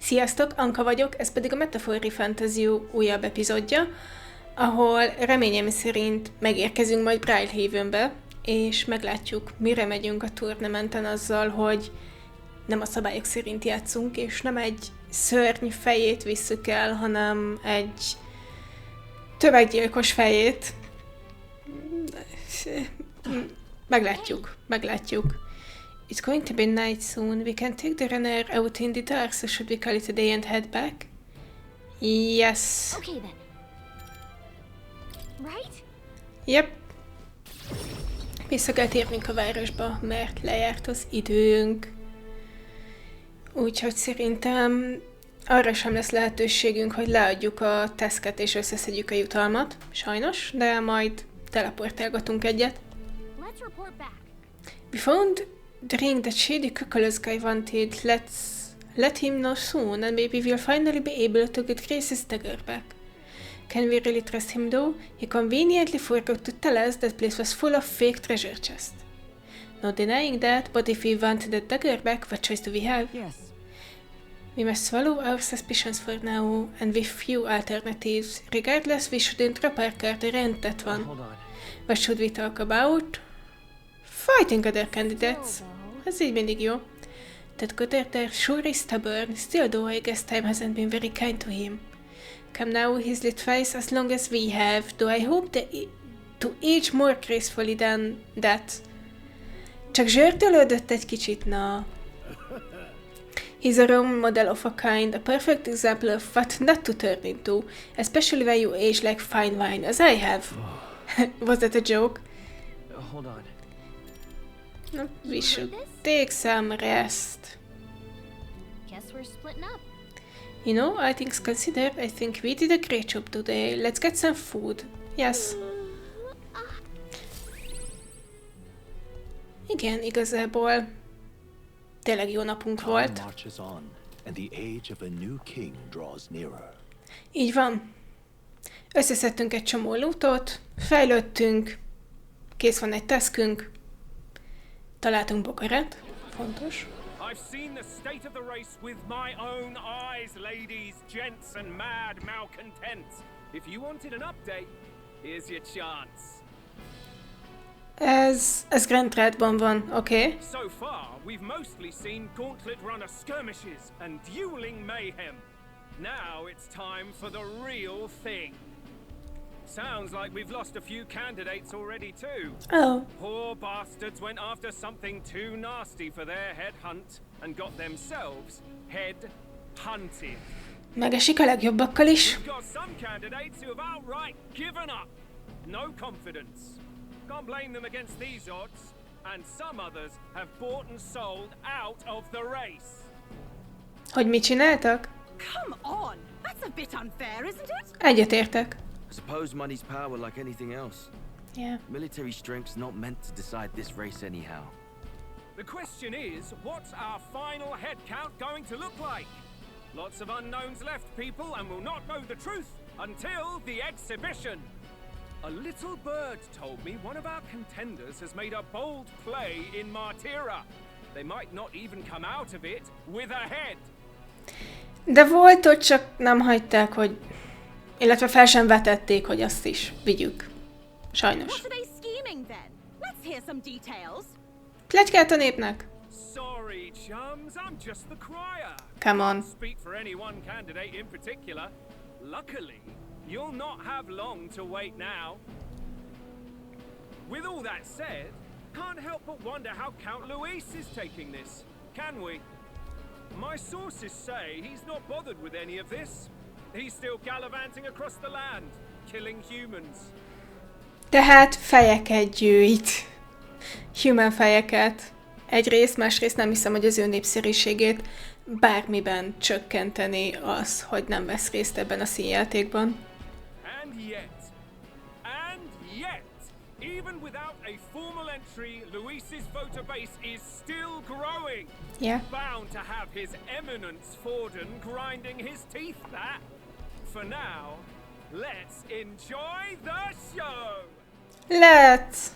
Sziasztok, Anka vagyok, ez pedig a ReFantazio újabb epizódja, ahol reményem szerint megérkezünk majd Brilehavenbe, és meglátjuk, mire megyünk a turnamenten azzal, hogy nem a szabályok szerint játszunk, és nem egy szörny fejét visszük el, hanem egy tömeggyilkos fejét. Meglátjuk. It's going to be night soon. We can take the runner out in the dark, so should we call it a day and head back? Yes. Okay then. Right? Yep. Vissza kell térnünk a városba, mert lejárt az időnk. Úgyhogy szerintem arra sem lesz lehetőségünk, hogy leadjuk a teszket és összeszedjük a jutalmat. Sajnos, de majd teleportálgatunk egyet. Let's report back. We found the ring that shady cuckold's guy wanted. Let him know soon, and maybe we'll finally be able to get Grace's dagger back. Can we really trust him though? He conveniently forgot to tell us that place was full of fake treasure chests. No denying that, but if we want the dagger back, what choice do we have? Yes. We must swallow our suspicions for now, and with few alternatives. Regardless, we shouldn't drop our card around that one. Hold on. What should we talk about? Fighting other candidates. Ez így mindig jó. That Goddard sure is stubborn, still though I guess time hasn't been very kind to him. Come now, he's lit twice as long as we have, though I hope to age more gracefully than that. Csak zsörtölődött egy kicsit, na. He's a role model of a kind, a perfect example of what not to turn into, especially when you age like fine wine, as I have. Was that a joke? Hold on. No, we should take some rest. Guess we're splitting up. You know, all things considered, I think we did a great job today. Let's get some food. Yes. Igen, igazából tényleg jó napunk volt. Így van. Összeszedtünk egy csomó lootot, fejlődtünk, kész van egy taskünk, találtunk bogarat, fontos. I've seen the state of the race with my own eyes, ladies, gents, and mad malcontents. If you wanted an update, here's your chance. Ez Grand Raidban van, okay? So far, we've mostly seen gauntlet runner skirmishes and dueling mayhem. Now it's time for the real thing. Sounds like we've lost a few candidates already too. Oh. Poor bastards went after something too nasty for their head hunt and got themselves head hunted. Megesik a legjobbakkal is. We've got some candidates who have outright given up. No confidence. Can't blame them against these odds. And some others have bought and sold out of the race. Hogy mit csináltak? Come on! That's a bit unfair, isn't it? Egyetértek. I suppose money's power like anything else. Yeah. Military strength's not meant to decide this race anyhow. The question is, what's our final head count going to look like? Lots of unknowns left, people, and we'll not know the truth until the exhibition. A little bird told me one of our contenders has made a bold play in Martira. They might not even come out of it with a head. De volt ott, csak nem hagyták, hogy... Illetve fel sem vetették, hogy azt is vigyük. Sajnos. What are they scheming then? Let's hear some details. Pletykált a népnek? Sorry, chums, I'm just the crier. Come on. Speak for any one candidate in particular. Luckily, you'll not have long to wait now. With all that said, can't help but wonder how Count Luis is taking this, can we? My sources say he's not bothered with any of this. He's still gallivanting across the land, killing humans. Tehát fejeket gyűjt. Human fejeket. Egyrészt, másrészt nem hiszem, hogy az ő népszerűségét bármiben csökkenteni az, hogy nem vesz részt ebben a színjátékban. And yet, even without a formal entry, Luis's voter base is still growing. Yeah. Bound to have his eminence Forden grinding his teeth that. For now, let's enjoy the show! Let's!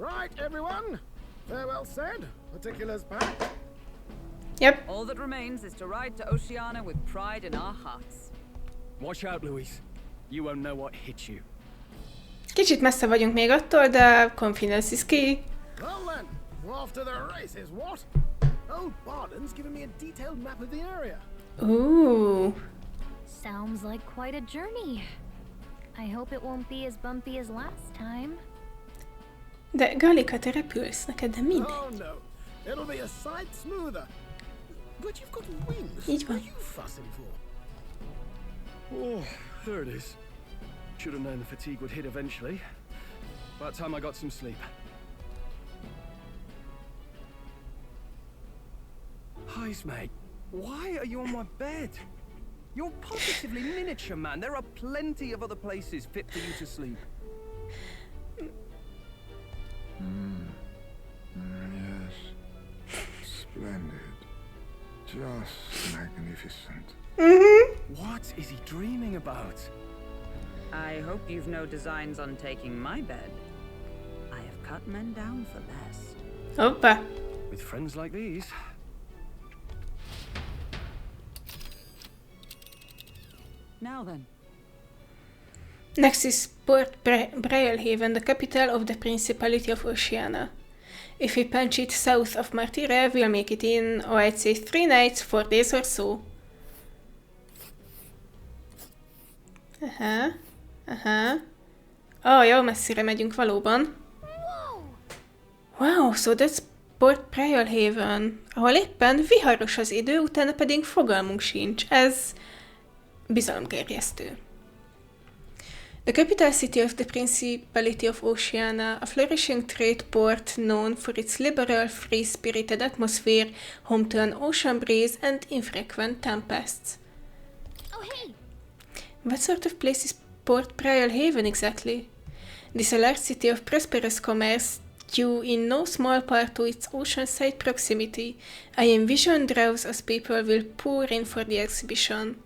Right, everyone. Farewell said. Particulars packed. Yep. All that remains is to ride to Oceania with pride in our hearts. Watch out, Louise. You won't know what hit you. Kicsit messze vagyunk még attól, de confidence is key. Well then, we're off to the races, what? Old Barden's given me a detailed map of the area. Ooh. Sounds like quite a journey. I hope it won't be as bumpy as last time. De Galika, te repülsz, neked de mindegy. Oh no, it'll be a sight smoother. But you've got wings. Így What van. are you fussing for? Oh, there it is. Should have known the fatigue would hit eventually. By the time I got some sleep. Heismay, why are you on my bed? You're positively miniature, man. There are plenty of other places fit for you to sleep. Yes. Splendid. Just magnificent. What is he dreaming about? I hope you've no designs on taking my bed. I have cut men down for less. Hoppá. With friends like these. Now then. Next is Port Brilehaven, the capital of the Principality of Oceania. If we punch it south of Martyre, we'll make it in, oh, I'd say 3 nights, 4 days or so. Oh, jó messzire megyünk valóban. Wow, so that's Port Brilehaven, ahol éppen viharos az idő, utána pedig fogalmunk sincs. Ez bizalomgerjesztő. The capital city of the Principality of Oceania, a flourishing trade port known for its liberal, free-spirited atmosphere, home to an ocean breeze and infrequent tempests. Oh, hey! What sort of place is Port Brilehaven exactly? This a large city of prosperous commerce, due in no small part to its oceanside proximity. I envision droves as people will pour in for the exhibition.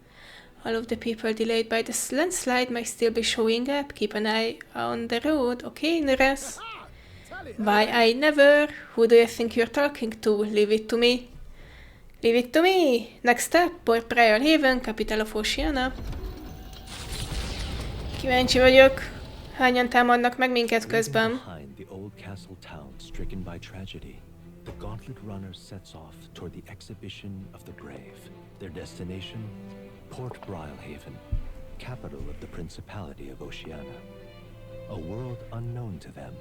All of the people delayed by the landslide might still be showing up. Keep an eye on the road, okay, Neurast? Why, I never. Who do you think you're talking to? Leave it to me. Leave it to me. Next step, Port Brilehaven, capital of Oceania. Kíváncsi vagyok. Hányan támadnak meg minket közben? Behind the old castle town stricken by tragedy, the gauntlet runner sets off toward the exhibition of the brave. Their destination, Port Brilehaven, capital of the Principality of Oceania. A world unknown to them.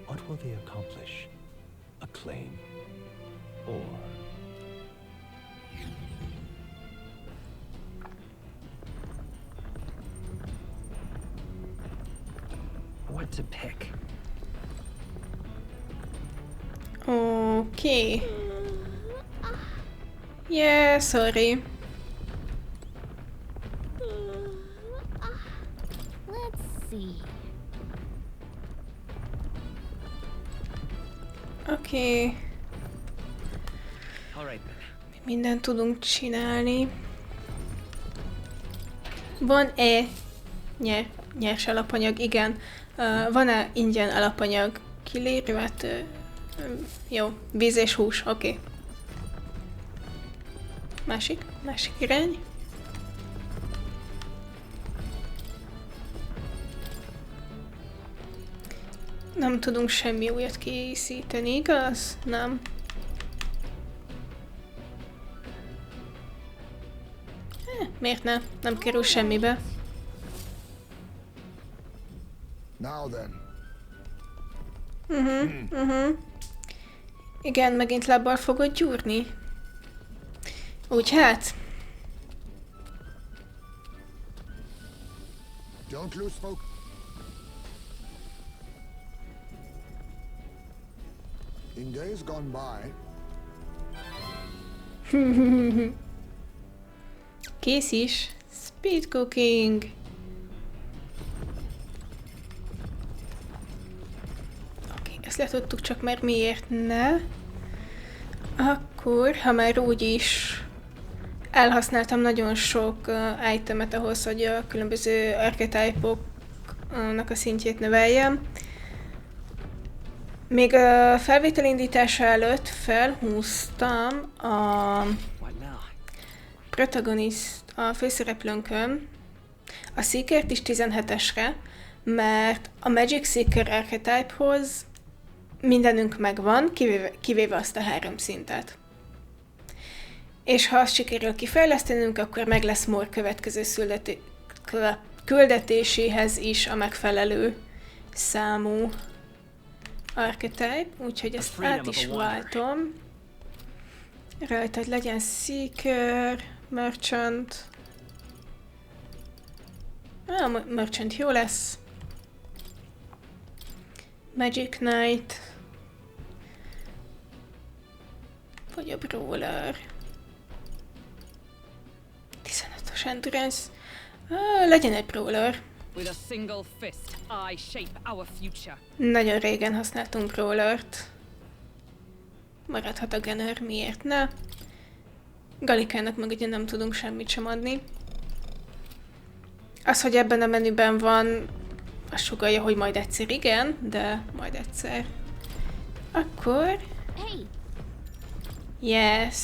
What will they accomplish? Acclaim? Or... What to pick? Okay. Yeah, sorry. Let's see. Okay. All right then. Mindent tudunk csinálni. Van-e nyers alapanyag? Igen. Van-e ingyen alapanyag? Kilérő? Hát, jó. Víz és hús. Oké. Másik irány. Nem tudunk semmi újat készíteni, igaz? Nem. Miért ne? Nem kerül semmibe. Now then. Igen, megint lábbal fogod gyúrni. Úgy hát. Don't lose focus. In days gone by, Kész is. Speed cooking. Oké, ezt letudtuk, csak mert miért ne? Akkor, ha már úgyis elhasználtam nagyon sok itemet ahhoz, hogy a különböző archetype-oknak a szintjét növeljem. Még a felvétel indítása előtt felhúztam a a főszereplőnkön a Seekert is 17-esre, mert a Magic Seeker archetype-hoz mindenünk megvan, kivéve azt a 3 szintet. És ha azt sikerül kifejlesztenünk, akkor meg lesz More következő küldetéséhez is a megfelelő számú archetype, úgyhogy ezt át is váltom. Rajta, hogy legyen Seeker, Merchant. A Merchant jó lesz. Magic Knight. Vagy a Brawler. 15-ös Endurance. Legyen egy Brawler. Nagyon régen használtunk Brawlert. Maradhat a Gunner, miért ne? Galikának meg ugye nem tudunk semmit sem adni. Az, hogy ebben a menüben van, azt sugallja, hogy majd egyszer igen, de majd egyszer. Akkor... Yes!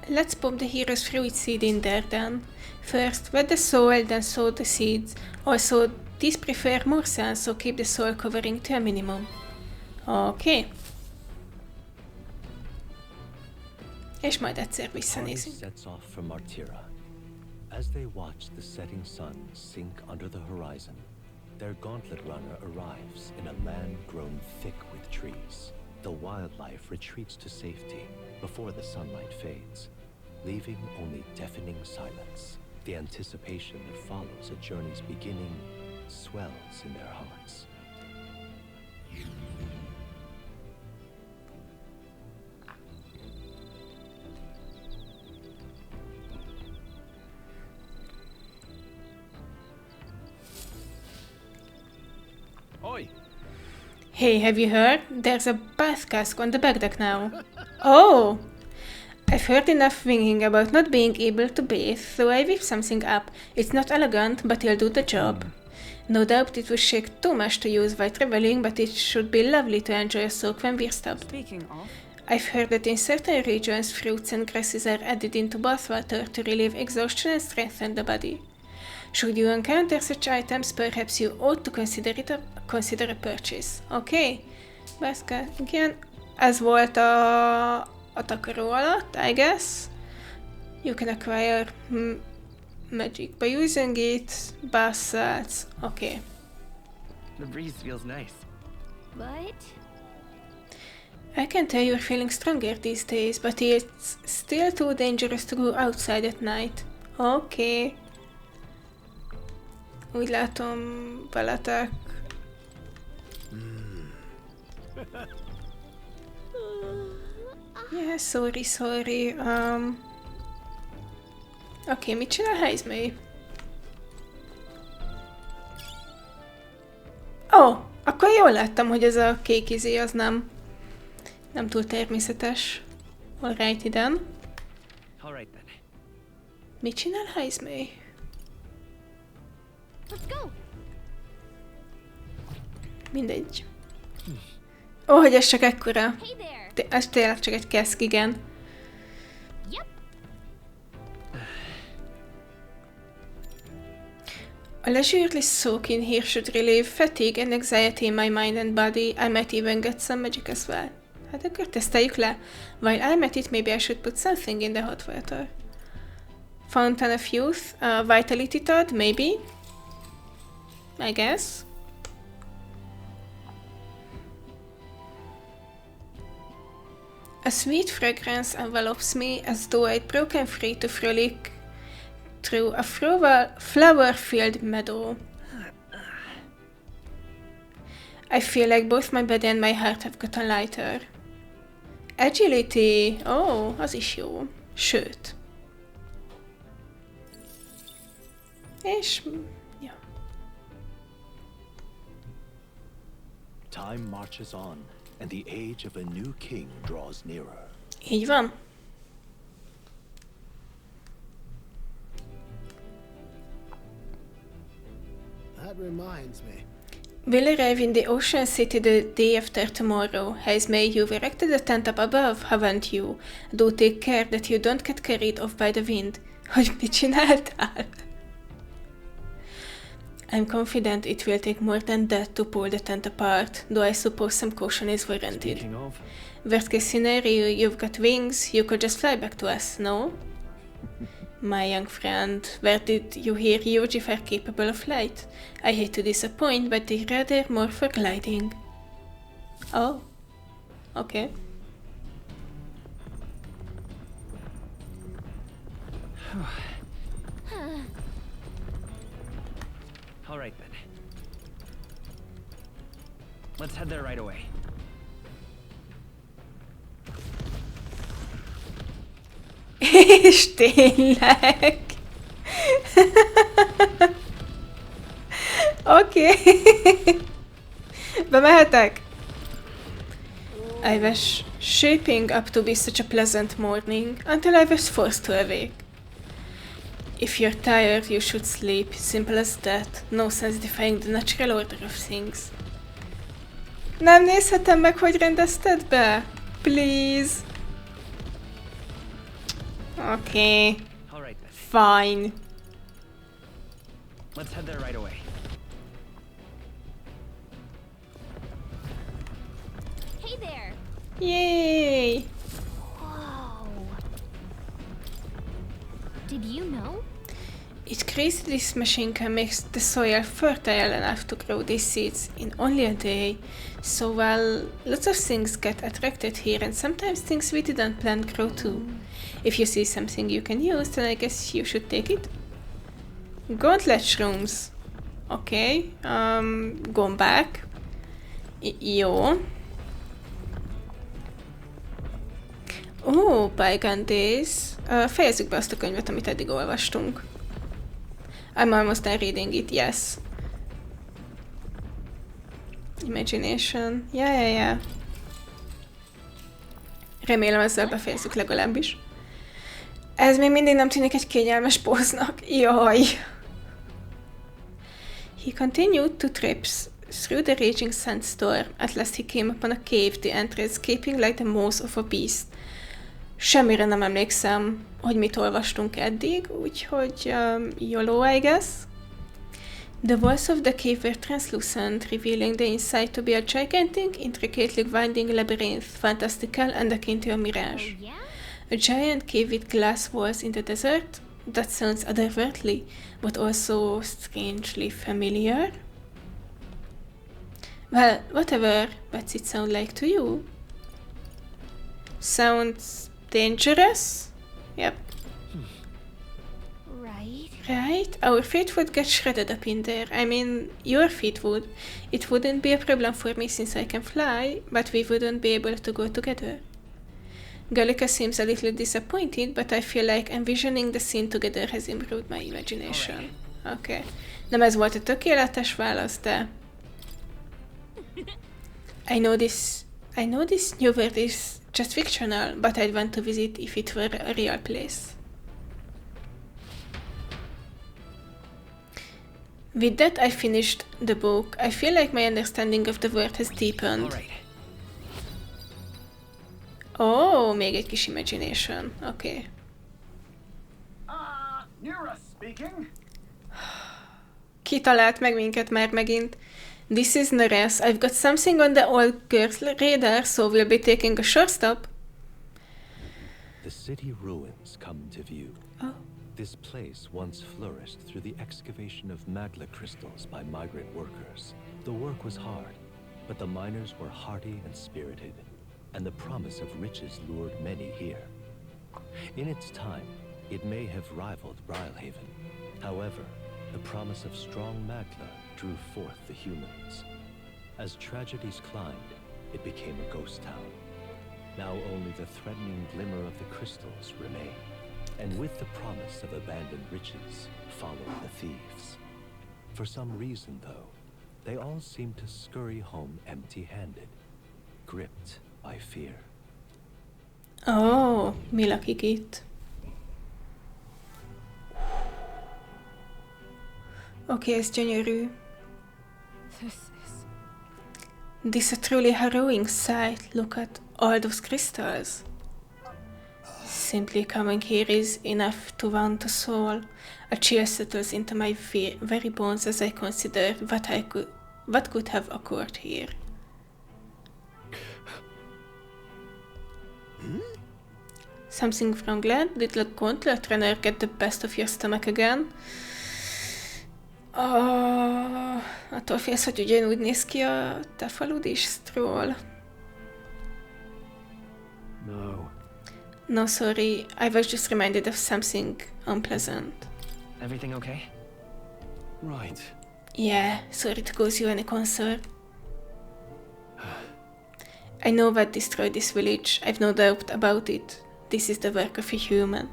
Let's pop the hero's fruit seed in there then. First, wet the soil, then sow the seeds. Also, these prefer more sun, so keep the soil covering to a minimum. Okay. És majd egyszer visszanézünk. As they watch the setting sun sink under the horizon, their gauntlet runner arrives in a land grown thick with trees. The wildlife retreats to safety before the sunlight fades, leaving only deafening silence. The anticipation that follows a journey's beginning swells in their hearts. Oi! Hey, have you heard? There's a bath cask on the back deck now. Oh! I've heard enough whinging about not being able to bathe, so I whipped something up. It's not elegant, but it'll do the job. No doubt it will shake too much to use while traveling, but it should be lovely to enjoy a soak when we're stopped. Speaking of, I've heard that in certain regions, fruits and grasses are added into bathwater to relieve exhaustion and strengthen the body. Should you encounter such items, perhaps you ought to consider a purchase. Okay? Baszka, igen. Ez volt a takaró alatt, I guess. You can acquire magic by using it. Bath salts. Okay. The breeze feels nice. But I can tell you're feeling stronger these days, but it's still too dangerous to go outside at night. Okay. Úgy látom veletek. Yeah, sorry. Oké, mit csinál Heismay? Akkor jól láttam, hogy ez a kék izé az nem túl természetes. Alright, iden. Mit csinál Heismay? let's go. Mindegy. Hogy ez csak ekkora. Hey there. Ez tényleg csak egy keszk, igen. Yep. A leisurely soak in here should relieve fatigue and anxiety in my mind and body. I might even get some magic as well. Hát akkor teszteljük le. While I'm at it, maybe I should put something in the hot water. Fountain of Youth. Vitality Todd, maybe. I guess. A sweet fragrance envelops me as though I'd broken free to frolic through a flower-filled meadow. I feel like both my body and my heart have gotten lighter. Agility. Az is jó. Sőt. És... ja. Time marches on, and the age of a new king draws nearer. Így van. That reminds me. We'll arrive in the ocean city the day after tomorrow. Heismay, you've erected a tent up above, haven't you? Do take care that you don't get carried off by the wind. Hogy mit csináltál? I'm confident it will take more than that to pull the tent apart, though I suppose some caution is warranted. Speaking of, Worst case scenario, you've got wings, you could just fly back to us, no? My young friend, where did you hear UGF are capable of flight? I hate to disappoint, but they're rather more for gliding. Oh, okay. all right then. Let's head there right away. És tényleg. Oké. Bemehetek? I was shaping up to be such a pleasant morning until I was forced to awake. If you're tired, you should sleep. Simple as that. No sense defying the natural order of things. Nem nézhetem meg, hogy rendezted be? Please. Okay. All right then. Fine. Let's head there right away. Hey there! Yay! Whoa! Did you know? It's crazy this machine can make the soil fertile enough to grow these seeds in only a day. So well, lots of things get attracted here and sometimes things we didn't plant grow too. If you see something you can use, then I guess you should take it. Gauntlet shrooms. Okay. Gombák. Jó. Bygone Days. Fejezzük be azt a könyvet, amit eddig olvastunk. I'm almost done reading it, yes. Imagination. Yeah. Remélem ezzel befejezzük legalábbis. Ez még mindig nem tűnik egy kényelmes póznak. Jaj! He continued to trips through the raging sandstorm. At last he came upon a cave, the entrance gaping like the maws of a beast. Semmire nem emlékszem, hogy mit olvastunk eddig, úgyhogy YOLO, I guess. The walls of the cave were translucent, revealing the inside to be a gigantic, intricately winding labyrinth, fantastical and akin to a mirage. Oh, yeah? A giant cave with glass walls in the desert? That sounds otherworldly, but also strangely familiar. Well, whatever, what's it sound like to you? Sounds dangerous? Yep. Right? Our feet would get shredded up in there. I mean, your feet would. It wouldn't be a problem for me since I can fly, but we wouldn't be able to go together. Gallica seems a little disappointed, but I feel like envisioning the scene together has improved my imagination. Okay. Nem ez volt a tökéletes válasz, de... I know this new world is just fictional, but I'd want to visit if it were a real place. With that, I finished the book. I feel like my understanding of the world has deepened. All right. Oh, még egy kis imagination. Okay. Neurast speaking. Ki talált meg minket már megint? This is Neurast. I've got something on the old girl's radar, so we'll be taking a short stop. The city ruins come to view. Oh. This place once flourished through the excavation of magma crystals by migrant workers. The work was hard, but the miners were hardy and spirited, and the promise of riches lured many here. In its time, it may have rivaled Brilehaven. However, the promise of strong magma drew forth the humans. As tragedies climbed, it became a ghost town. Now only the threatening glimmer of the crystals remain. And with the promise of abandoned riches followed the thieves. For some reason, though, they all seem to scurry home empty-handed, gripped by fear. Oh, mi lakik itt? Oké, ez gyönyörű. This a truly harrowing sight. Look at all those crystals. Simply coming here is enough to wound a soul. A chill settles into my very bones as I consider what could have occurred here. Something wrong, lad? Did the gauntlet runner get the best of your stomach again? Attól félsz, hogy ugyanúgy néz ki a te falud is, Stroll? No. No, sorry. I was just reminded of something unpleasant. Everything okay? Right. Yeah, sorry to cause you any concern. I know what destroyed this village. I've no doubt about it. This is the work of a human.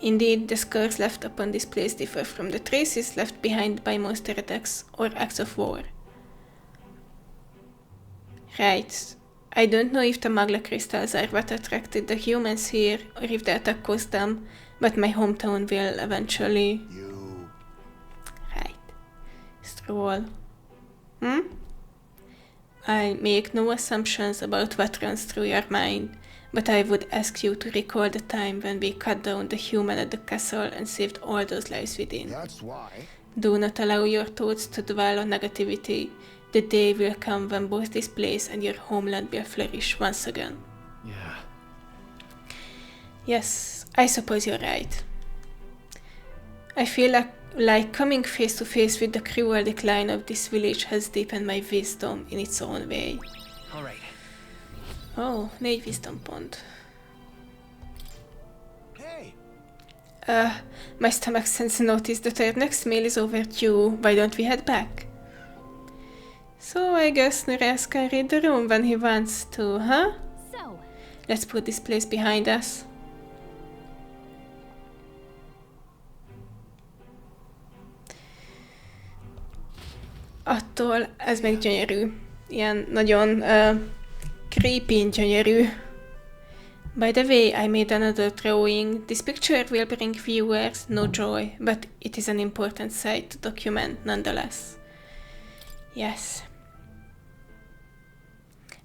Indeed, the scars left upon this place differ from the traces left behind by monster attacks or acts of war. Right. I don't know if the Magla crystals are what attracted the humans here or if the attack caused them, but my hometown will eventually... Right. Stroll. I make no assumptions about what runs through your mind, but I would ask you to recall the time when we cut down the human at the castle and saved all those lives within. That's why. Do not allow your thoughts to dwell on negativity. The day will come when both this place and your homeland will flourish once again. Yeah. Yes, I suppose you're right. I feel like coming face to face with the cruel decline of this village has deepened my wisdom in its own way. All right. Oh, 4 wisdom pont. Hey! My stomach sends a notice that our next meal is overdue. Why don't we head back? So I guess Neurast can read the room when he wants to, huh? So, Let's put this place behind us. Attól ez még gyönyörű. Ilyen nagyon creepy gyönyörű. By the way, I made another drawing. This picture will bring viewers no joy, but it is an important sight to document nonetheless. Yes.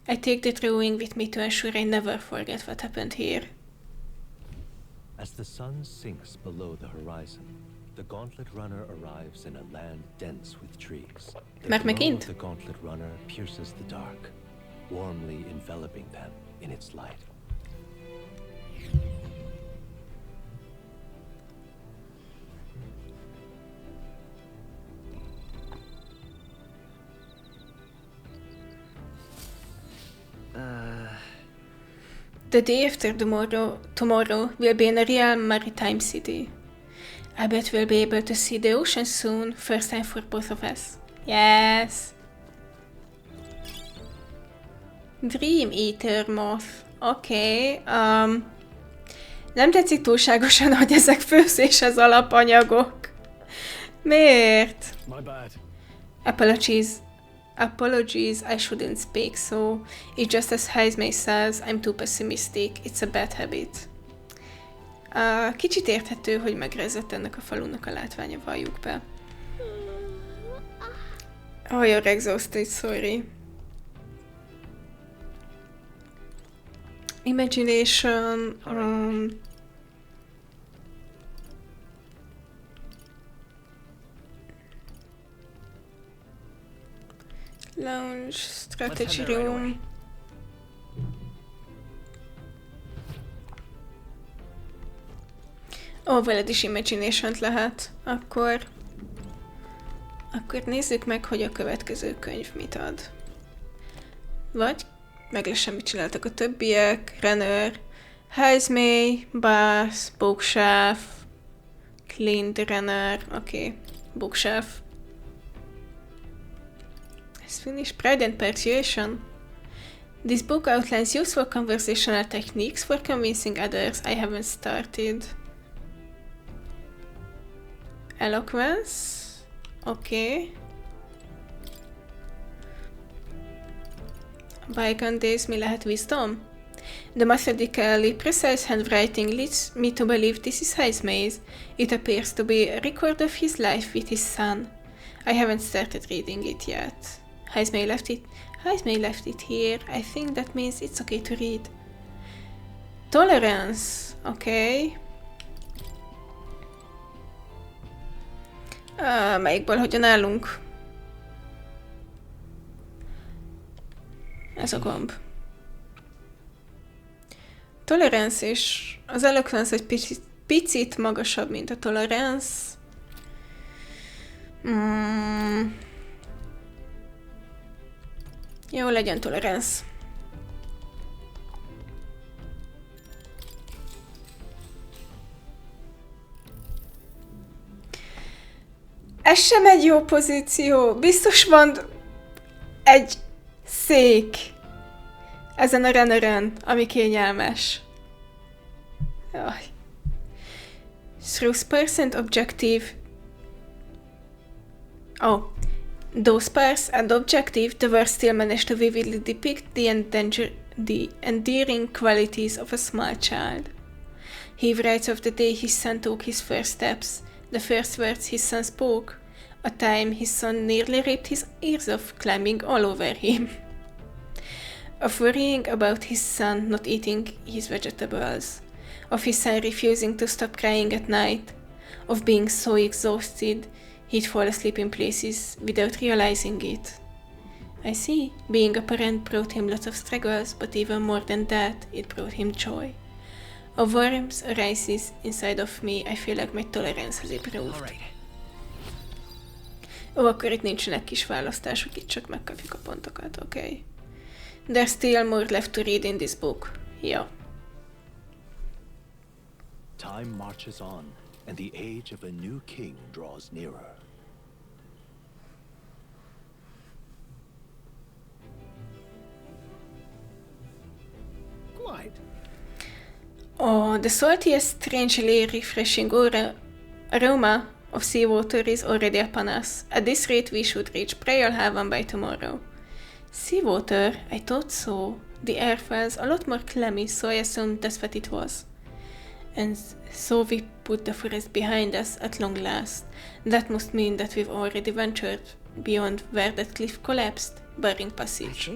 I take the drawing with me to ensure I never forget what happened here. As the sun sinks below the horizon, the gauntlet runner arrives in a land dense with trees. The glow Megint? of the gauntlet runner pierces the dark, warmly enveloping them in its light. The day after tomorrow will be in a real maritime city. I bet we'll be able to see the ocean soon, first time for both of us. Yes! Dream Eater Moth. Oké. Nem tetszik túlságosan, hogy ezek főzéshez alapanyagok. Miért? My bad. Apologies, I shouldn't speak so. It's just as Heismay says, I'm too pessimistic. It's a bad habit. Kicsit érthető, hogy megrezett ennek a falunak a látványa, valljuk be. Oh, you're exhausted, sorry. Imagination... Lounge, strategy room. Veled is imagination-t lehet. Akkor nézzük meg, hogy a következő könyv mit ad. Vagy meg lesz, mit csináltak a többiek. Renner, Heismay, Bass, Bookshelf, Clint, Renner, oké, Bookshelf. Let's finish. Pride and Persuasion. This book outlines useful conversational techniques for convincing others. I haven't started. Eloquence. Okay. Bygone days, mi lehet? Wisdom? The methodically precise handwriting leads me to believe this is Heismay's. It appears to be a record of his life with his son. I haven't started reading it yet. Heismay left it here. I think that means it's okay to read. Tolerance. Okay. Melyikből hogyan állunk? Ez a gomb. Tolerance és az eloquence egy picit magasabb, mint a tolerance. Jó, legyen tolerance. Ez sem egy jó pozíció. Biztos van egy szék ezen a runneren, ami kényelmes. Jaj. Through objective. Oh. Those sparse and objective, the work still managed to vividly depict the endearing qualities of a small child. He writes of the day his son took his first steps, the first words his son spoke, a time his son nearly ripped his ears off climbing all over him. Of worrying about his son not eating his vegetables, of his son refusing to stop crying at night, of being so exhausted he'd fall asleep in places without realizing it. I see, being a parent brought him lots of struggles, but even more than that, it brought him joy. A warmth arises inside of me, I feel like my tolerance has improved. Ó, akkor itt nincsenek kis választások, itt csak megkapjuk a pontokat, oké. Okay. There's still more left to read in this book. Ja. Time marches on, and the age of a new king draws nearer. Quite. Oh, the saltiest, strangely refreshing aroma of seawater is already upon us. At this rate, we should reach Brilehaven by tomorrow. Seawater? I thought so. The air felt a lot more clammy, so I assumed that's what it was. And so we put the forest behind us at long last. That must mean that we've already ventured beyond where that cliff collapsed, barring passage.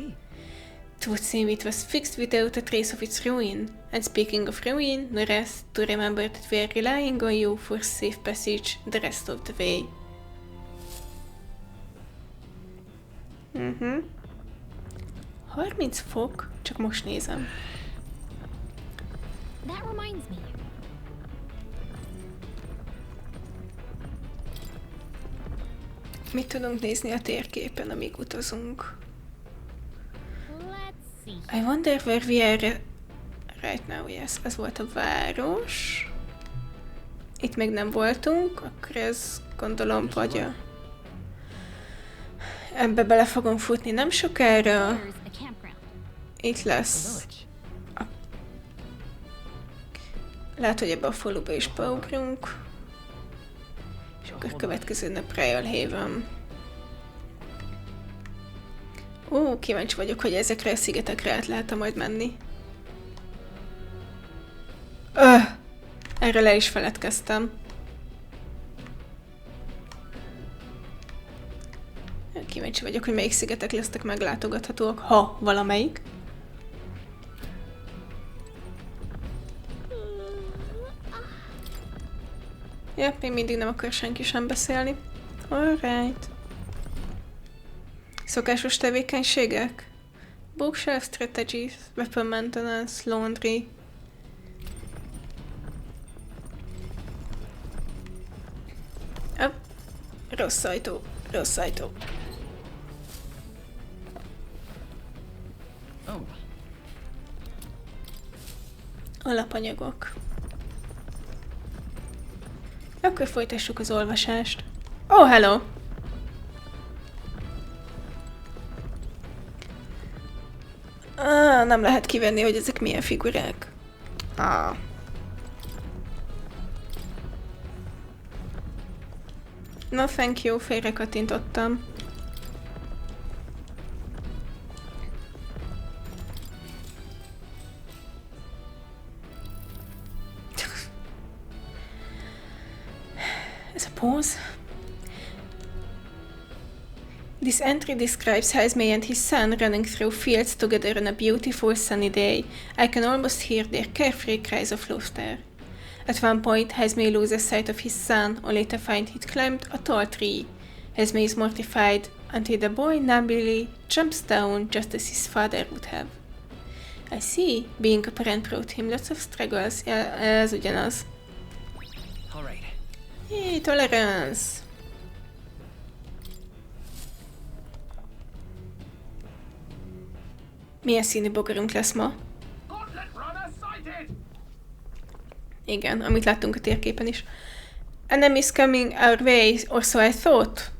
It would seem it was fixed without a trace of its ruin. And speaking of ruin, Neurast, to remember that we are relying on you for safe passage the rest of the way. 30 fok, csak most nézem. That reminds me. Mit tudunk nézni a térképen, amíg utazunk? I wonder where we are right now, yes. Ez volt a város. Itt még nem voltunk, akkor ez gondolom, vagy a... Ebbe bele fogunk futni nem sokára. Itt lesz. Lehet, hogy ebbe a faluba is beugrunk. És akkor következő nap Brilehaven. Kíváncsi vagyok, hogy ezekre a szigetekre át lehet majd menni. Erről le is feledkeztem. Kíváncsi vagyok, hogy melyik szigetek lesznek meglátogathatóak, ha valamelyik. Ja, még mindig nem akar senki sem beszélni. Alright. Szokásos tevékenységek? Bookshelf strategies, weapon maintenance, laundry. Rossz ajtó, rossz ajtó. Alapanyagok. Akkor folytassuk az olvasást. Hello! Nem lehet kivenni, hogy ezek milyen figurák. No, thank you, félre kattintottam. Ez a póz. This entry describes Heismay and his son running through fields together on a beautiful sunny day. I can almost hear their carefree cries of laughter. At one point, Heismay loses sight of his son, only to find he'd climbed a tall tree. Heismay is mortified until the boy numbly jumps down just as his father would have. I see. Being a parent brought him lots of struggles. Ja, ez ugyanaz. All right. Hey, tolerance. Milyen színű bogarunk lesz ma? Igen, amit láttunk a térképen is. Enemies coming our way, or so I thought.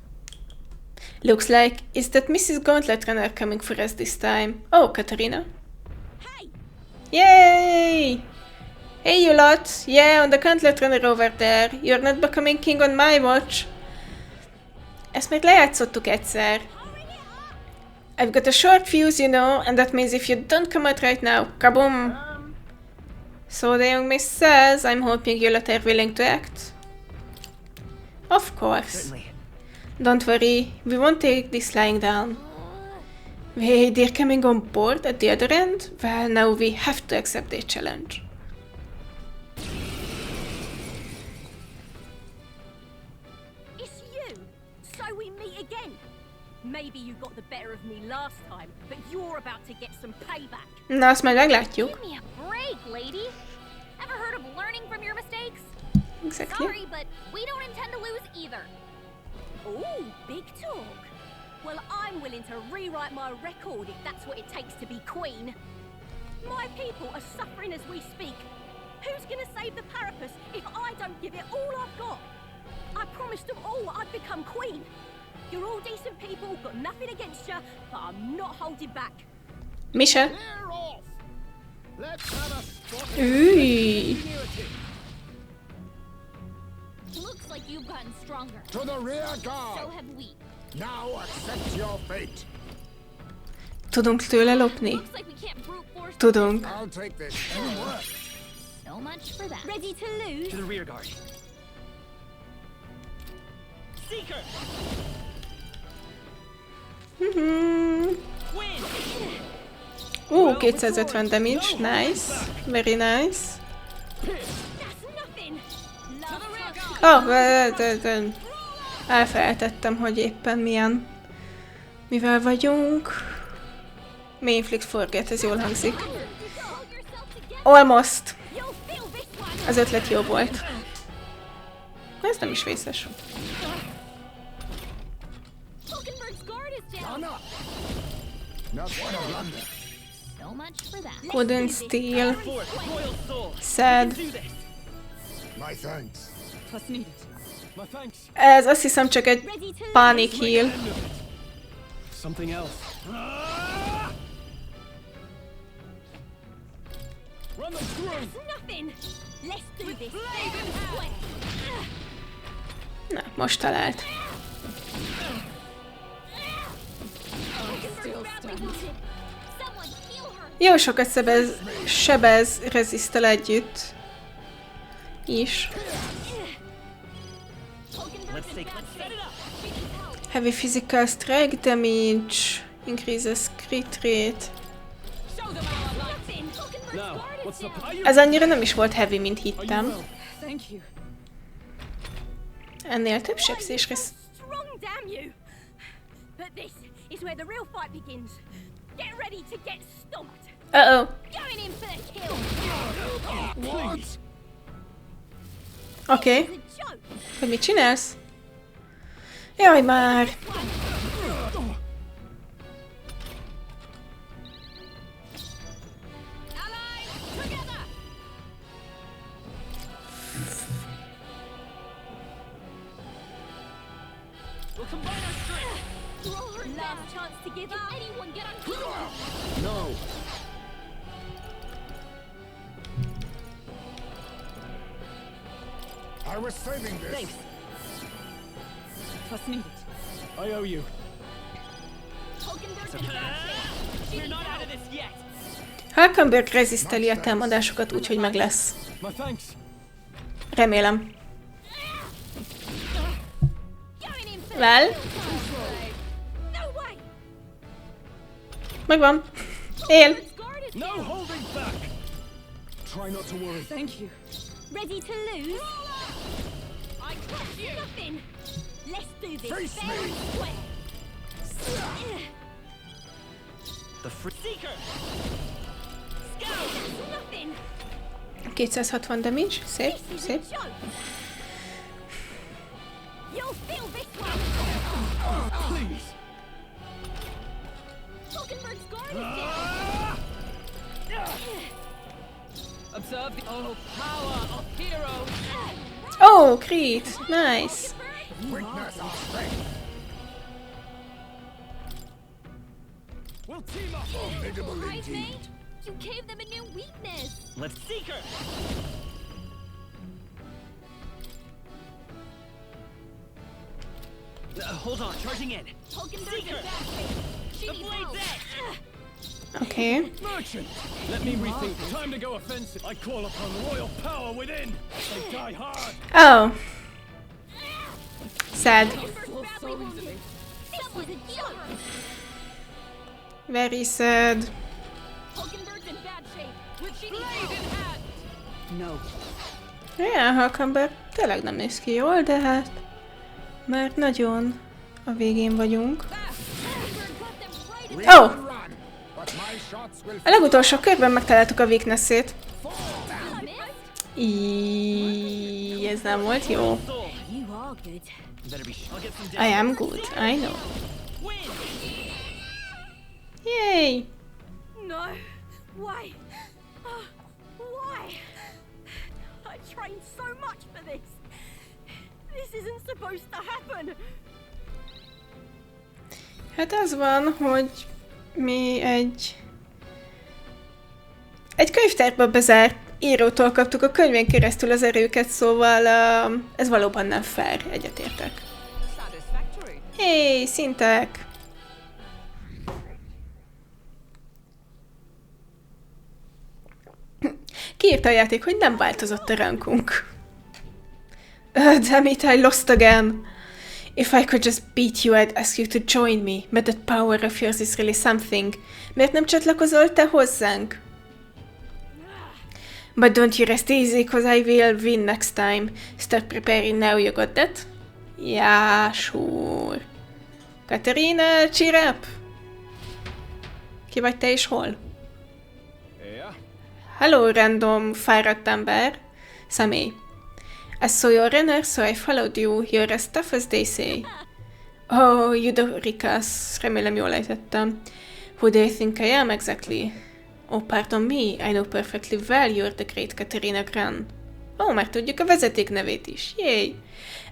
Looks like it's that Mrs. Gauntlet Runner coming for us this time. Oh, Catherina. Hey! Yay! Hey, you lot! Yeah, on the Gauntlet Runner over there. You're not becoming king on my watch. Ezt még lejátszottuk egyszer. I've got a short fuse, you know, and that means if you don't come out right now, kaboom! So the young miss says, I'm hoping you lot are willing to act. Of course. Certainly. Don't worry, we won't take this lying down. Wait, they're coming on board at the other end? Well, now we have to accept their challenge. It's you! So we meet again! Maybe you got the better of me last time, but you're about to get some payback. Na, azt majd meglátjuk. Give me a break, lady. Ever heard of learning from your mistakes? Exactly. Sorry, but we don't intend to lose either. Ooh, big talk. Well, I'm willing to rewrite my record if that's what it takes to be queen. My people are suffering as we speak. Who's gonna save the Parapus if I don't give it all I've got? I promised them all I'd become queen. You're all decent people, got nothing against you, but I'm not holding back. Misha. Clear off! Let's have a spot. Új. Looks like you've gotten stronger. To the rear So guard! have we. Now accept your fate! Tudunk tőle lopni? Looks like we can't brute force. Tudunk. I'll take this. So much for that. Ready to lose? To the rear guard. Seeker! Mhm. Win! 250 damage. Nice. Very nice. That's nothing. Last Oh, elfelejtettem, hogy éppen mivel vagyunk. Mainflict forget, ez jól hangzik. Almost. You'll feel this one. Az ötlet jó volt. Ez nem is vészes. Hulkenberg's guard is down. Not one of blunder. So much for that. Couldn't steal. Forth, royal soul. Sad. Do this. My thanks. My thanks. Ez azt hiszem csak egy panic heal. Something else. Run them through. That's nothing. Let's do this. Na, most talált. Someone heal her. Jó sokat sebez rezisztel együtt. Is. Let's take. Let's set it up. Heavy physical strike damage. Increases crit rate. Now, what's the? Ez annyira nem is volt heavy, mint hittem. Thank you. Ennél több sebzésre... Strong, damn you! But this is where the real fight begins. Get ready to get stomped. Uh-oh. Going in for the kill. What? Oké. It's a joke. Hogy mit csinálsz? Jaj már! Allies, together. We'll combine our strength. Last chance to give up. Anyone get on. No. I was saving this. Thanks. I owe you. We're not out of this yet. Hulkenberg reziszteli a támadásokat, úgyhogy meg lesz. My thanks. Remélem. Going in for Well, the megvan. Él. No holding back. Try not to worry. Thank you. Ready to lose? I got you. Nothing. Let's do this Face fair me. and square. The free seeker. That's nothing. 260 damage, szép, This is a szép. joke. You'll feel this one. Please. Falkenberg's guard is down. Observe the power of heroes. Oh, crit, nice. Witness our strength. We'll team up. Formidable Heismay, indeed. you gave them a new weakness. Let's seeker. Hold on, charging in. Falkenberg's a Seeker. bad thing. She The needs blade's help. edge. Okay. Merchant. Let me rethink. Time to go offensive. I call upon royal power within. They die hard. Oh. Sad. Falkenberg's badly wounded. This was a joke. Very sad. Falkenberg's in bad shape. With she Blade in hand. No. Ilyen halkamber tényleg nem néz ki jól, de hát már nagyon a végén vagyunk. Ó! Oh! But my shots will A legutolsó körben megtaláltuk a weakness-ét. Ez nem volt jó. You are good. Better be. I'll get some I am good, I know. win. Yay! No. Why? Why? I trained so much for this. This isn't supposed to happen. Hát az van, hogy mi egy könyvtárba bezárt írótól kaptuk a könyvén keresztül az erőket, szóval ez valóban nem fair, egyetértek. Satisfactory. Hé, szintek! Kiírta a játék, hogy nem változott a rankunk. Damn it, I lost again. If I could just beat you, I'd ask you to join me, but that power of yours is really something. Miért nem csatlakozol te hozzánk? But don't you rest easy, cause I will win next time. Start preparing now, you got that? Yeah, sure. Catherina, cheer up! Ki vagy te és hol? Yeah. Hello, random, fáradt ember. Személy. I saw your runner, so I followed you. You're as tough as they say. Oh, Eudoricus. Remélem jól ejtettem. Who do you think I am exactly? Oh, pardon me. I know perfectly well you're the great Catherina Gran. Oh, már tudjuk a vezeték nevét is. Yay!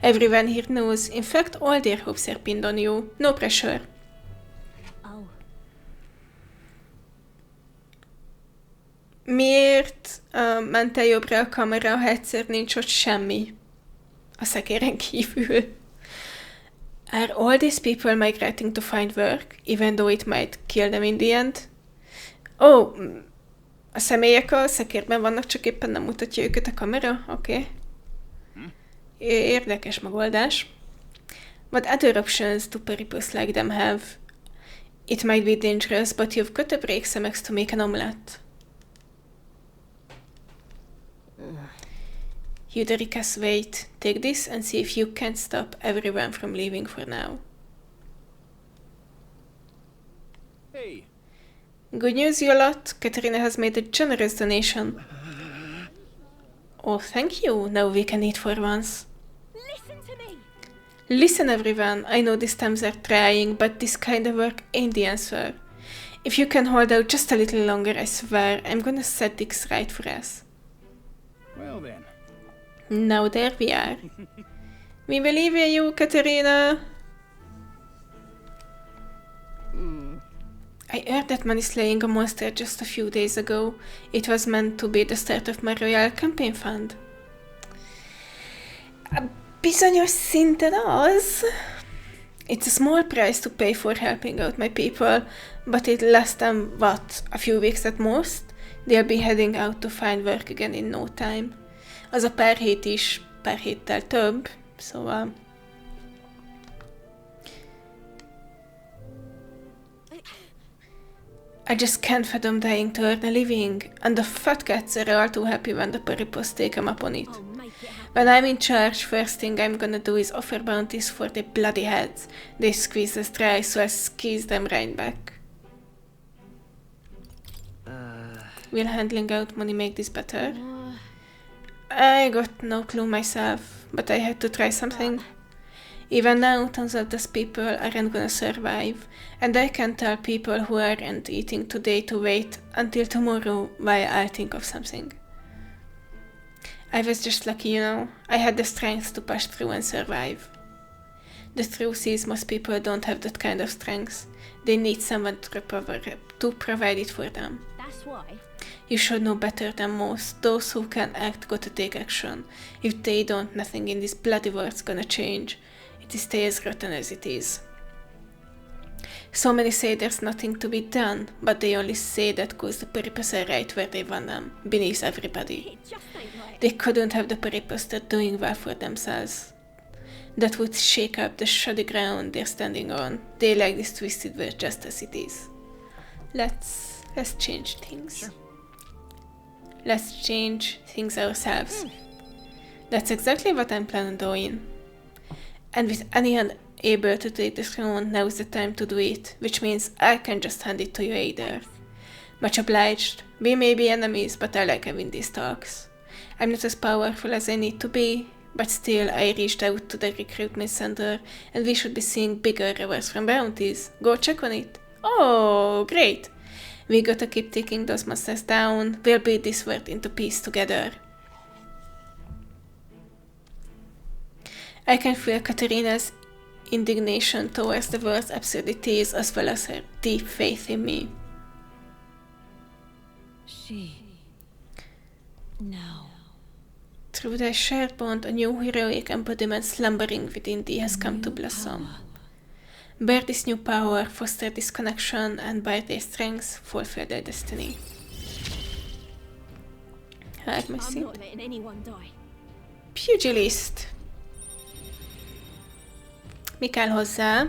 Everyone here knows. In fact, all their hopes are pinned on you. No pressure. Oh. Miért ment el jobbra a kamera, ha egyszer nincs ott semmi? A szekéren kívül. Are all these people migrating to find work, even though it might kill them in the end? Oh, a személyek a szekérben vannak, csak éppen nem mutatja őket a kamera? Oké. Okay. Érdekes megoldás. What other options do peripos like them have? It might be dangerous, but you've got a break some eggs to make an omelette. Eudoricus, wait. Take this and see if you can't stop everyone from leaving for now. Hey. Good news, Jelölt. Catherina has made a generous donation. Oh, thank you. Now we can eat for once. Listen to me. Listen, everyone. I know these times are trying, but this kind of work ain't the answer. If you can hold out just a little longer, I swear, I'm gonna set this right for us. Well then. Now there we are. We believe in you, Catherina. I heard that man is slaying a monster just a few days ago. It was meant to be the start of my royal campaign fund. Bizonyos szinten az. It's a small price to pay for helping out my people, but it lasts them, what, a few weeks at most? They'll be heading out to find work again in no time. Az a pár hét is, pár héttel több, szóval... I just can't fathom dying to earn a living, and the fat cats are all too happy when the purpose take them up on it. When I'm in charge, first thing I'm gonna do is offer bounties for their bloody heads. They squeeze us dry, so I squeeze them right back. Will handling out money make this better? I got no clue myself, but I had to try something. Even now, tons of those people aren't gonna survive, and I can tell people who aren't eating today to wait until tomorrow while I think of something. I was just lucky, you know. I had the strength to push through and survive. The truth is, most people don't have that kind of strength. They need someone to provide it for them. That's why. You should know better than most. Those who can act got to take action. If they don't, nothing in this bloody world's gonna change. It is stay as rotten as it is. So many say there's nothing to be done, but they only say that cause the purpose are right where they want them, beneath everybody. They couldn't have the purpose they're doing well for themselves. That would shake up the shoddy ground they're standing on. They like this twisted world just as it is. Let's change things. Sure. Let's change things ourselves. That's exactly what I'm planning doing. And with anyone able to take the throne, now's the time to do it, which means I can just hand it to you either. Much obliged. We may be enemies, but I like having these talks. I'm not as powerful as I need to be, but still I reached out to the recruitment center, and we should be seeing bigger rewards from bounties. Go check on it. Oh, great! We gotta keep taking those monsters down. We'll beat this world into peace together. I can feel Catherina's indignation towards the world's absurdities as well as her deep faith in me. No. Through their shared bond, a new heroic embodiment slumbering within thee has come to blossom. Bear this new power, foster this connection, and by their strengths, fulfill their destiny. Hát meg szint. Pugilist. Mi kell hozzá?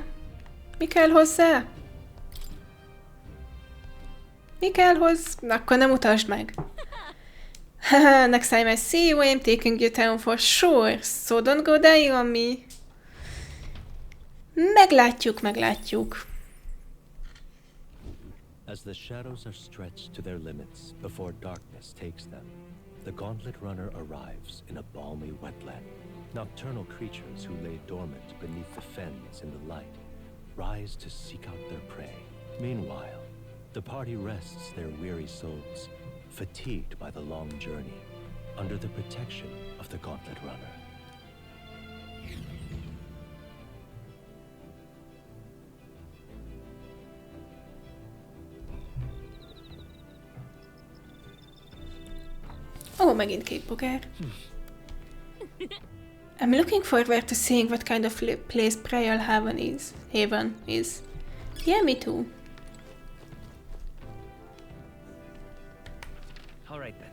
Mi kell hozzá? Mi kell hozzá? Akkor nem utasd meg. Next time I see you, I'm taking you down for sure. So don't go dying on me. Meglátjuk, meglátjuk. As the shadows are stretched to their limits before darkness takes them, the gauntlet runner arrives in a balmy wetland. Nocturnal creatures who lay dormant beneath the fens in the light rise to seek out their prey. Meanwhile, the party rests their weary souls, fatigued by the long journey, under the protection of the gauntlet runner. Oh, megint két bogár. I'm looking forward to seeing what kind of place Brilehaven is. Yeah, me too. All right then.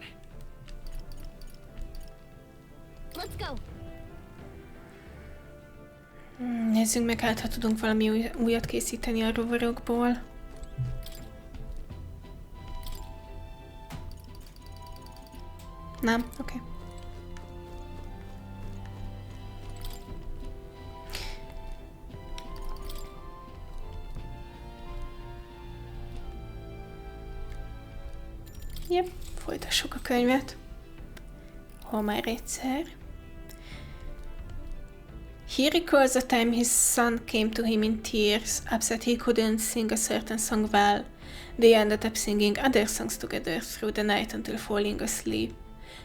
Let's go. Nézzünk meg hát, ha tudunk valami újat készíteni a rovarokból. Nem? Oké. Okay. Yep, folytassuk a könyvet. Ha már egyszer. He recalls a time his son came to him in tears, upset he couldn't sing a certain song well. They ended up singing other songs together through the night until falling asleep.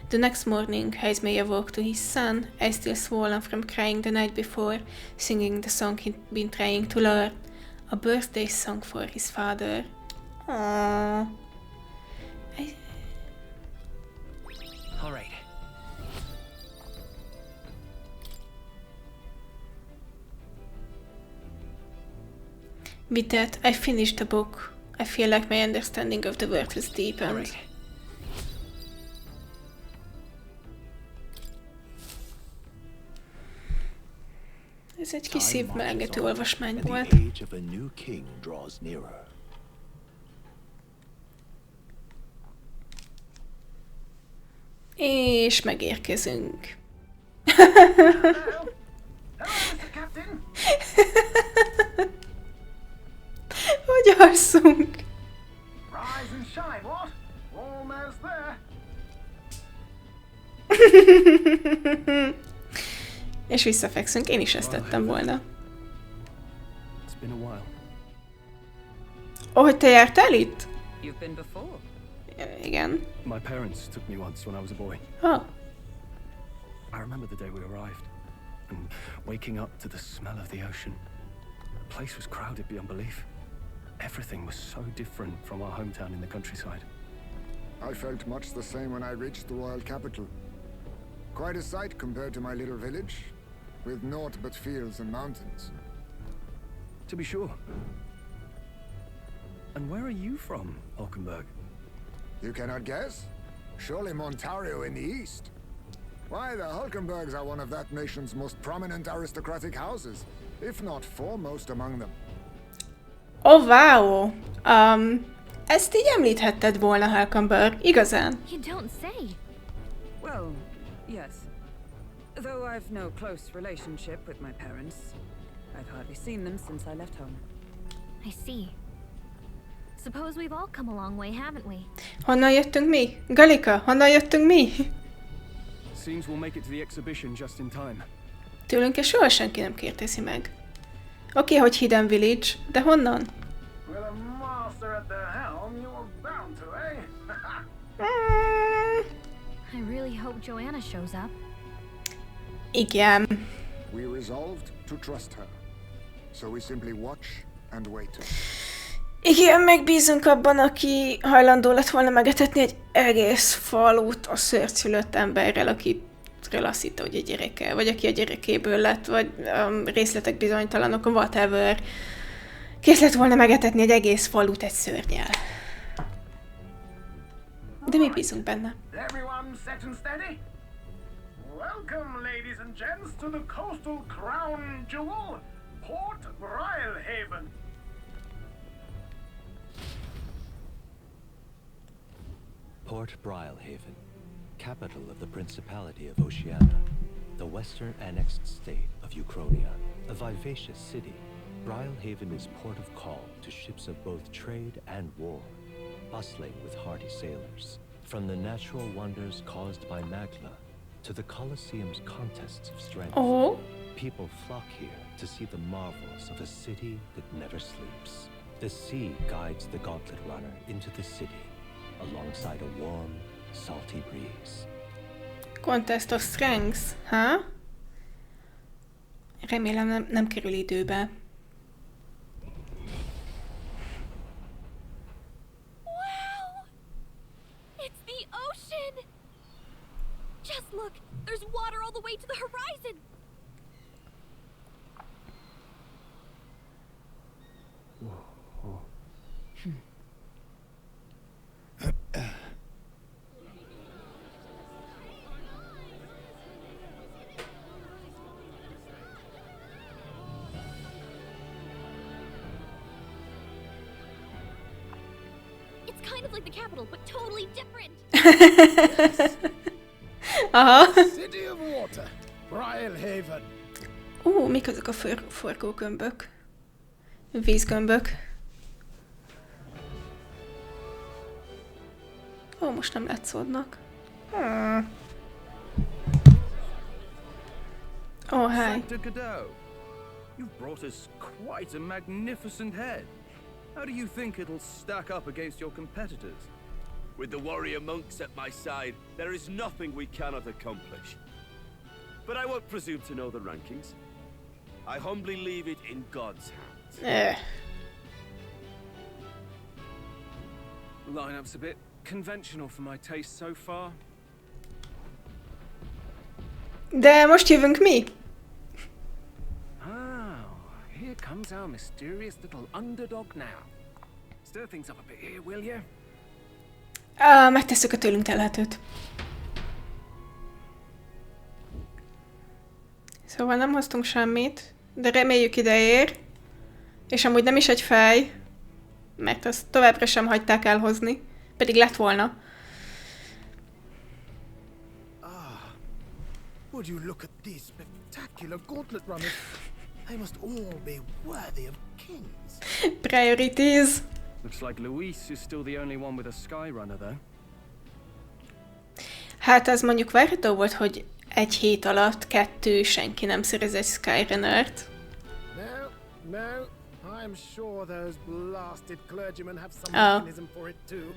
The next morning, Heismay awoke to his son, eyes still swollen from crying the night before, singing the song he'd been trying to learn, a birthday song for his father. Aww. All right. With that, I finished the book. I feel like my understanding of the world has deepened. Right. Ez egy kis szívmelengető olvasmány volt. The age of a new king draws nearer. És megérkezünk. Hello, Mr. Captain. Hogy alszunk? Rise and shine, what? Almost there. És visszafekszünk. Én is ezt tettem volna. It's been a while. Ó, hogy te jártál itt? You've been before. Igen. My parents took me once when I was a boy. Ha. I remember the day we arrived and waking up to the smell of the ocean. The place was crowded beyond belief. Everything was so different from our hometown in the countryside. I felt much the same when I reached the royal capital. Quite a sight compared to my little village, with naught but fields and mountains. To be sure. And where are you from, Hulkenberg? You cannot guess? Surely Montario in the east. Why, the Hulkenbergs are one of that nation's most prominent aristocratic houses, if not foremost among them. Oh, wow! Ezt így említhetted volna, Hulkenberg. Igazán. You don't say. Well, yes. Though I've no close relationship with my parents, I've hardly seen them since I left home. I see. Suppose we've all come a long way, haven't we? Honnan jöttünk mi? Galika, honnan jöttünk mi? Seems we'll make it to the exhibition just in time. Tőlünk és soha senki nem kérdezi meg. Oké, hogy Hidden Village, de honnan? With a master at the helm, you were bound to, eh? I really hope Joanna shows up. Igen. We resolved to trust her, so we simply watch and wait. Igen, megbízunk abban, aki hajlandó lett volna megetetni egy egész falut a szőrszülött emberrel, akiről azt hitte, hogy a gyereke, vagy aki a gyerekéből lett, vagy részletek bizonytalanok, whatever. Kész lett volna megetetni egy egész falut egy szörnyel. De mi bízunk benne. Everyone set and steady? Welcome, ladies and gents, to the coastal crown jewel, Port Brilehaven. Port Brilehaven, capital of the Principality of Oceania, the western annexed state of Uchronia. A vivacious city, Brilehaven is port of call to ships of both trade and war, bustling with hardy sailors. From the natural wonders caused by Magla to the Colosseum's contests of strength, people flock here to see the marvels of a city that never sleeps. The sea guides the gauntlet runner into the city, alongside a warm, salty breeze. Contest of Strengths, ha? Remélem nem kerül időbe. Wow! It's the ocean! Just look! There's water all the way to the horizon! It's kind of like the capital, but totally different! Aha. City of water, Brilehaven. Mik azok a forgógömbök? Vízgömbök. Most nem látszódnak. Hi. You've brought us quite a magnificent head. How do you think it'll stack up against your competitors? With the warrior monks at my side, there is nothing we cannot accomplish. But I won't presume to know the rankings. I humbly leave it in God's hands. Lineup's a bit conventional for my taste so far. De most jövünk mi? Here comes our mysterious little underdog now. Stir things up a bit here, will you? Megtesszük a tőlünk telhetőt. Szóval nem hoztunk semmit, de reméljük ideér. És amúgy nem is egy fej, mert azt továbbra sem hagyták elhozni, pedig lett volna. would you look at these spectacular gauntlet runners? They must all be worthy of kings. Priorities. Looks like Luis is still the only one with a sky runner, though. Hát az mondjuk várható volt, hogy egy hét alatt 2 senki nem szerez egy Skyrunnert. No, I'm sure those blasted clergymen have some mechanism for it too.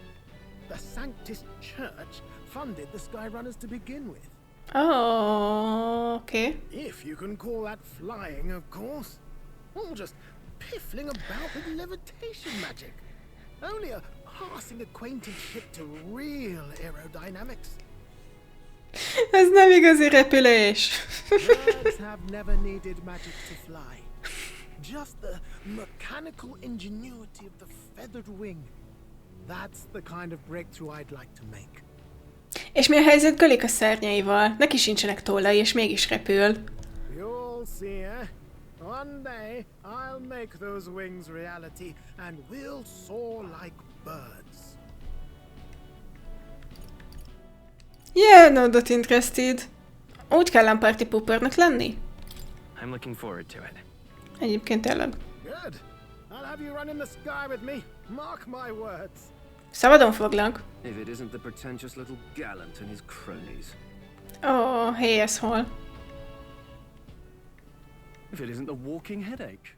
The Sanctus Church funded the Skyrunners to begin with. Oh, okay. If you can call that flying, of course. All just piffling about with levitation magic. Only a passing acquaintanceship to real aerodynamics. Ez nem igazi repülés. Birds have never needed magic to fly. Just the mechanical ingenuity of the feathered wing. That's the kind of breakthrough I'd like to make. És mi a helyzet Galika szárnyaival? Neki sincsenek tollai, és mégis repül. You'll see, eh? One day I'll make those wings reality, and we'll soar like birds. Yeah, no, not interested. Úgy kellene party poopernek lenni? I'm looking forward to it. Egyébként tényleg. Good. I'll have you run in the sky with me. Mark my words. Szabadon foglak. If it isn't the pretentious little gallant and his cronies. Oh, hey, ez hol? If it isn't the walking headache.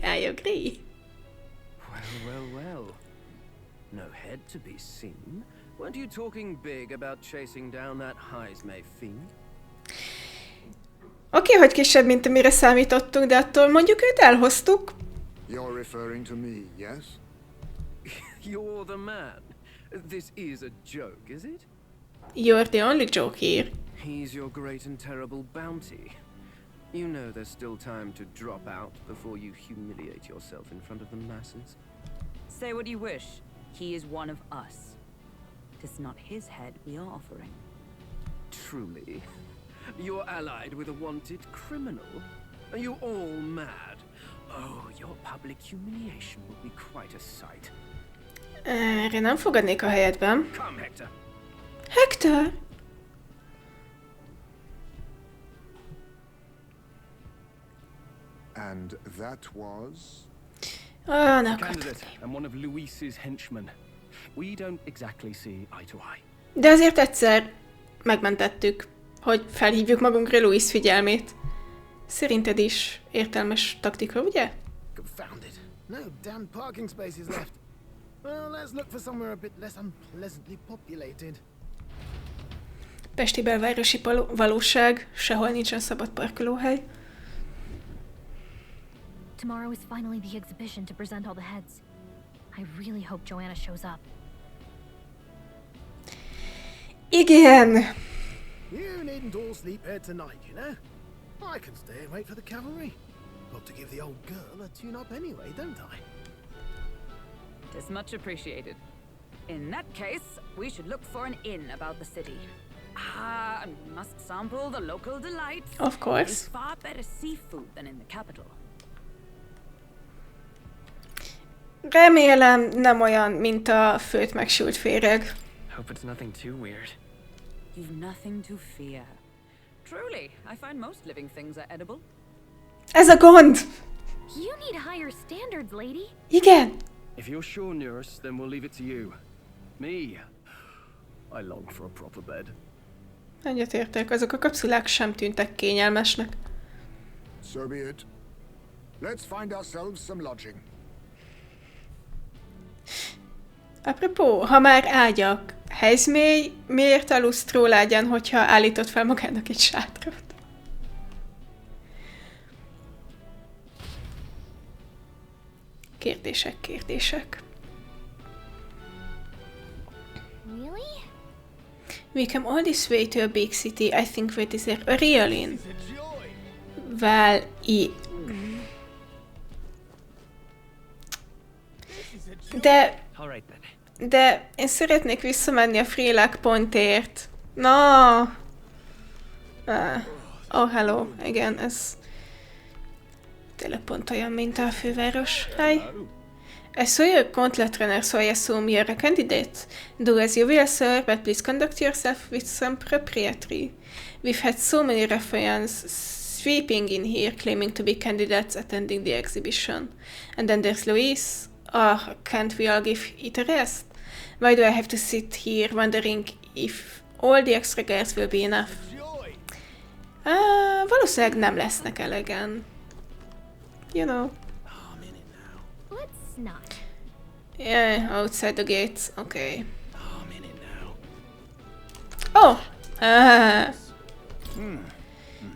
I agree. Well. No head to be seen. Weren't you talking big about chasing down that Heismay fiend? Oké, hogy kisebb, mint amire számítottunk, de attól mondjuk őt elhoztuk. You're referring to me, yes? You're the man. This is a joke, is it? You're the only joke here. He's your great and terrible bounty. You know there's still time to drop out before you humiliate yourself in front of the masses. Say what you wish. He is one of us. Tis not his head we are offering. Truly? You're allied with a wanted criminal? Are you all mad? Oh, your public humiliation will be quite a sight. Erre nem fogadnék a helyedben. Come, Hector! Hector! And that was? Ne Candidate and one of Luis's henchmen. We don't exactly see eye to eye. De azért egyszer megmentettük, hogy felhívjuk magunkra Luis figyelmét. Szerinted is értelmes taktika, ugye? Confounded. No damn parking spaces left. Well, let's look for somewhere a bit less unpleasantly populated. Pesti belvárosi valóság, sehol nincsen szabad parkolóhely. Tomorrow is finally the exhibition to present all the heads. I really hope Joanna shows up. Igen! You needn't all sleep here tonight, you know? I can stay and wait for the cavalry. Got to give the old girl a tune-up anyway, don't I? Tis much appreciated. In that case, we should look for an inn about the city. I must sample the local delights. Of course. There's far better seafood than in the capital. Remélem nem olyan, mint a főt megsült féreg. Hope it's nothing too weird. You've nothing to fear. Truly, I find most living things are edible. Ez a gond! You need higher standards, lady. Igen! If you're sure, Neurast, then we'll leave it to you. Me, I long for a proper bed. Egyetértek, azok a kapszulák sem tűntek kényelmesnek. So be it. Let's find ourselves some lodging. Apropó, ha már ágyak, Heismay miért alusz trólágyán, hogyha állított fel magának egy sátrat? Kérdések. Really? We come all this way to a big city. I think we deserve a real inn. Well, De én szeretnék visszamenni a Freelag pontért. No! Oh, hello. Igen, ez tényleg pont olyan, mint a főváros. Hi. So you gauntlet runner, so I assume you're a candidate. Do as you will, sir, but please conduct yourself with some propriety. We've had so many ruffians sweeping in here, claiming to be candidates attending the exhibition. And then there's Louise. Oh, can't we all give it a rest? Why do I have to sit here wondering if all the extra girls will be enough? Valószínűleg nem lesznek elegen. You know. Let's not. Yeah, outside the gates. Okay. Oh!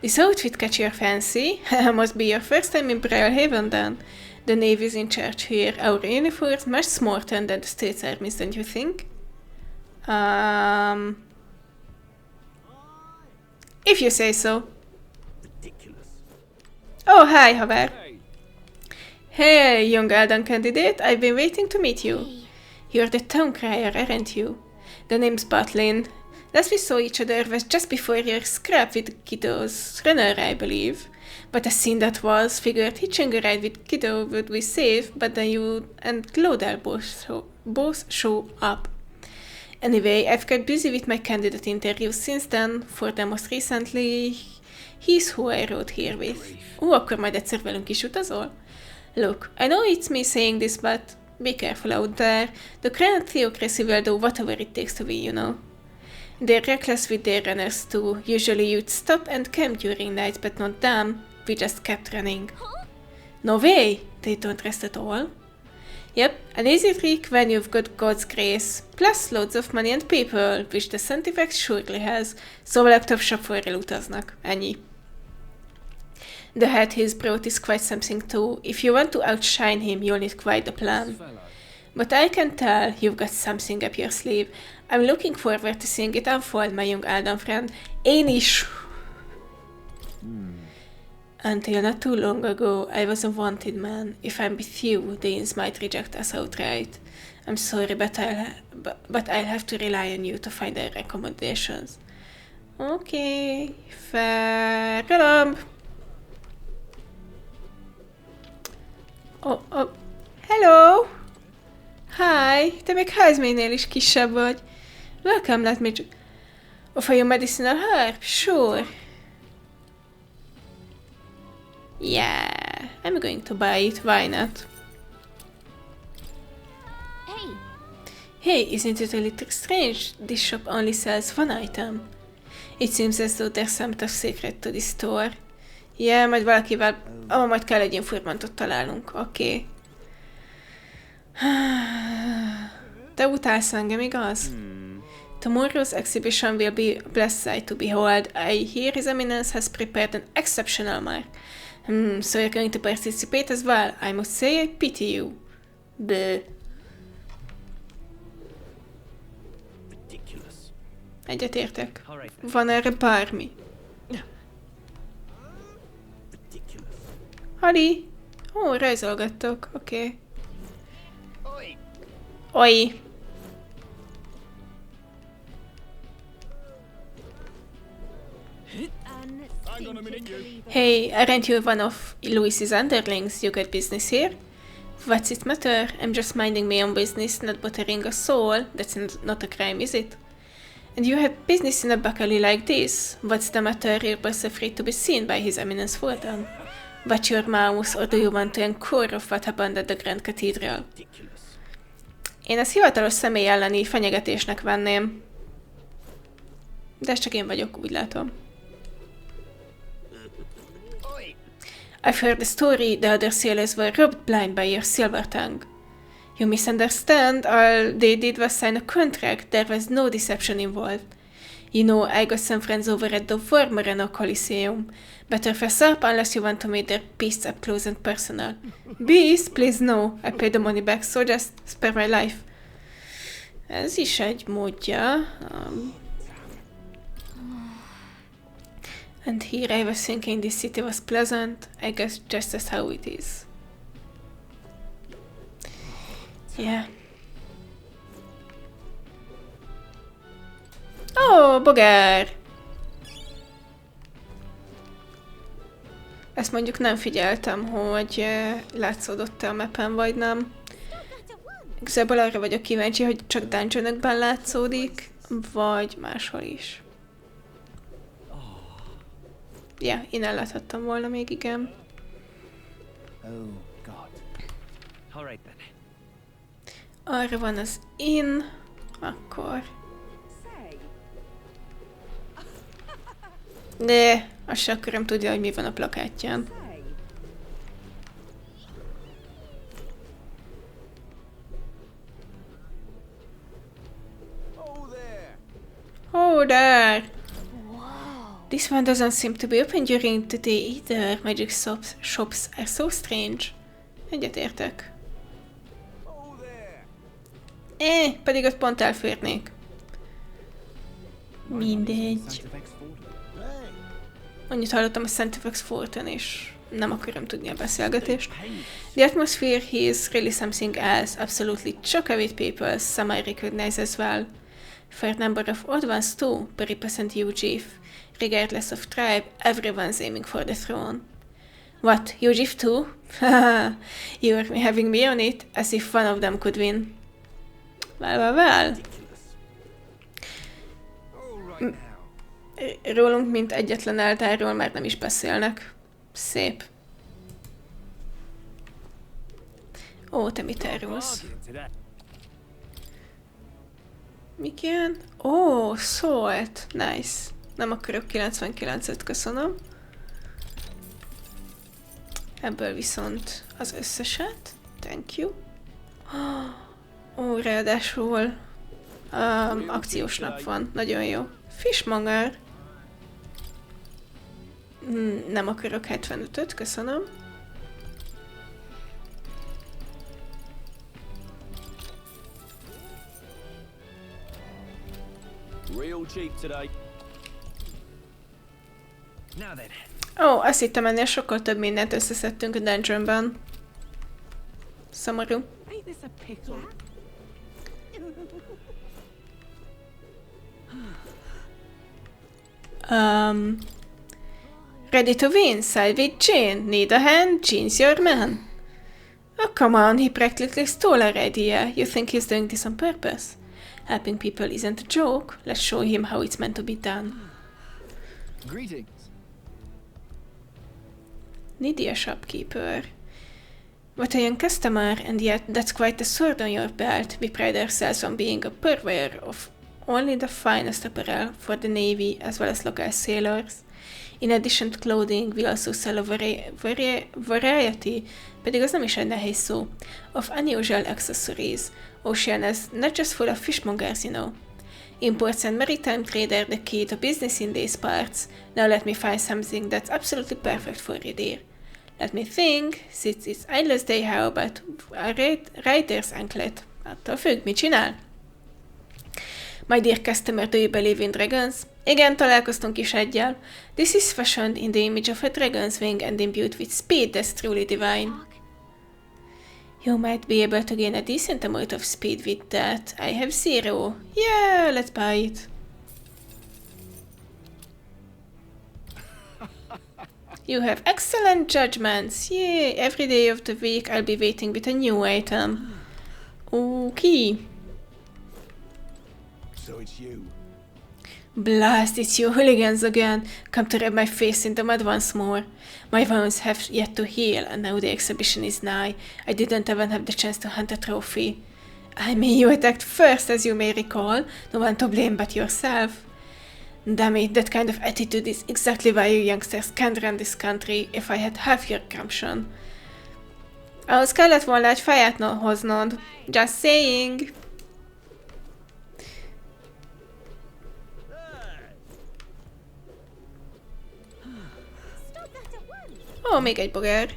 This outfit catch your fancy? Must be your first time in Brilehaven then. The Navy is in charge here. Our uniforms much smarter than the States armies, don't you think? If you say so. Oh, hi, haver. Hey, young Alden candidate, I've been waiting to meet you. You're the town crier, aren't you? The name's Batlin. Last we saw each other was just before your scrap with Kiddo's runner, I believe. But as scene that was, figured hitching a ride with Kiddo would be safe, but then you and Claudel both show up. Anyway, I've got busy with my candidate interviews since then, for the most recently, he's who I rode here with. Akkor majd egyszer velünk is utazol? Look, I know it's me saying this, but be careful out there. The current theocracy will do whatever it takes to be, you know. They're reckless with their runners too. Usually you'd stop and camp during nights, but not them. We just kept running. No way! They don't rest at all. Yep, an easy trick when you've got God's grace, plus loads of money and people, which the Centifax surely has, szóval legtöbb shopforral utaznak. Ennyi. The hat he's brought is quite something too. If you want to outshine him, you'll need quite a plan. But I can tell you've got something up your sleeve. I'm looking forward to seeing it unfold, my young Alden friend. Én is! Until not too long ago, I was a wanted man. If I'm with you, the Inns might reject us outright. I'm sorry, but I'll have to rely on you to find our accommodations. Okay, fair enough. Oh, hello! Hi, te még Heismaynél is kisebb vagy. Welcome, let me offer you medicinal herb? Sure. Yeah, I'm going to buy it, why not? Hey, isn't it a little strange? This shop only sells one item. It seems as though there's some tough secret to this store. Yeah, majd valakivel... majd kell egy informantot találunk. Oké. Te utálsz engem, igaz? Tomorrow's exhibition will be a blessed sight to behold. I hear His Eminence has prepared an exceptional mark. So you're going to participate as well? I must say I pity you. Bleh. Egyetértek. Van erre bármi? Hadi! Ó, rajzolgattok. Oké. Oi! Hey, aren't you one of Louis's underlings? You got business here? What's it matter? I'm just minding my own business, not bothering a soul. That's not a crime, is it? And you have business in a baccalaureate like this? What's the matter? You're both afraid to be seen by His Eminence Forden? Watch your mouth, or do you want to inquire of what happened at the Grand Cathedral? Én ezt hivatalos személy elleni fenyegetésnek venném. De ez csak én vagyok, úgy látom. I've heard the story. The other sailors were robbed blind by your silver tongue. You misunderstand. All they did was sign a contract. There was no deception involved. You know, I got some friends over at the War Marino Coliseum. Better fess up unless you want to meet their beasts up close and personal. Beast? Please no. I paid the money back, so just spare my life. Ez is egy módja. And here I was thinking this city was pleasant. I guess just as how it is. Yeah. Ó, bogár! Ezt mondjuk nem figyeltem, hogy látszódott-e a mappen, vagy nem. Igazából arra vagyok kíváncsi, hogy csak dungeonokban látszódik, vagy máshol is. Ja, innen láthattam volna még, igen. Arra van az inn, akkor... De, azt se akarom tudni, hogy mi van a plakátján. Oh there! This one doesn't seem to be open during the day either. Magic shops are so strange. Egyetértek. Pedig ott pont elférnék. Mindegy. Annyit hallottam a Centifex Forden, és nem akarom tudni a beszélgetést. The atmosphere here is really something else. Absolutely chock-a-with people. Some I recognize as well. Fair number of odd ones too, but represent UGIF. Regardless of tribe, everyone's aiming for the throne. What, UGIF too? Haha, you're having me on it, as if one of them could win. Well. Rólunk, mint egyetlen eltárról már nem is beszélnek. Szép. Ó, te mit árulsz? Igen? Ó, szólt. Nice. Nem akarok 99-et, köszönöm. Ebből viszont az összeset. Thank you. Ó, ráadásul akciós nap van. Nagyon jó. Fishmonger. Nem akarok 75-öt, köszönöm. Ó, azt hittem, ennél sokkal több mindent összeszedtünk a dungeonban. Szomorú. Ready to win? Side with Jane? Need a hand? Jean's your man? Oh, come on, he practically stole our idea. You think he's doing this on purpose? Helping people isn't a joke. Let's show him how it's meant to be done. Greetings. Needy a shopkeeper. What a young customer, and yet that's quite a sword on your belt. We pride ourselves on being a purveyor of only the finest apparel for the Navy as well as local sailors. In addition to clothing, we also sell a variety, pedig az nem is egy nehéz szó, of unusual accessories. Ocean is not just full of fishmongers, you know. Imports and maritime trade are the key to business in these parts. Now let me find something that's absolutely perfect for you, dear. Let me think, since it's Idler's Day, how about a writer's anklet? Attól függ, mit csinál? My dear customer, do you believe in dragons? Igen, találkoztunk is egyel. This is fashioned in the image of a dragon's wing and imbued with speed that's truly divine. You might be able to gain a decent amount of speed with that. I have 0. Yeah, let's buy it. You have excellent judgments. Yay, every day of the week I'll be waiting with a new item. Okay. So it's you. Blast, it's you hooligans again. Come to rub my face in the mud once more. My wounds have yet to heal, and now the exhibition is nigh. I didn't even have the chance to hunt a trophy. I mean, you attacked first, as you may recall. No one to blame but yourself. Damn it, that kind of attitude is exactly why you youngsters can't run this country. If I had half your gumption. Ahhoz kellett volna egy fejet hoznod. Just saying. Ó, még egy bogár.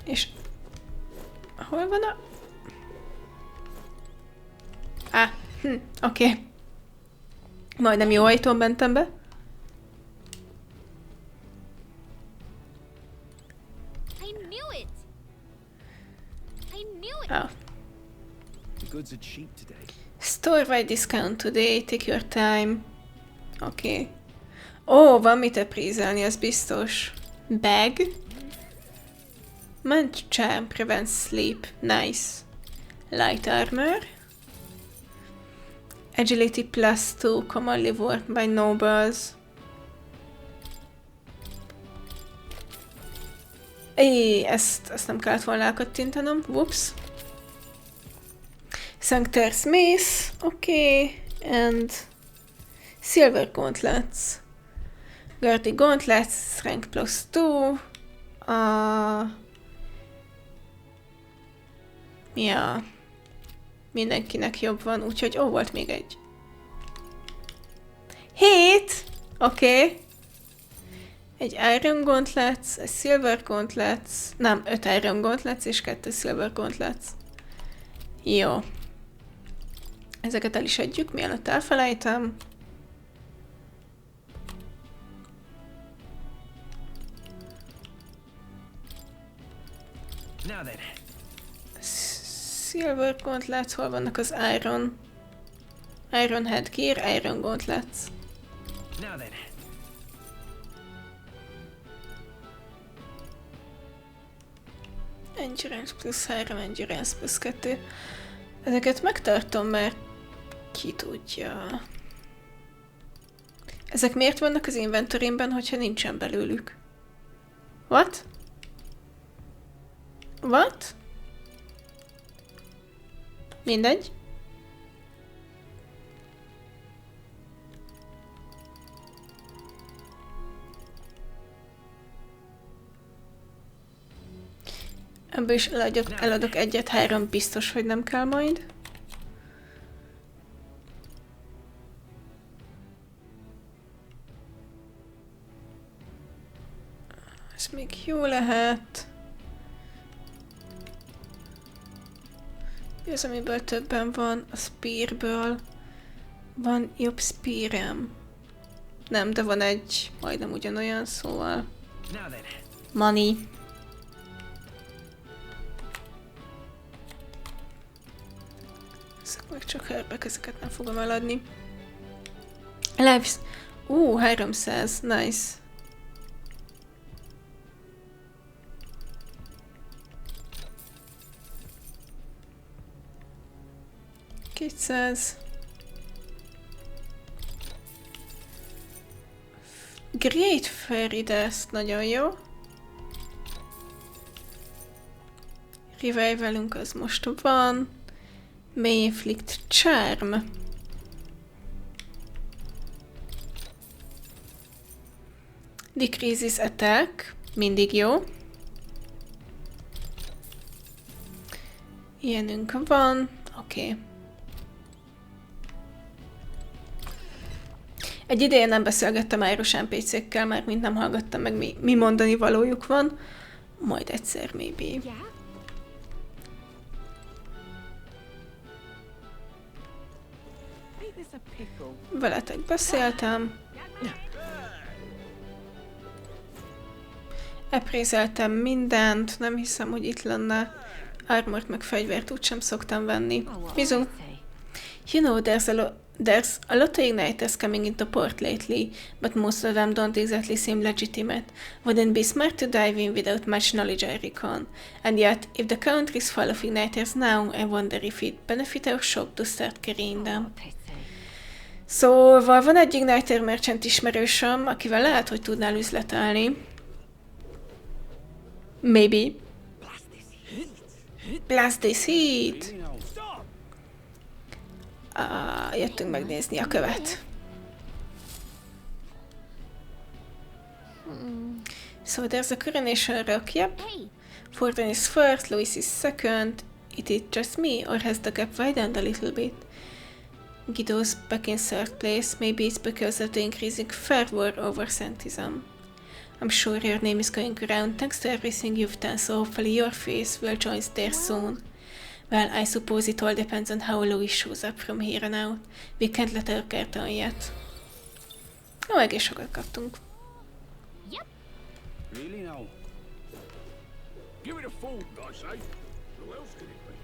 És... hol van a... oké. Majdnem jó ajtón mentem be. Oh. Store-wide discount today, take your time. Oké. Ó, van mit eprízelni, az biztos. Bag. Mind charm prevents sleep. Nice. Light armor. Agility +2 commonly worn by nobles. Ezt nem kellett volna elkattintanom. Whoops. Sanctuary Smith. Okay. And Silver Gauntlets. Guardy Gauntlets. Rank +2. Ja. Mindenkinek jobb van, úgyhogy volt még egy. 7! Oké. Egy Iron Gauntlets, egy Silver Gauntlets, nem, 5 Iron Gauntlets és 2 Silver Gauntlets. Jó. Ezeket el is adjuk, mielőtt elfelejtem. Silver Gauntlets, hol vannak az Iron? Iron Headgear, Iron Gauntlets. Endurance +3, Endurance +2. Ezeket megtartom, mert ki tudja. Ezek miért vannak az inventorimben, hogyha nincsen belőlük? What? What? Mindegy. Ebből is eladok egyet, 3 biztos, hogy nem kell majd. Ez még jó lehet. Ez, amiből többen van, a spearből. Van jobb spearem. Nem, de van egy majdnem ugyanolyan, szóval. Money. Ezek meg csak herbek, ezeket nem fogom eladni. Lives. 300, nice. $200. Great Fairy Dust, nagyon jó. Revivalünk az most van. May Inflict Charm. Decreases Attack, mindig jó. Ilyenünk van, oké. Egy ideje nem beszélgettem Irish NPC-kkel, mert mint nem hallgattam meg, mi mondani valójuk van. Majd egyszer, maybe. Veletek beszéltem. Eprézeltem mindent, nem hiszem, hogy itt lenne. Armort meg fegyvert úgysem szoktam venni. Bizony. You know, there's a lot of igniters coming into port lately, but most of them don't exactly seem legitimate. Wouldn't be smart to dive in without much knowledge, I reckon. And yet, if the country's full of igniters now, I wonder if it benefit our shop to start carrying them. Szóval van egy igniter merchant ismerősöm, akivel lehet, hogy tudnál üzletelni. Maybe. Blast this heat! Jöttünk megnézni a követ. So there's a coronation rock, yep. Forden is first, Louis is second. Is it just me, or has the gap widened a little bit? Guido's back in third place. Maybe it's because of the increasing fervor over Santism. I'm sure your name is going around thanks to everything you've done, so hopefully your face will join there soon. Well, I suppose it all depends on how Louis shows up from here on out. We can't let our card on yet. Jó, egész sokat kaptunk. Yep. Really now? Give it a fold, I say. Who else could it be?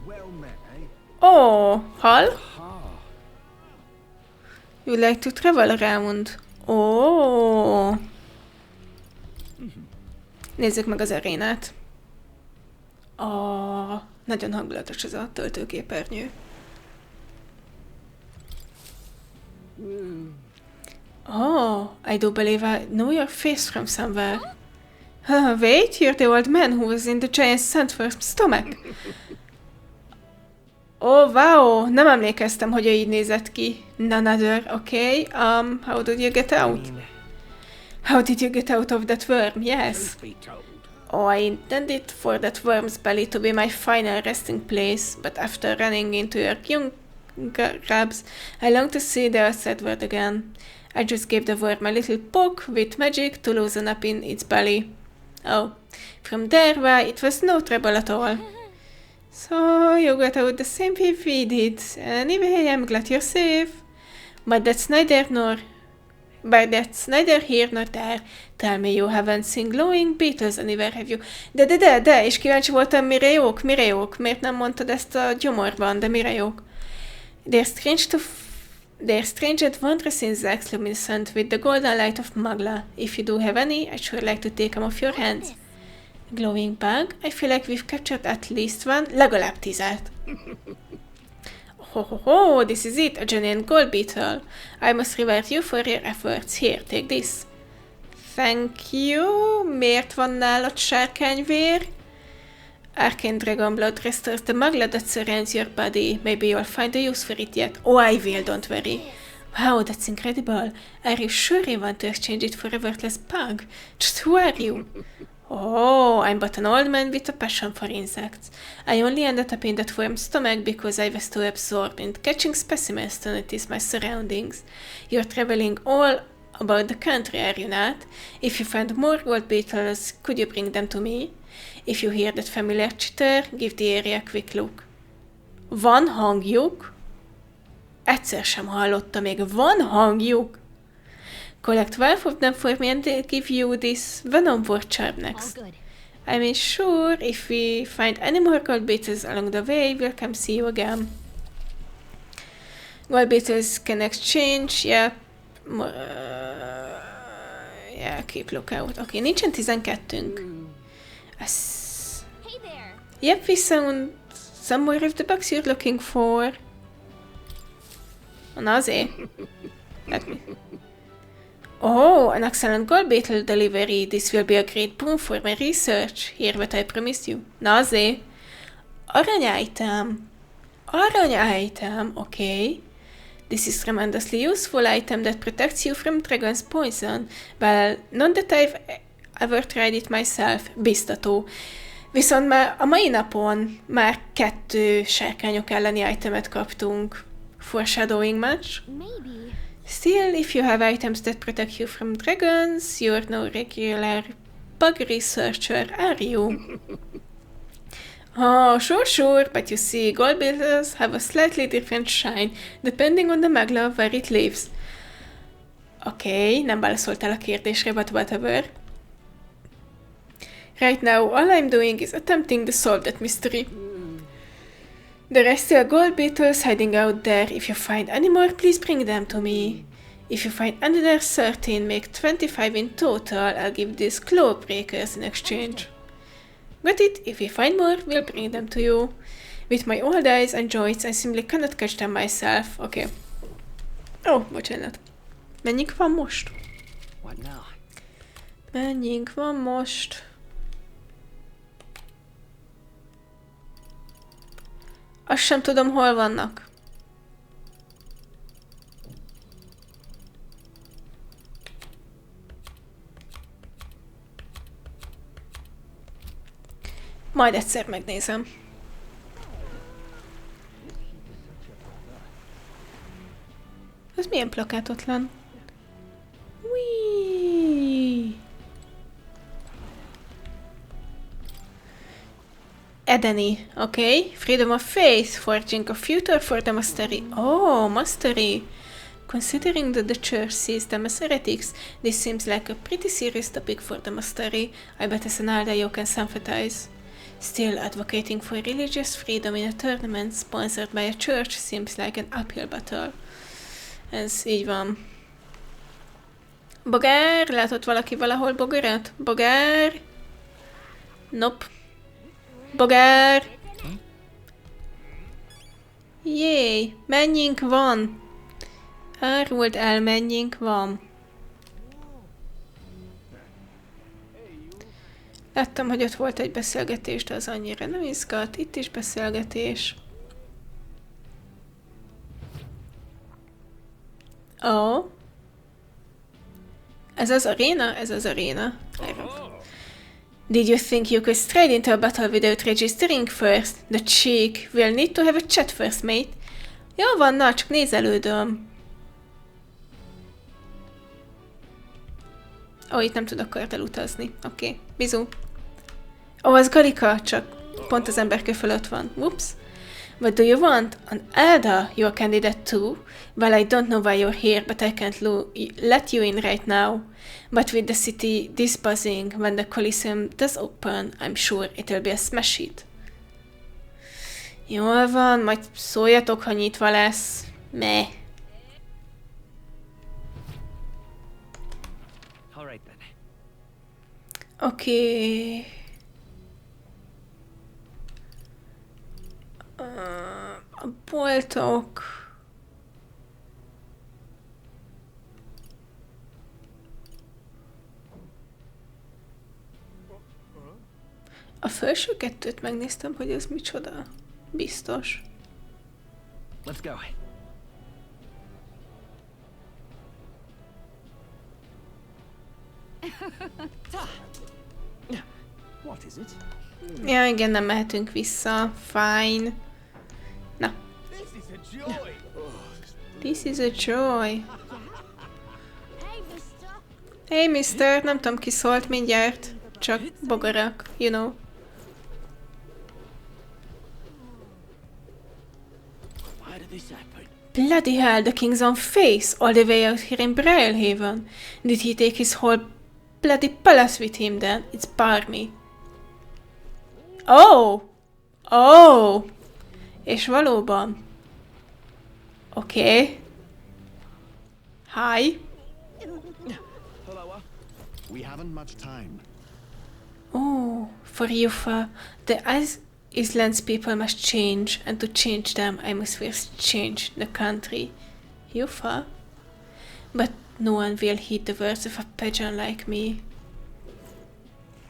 Well met, eh? Oh, hal? You like to travel around? Oh. Nézzük meg az arénát. Nagyon hangulatos ez a töltőképernyő. I do believe I know your face from somewhere. Wait, you're the old man who was in the giant sandworm's stomach. Wow, nem emlékeztem, hogy ő így nézett ki. None other, okay. How did you get out? How did you get out of that worm? Yes. I intended for that worm's belly to be my final resting place, but after running into your young grabs, I long to see the outside world again. I just gave the worm a little poke with magic to loosen up in its belly. Oh, from there, why, it was no trouble at all. So, you got out the same way we did. Anyway, I'm glad you're safe. But that's neither here nor there. Tell me you haven't seen glowing beetles anywhere, have you? De, és kíváncsi voltam, mire jók? Miért nem mondtad ezt a gyomorban, de mire jók? They're strange and wondrous insects luminescent with the golden light of Magla. If you do have any, I'd sure like to take them off your hands. Glowing bug? I feel like we've captured at least one, legalább 10-et. This is it, a genuine gold beetle. I must reward you for your efforts. Here, take this. Thank you. Miért van nálad sárkányvér? Arcane Dragon Blood restores the magla that surrounds your body. Maybe you'll find a use for it yet. I will, don't worry. Wow, that's incredible. Are you sure you want to exchange it for a worthless bug? Just who are you? I'm but an old man with a passion for insects. I only ended up in that worm's stomach because I was too absorbed in catching specimens to notice my surroundings. You're traveling all about the country, are you not? If you find more gold beetles, could you bring them to me? If you hear that familiar chitter, give the area a quick look. Van hangjuk? Egyszer sem hallotta még. Van hangjuk? Collect 12 of them for me and they'll give you this venom ward charm next. I mean, sure, if we find any more gold beetles along the way, we'll come see you again. Gold beetles can exchange, yeah, keep lookout. Oké, nincsen 12-ünk. Yep, we found some more of the bugs you're looking for. Na azért. Let me... an excellent gold beetle delivery. This will be a great boon for my research. Hear what I promised you. Na azért. Arany item, okay. This is tremendously useful item that protects you from dragon's poison. Well, not that I've ever tried it myself. Biztató. Viszont már a mai napon már 2 sárkányok elleni itemet kaptunk. Foreshadowing much? Still, if you have items that protect you from dragons, you're no regular bug researcher, are you? Sure, but you see, gold beetles have a slightly different shine, depending on the magla where it lives. Okay, nem válaszoltál a kérdésre, but whatever. Right now, all I'm doing is attempting to solve that mystery. There are still gold beetles hiding out there. If you find any more, please bring them to me. If you find another 13, make 25 in total. I'll give these claw breakers in exchange. Got it? If we find more, we'll bring them to you. With my old eyes and joints, I simply cannot catch them myself. Okay. Bocsánat. Mennyink van most? Mennyink van most? Azt sem tudom, hol vannak. Majd egyszer megnézem. Ez milyen plakátotlan? Whee! Edeni, okay. Freedom of faith, forging a future for the mastery. Mastery. Considering that the church sees them as heretics, this seems like a pretty serious topic for the mastery. I bet as an elder you can sympathize. Still, advocating for religious freedom in a tournament sponsored by a church seems like an uphill battle. Ez így van. Bogár? Látott valaki valahol bogarat? Bogár? Nope. Bogár! Jé, mennyink van? Árult el, mennyink van. Láttam, hogy ott volt egy beszélgetés, de az annyira nem izgat. Itt is beszélgetés. Ó. Ez az aréna? Ez az aréna. Did you think you could straight into a battle without registering first? The cheek. We'll need to have a chat first, mate. Jó van, na, csak nézelődöm. Ó, itt nem tudok karddal utazni. Oké, bizu. Ó, az Galika, csak pont az emberkő fölött van. Whoops. What do you want? An Elda, you're a candidate too? Well, I don't know why you're here, but I can't let you in right now. But with the city this buzzing, when the Coliseum does open, I'm sure it'll be a smash hit. Jól van, majd szóljatok, ha nyitva lesz. Meh. Oké. A boltok. A felső kettőt megnéztem, hogy ez micsoda. Biztos. Let's go. What is it? Ja, igen, nem mehetünk vissza. Fine. Na. This is a joy. Hey, mister, nem tudom, ki szólt mindjárt. Csak bogarak, you know. Bloody hell, the king's on face, all the way out here in Brilehaven. Did he take his whole bloody palace with him then? It's barmy. Oh! Oh! És valóban. Oké. Hi. We haven't much time. Oh, for Yufa, the island's people must change, and to change them, I must first change the country. Yufa? But no one will heed the words of a pagan like me.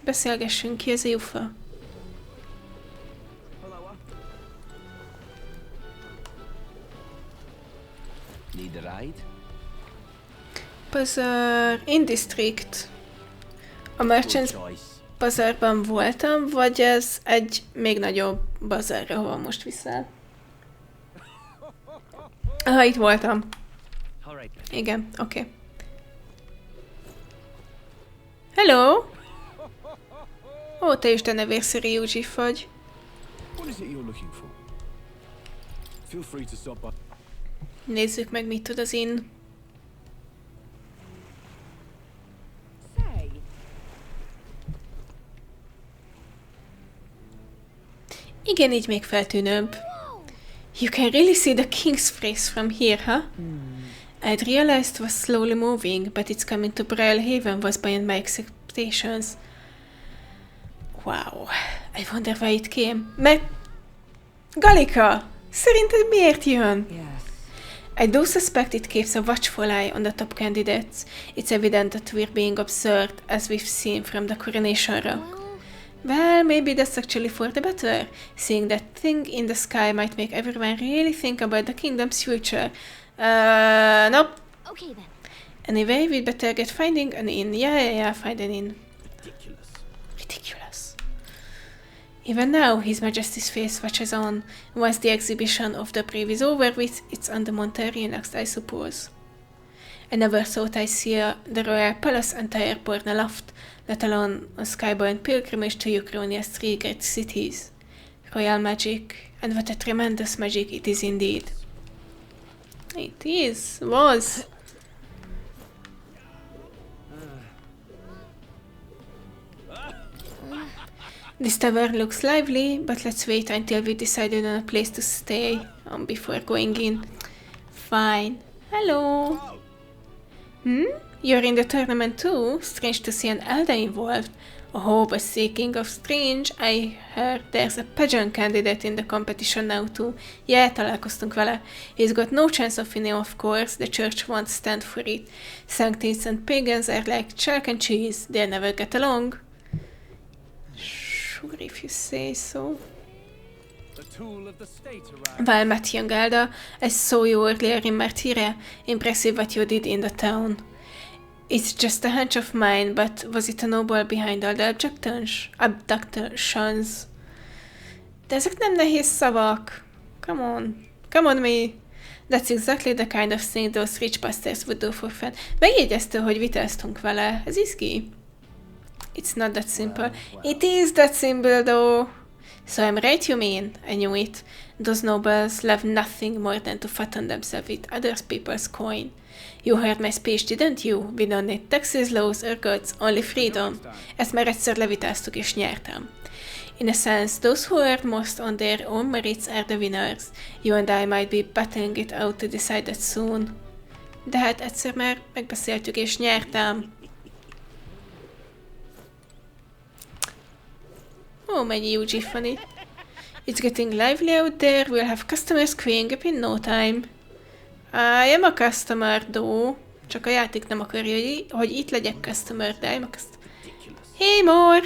Beszélgessünk, ki ez a Yufa? Need a ride? Bazaar, in district. A merchants bazárban voltam, vagy ez egy még nagyobb bazárra, hova most viszel? Aha, itt voltam. Igen, oké. Okay. Hello! Ó, te is te nevérszeri Józsif vagy. Nézzük meg, mit tud az inn. Igen, így még feltűnőbb. You can really see the king's face from here, huh? I'd realized it was slowly moving, but its coming to Brilehaven was beyond my expectations. Wow. I wonder why it came. Mert... Galika! Szerinted miért jön? I do suspect it keeps a watchful eye on the top candidates. It's evident that we're being observed, as we've seen from the coronation rock. Well, maybe that's actually for the better. Seeing that thing in the sky might make everyone really think about the kingdom's future. Nope. Okay then. Anyway, we'd better get finding an inn. Yeah, find an inn. Ridiculous. Even now, His Majesty's face watches on. Once the exhibition of the brave is over with, it's on the Monterey next, I suppose. I never thought I'd see the royal palace entire borne aloft, let alone a skybound pilgrimage to Ukrainia's three great cities. Royal magic, and what a tremendous magic it is indeed. It was. This tower looks lively, but let's wait until we decided on a place to stay before going in. Fine. Hello. You're in the tournament too? Strange to see an elder involved. Oh, but speaking of strange, I heard there's a pageant candidate in the competition now too. Yeah, találkoztunk vele. He's got no chance of winning, of course. The church won't stand for it. Sanctins and pagans are like chalk and cheese. They'll never get along. Sure, if you say so. Well met, young elder. I saw you earlier in Martyria. Impressive what you did in the town. It's just a hunch of mine, but was it a noble behind all the abductions? De ezek nem nehéz szavak. Come on me. That's exactly the kind of thing those rich bastards would do for fun. Megjegyezte, hogy vitáztunk vele. Ez izgi. It's not that simple. It is that simple though. So I'm right, you mean? I knew it. Those nobles love nothing more than to fatten themselves with other people's coin. You heard my speech, didn't you? We don't need taxes, laws, or gods, only freedom. Ezt már egyszer levitáztuk és nyertem. In a sense, those who earn most on their own merits are the winners. You and I might be battling it out to decide that soon. De hát egyszer már megbeszéltük és nyertem. Oh, mennyi UG funny. It's getting lively out there. We'll have customers queuing up in no time. I am a customer, though. Csak a játék nem akarja, hogy itt legyek customer, de I'm a customer. Hey, more!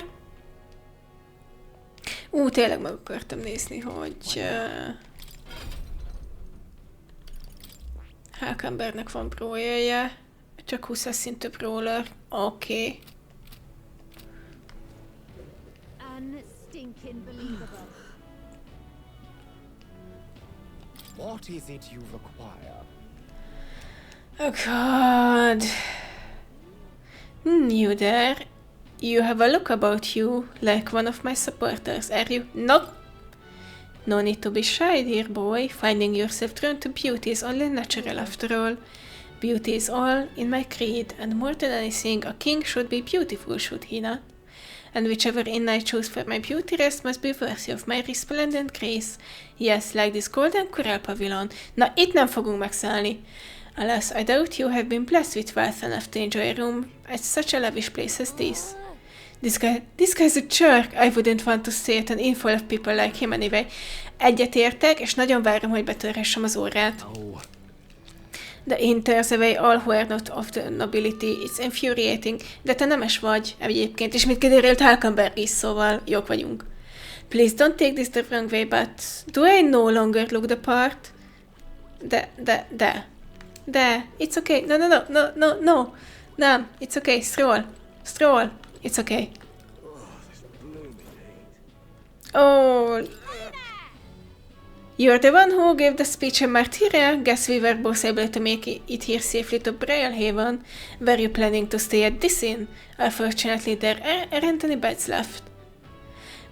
Tényleg meg akartam nézni, hogy... Hákambernek van prójelje. Csak 20 szintű brawler. Oké. What is it you require? Oh God. You there? You have a look about you, like one of my supporters, are you? Nope. No need to be shy, dear boy. Finding yourself drawn to beauty is only natural after all. Beauty is all in my creed, and more than anything, a king should be beautiful, should he not? And whichever inn I choose for my beauty rest must be worthy of my resplendent grace. Yes, like this golden coral pavilion. Na, itt nem fogunk megszállni. Alas, I doubt you have been blessed with wealth enough to enjoy a room at such a lavish place as this. This guy's a jerk. I wouldn't want to stay at an inn full of people like him anyway. Egyetértek, és nagyon várom, hogy betörhessem az órát. The inn tears away all who are not of the nobility. It's infuriating. De te nemes vagy egyébként, és mit kiderült Halkenberg is, szóval jók vagyunk. Please don't take this the wrong way, but do I no longer look the part? De, it's okay. No. Nem, it's okay. Stroll. It's okay. Oh. You're the one who gave the speech in Martyria? Guess we were both able to make it here safely to Brilehaven. Were you planning to stay at this inn? Unfortunately, there aren't any beds left.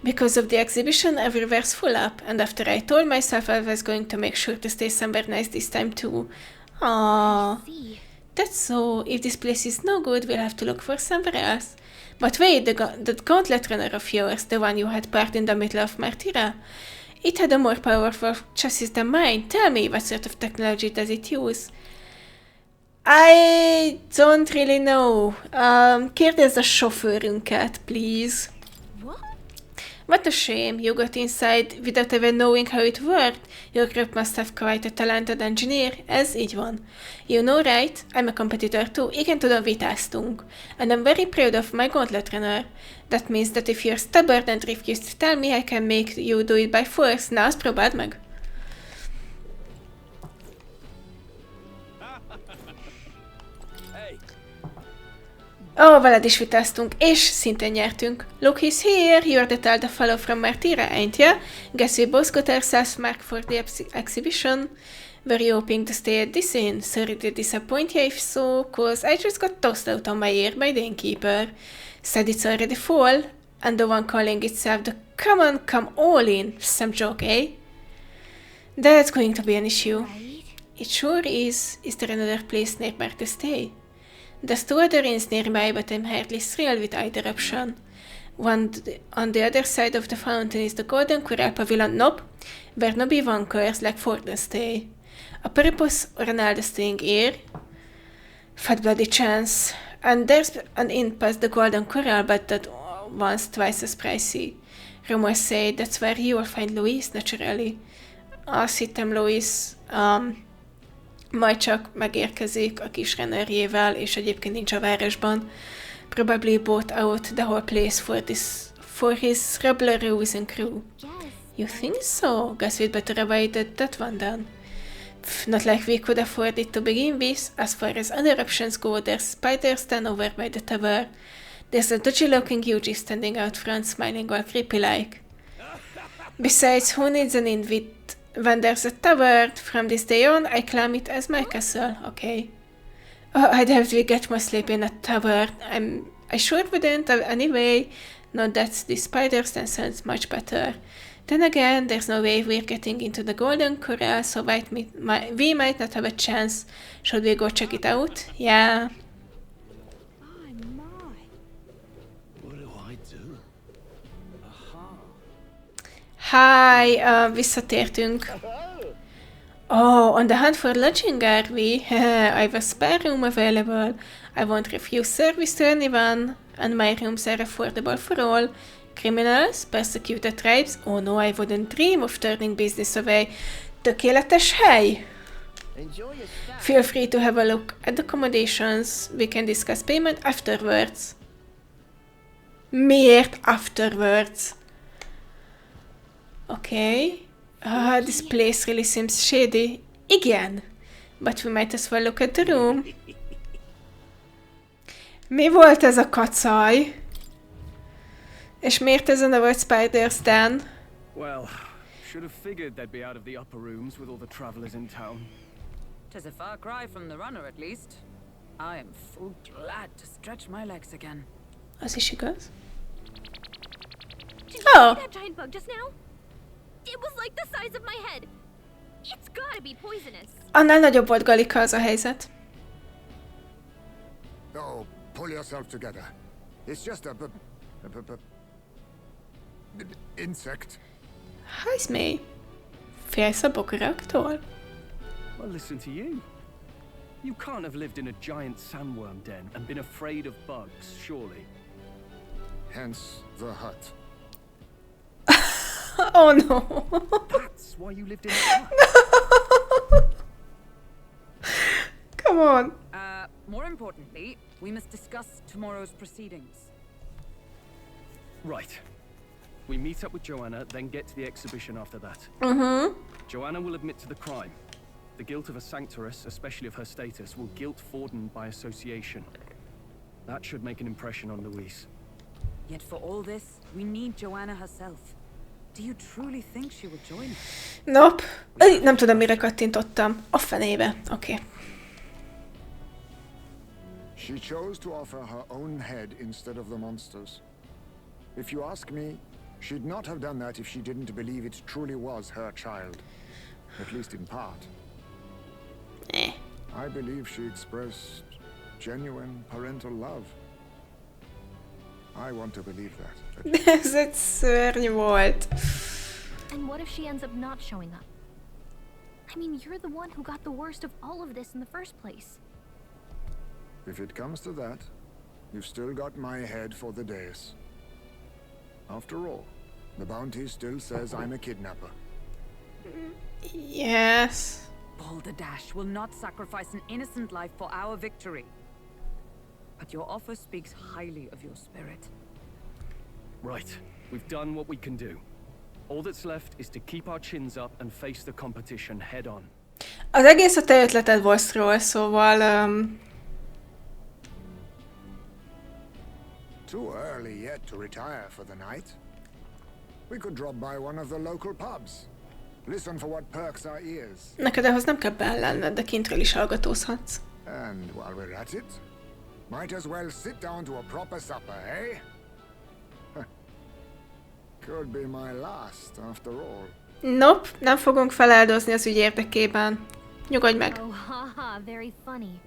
Because of the exhibition, everywhere's full up, and after I told myself I was going to make sure to stay somewhere nice this time too. Aww. That's so. If this place is no good, we'll have to look for somewhere else. But wait, the gauntlet runner of yours, the one you had parked in the middle of Martyria? It had a more powerful chassis than mine. Tell me, what sort of technology does it use? I don't really know. Kérdezz a sofőrünket, please. What a shame. You got inside without even knowing how it worked. Your group must have quite a talented engineer. Ez így van. You know, right? I'm a competitor too. Igen, tudom, vitáztunk. And I'm very proud of my gauntlet runner. That means that if you're stubborn and refuse to tell me, I can make you do it by force. Na, azt próbáld meg. Veled is vitáztunk, és szintén nyertünk. Look, he's here. You're the fellow from Martyria, ain't ya? Guess we both got ourselves marked for the exhibition. Were you hoping to stay at this inn? Sorry to disappoint you if so, cause I just got tossed out on my ear by the innkeeper. Said it's already full, and the one calling itself the come all in. Some joke, eh? That's going to be an issue. It sure is. Is there another place nearby to stay? There's two other inns nearby, but I'm hardly thrilled with either option. One on the other side of the fountain is the Golden Coral Pavilion, nope, where nobody wankers like Forden stay. A purpose or an elder staying here? Fat bloody chance. And there's an inn past the Golden Coral, but that once, twice as pricey. Rumors say that's where you'll find Louise, naturally. Azt hittem Louise majd csak megérkezik a kis renőrjével, és egyébként nincs a városban. Probably bought out the whole place for his regular ruse and crew. You think so? Guess we'd better avoid that one then. Not like we could afford it to begin with. As far as other options go, there's spiders stand over by the tower. There's a dodgy-looking Yuji standing out front, smiling all creepy-like. Besides, who needs an invite when there's a tower? From this day on, I claim it as my castle. Okay. Oh, I doubt we get more sleep in a tower. I sure wouldn't anyway. Not that the spiders then sounds much better. Then again, there's no way we're getting into the Golden Corral, so we might not have a chance. Should we go check it out? Yeah. What do I do? Hi, visszatértünk. Oh, on the hunt for lodging, are we? I have a spare room available. I won't refuse service to anyone, and my rooms are affordable for all. Criminals, persecuted tribes, oh no, I wouldn't dream of turning business away. Tökéletes hely! Feel free to have a look at the accommodations. We can discuss payment afterwards. Miért afterwards? Okay. This place really seems shady. Igen. But we might as well look at the room. Mi volt ez a kacaj? És miért ezen a volt Spiders then? Well, should have figured they'd be out of the upper rooms with all the travelers in town. 'Tis a far cry from the runner, at least. I am full glad to stretch my legs again. Az is igaz. Did you see that giant bug just now? It was like the size of my head. It's gotta be poisonous. Annál nagyobb volt, Galika, az a helyzet. Oh, pull yourself together. It's just a insect. Heismay. Félsz a bogaraktól? Well, listen to you. You can't have lived in a giant sandworm den and been afraid of bugs, surely. Hence the hut. Oh no. That's why you lived in a hut. Come on. More importantly, we must discuss tomorrow's proceedings. Right. We meet up with Joanna, then get to the exhibition after that. Joanna will admit to the crime. The guilt of a sanctoress, especially of her status, will guilt Forden by association. That should make an impression on Louise. Yet for all this, we need Joanna herself. Do you truly think she will join us? Nope. Nem tudom, mire kattintottam. A fenébe. Oké. She chose to offer her own head instead of the monster's. If you ask me, she'd not have done that if she didn't believe it truly was her child. At least in part. I believe she expressed genuine parental love. I want to believe that. Ez egy szörny volt. And what if she ends up not showing up? I mean, you're the one who got the worst of all of this in the first place. If it comes to that, you've still got my head for the days. After all, the bounty still says I'm a kidnapper. Yes. Balderdash will not sacrifice an innocent life for our victory. But your offer speaks highly of your spirit. Right. We've done what we can do. All that's left is to keep our chins up and face the competition head on. Az egész a te ötleted volt, Roll, szóval... Too early yet to retire for the night. We could drop by one of the local pubs. Listen for what perks our ears. Neked ahhoz nem kell benn lenned, de kintről is hallgatózhatsz. And while we're at it, might as well sit down to a proper supper, eh? Could be my last, after all. Nope, nem fogunk feláldozni az ügy érdekében. Nyugodj meg. Oh, haha, very funny.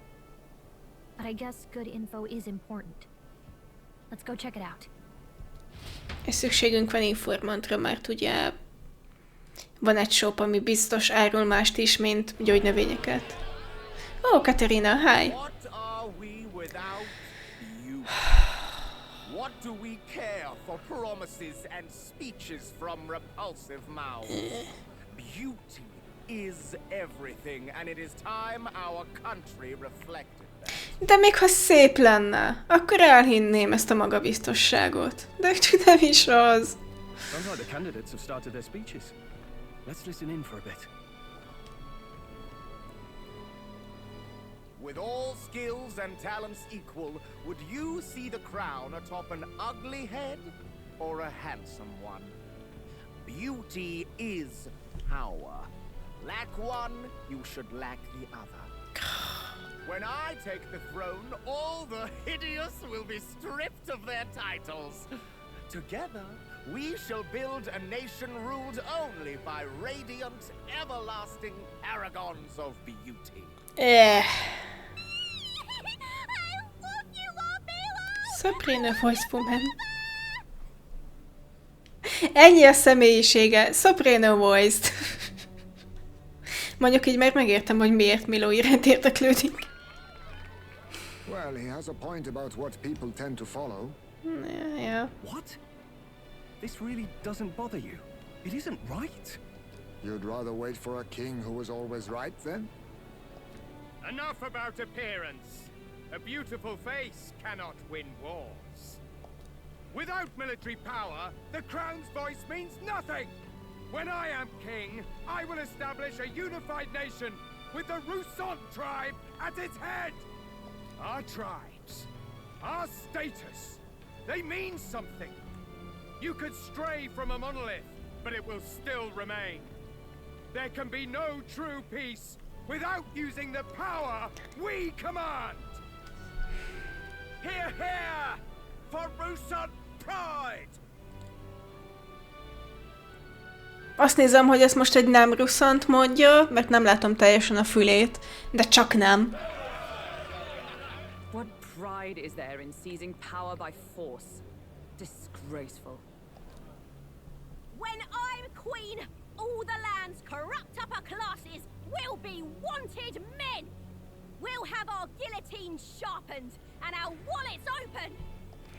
But I guess good info is important. Let's go check it out. És szükségünk van informantra, mert ugye van egy shop, ami biztos árul mást is, mint gyógynövényeket. Catherina, hi! What are we without you? What do we care for promises and speeches from repulsive mouths? Beauty is everything, and it is time our country reflected that. De még ha szép lenne, akkor elhinném ezt a magabiztosságot. De nem is az. Sounds like the candidates have started their speeches. Let's listen in for a bit. With all skills and talents equal, would you see the crown atop an ugly head or a handsome one? Beauty is power. Lack one, you should lack the other. When I take the throne, all the hideous will be stripped of their titles. Together, we shall build a nation ruled only by radiant, everlasting paragons of beauty. Sabrina voice woman. Ennyi a személyisége. Sabrina voiced. Mondjuk így már megértem, hogy miért Milo iránt érdeklődik. Well, he has a point about what people tend to follow. Yeah. What? This really doesn't bother you? It isn't right? You'd rather wait for a king who was always right, then? Enough about appearance. A beautiful face cannot win wars. Without military power, the crown's voice means nothing. When I am king, I will establish a unified nation with the Rousant tribe at its head. Our tribes, our status, they mean something. You could stray from a monolith, but it will still remain. There can be no true peace without using the power we command. Hear, hear! For Rousant pride! Azt nézem, hogy ezt most egy nem russzant mondja, mert nem látom teljesen a fülét, de csak nem. What pride is there in seizing power by force? Disgraceful. When I'm queen, all the land's corrupt upper classes will be wanted men. We'll have our guillotines sharpened and our wallets open.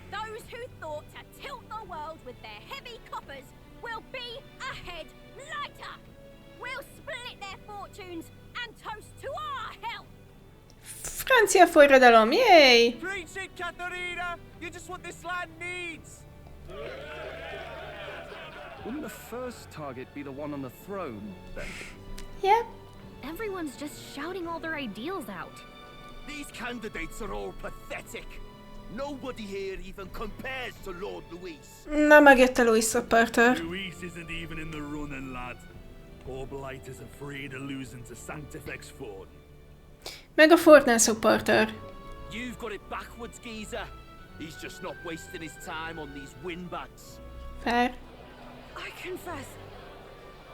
Those who thought to tilt the world with their heavy coppers will be ahead lighter. We'll split their fortunes and toast to our health. Francia forradalom, yay! Preach it, Catherina! You're just what this land needs! Wouldn't the first target be the one on the throne, then? Yeah. Everyone's just shouting all their ideals out. These candidates are all pathetic. Nobody here even compares to Lord Louis. Na, megjött a Louis supporter. Louis isn't even in the running, lad. Poor Blight is afraid of losing to Sanctifex Forden. Meg a Forden supporter. You've got it backwards, geezer. He's just not wasting his time on these windbags. Fair. I confess,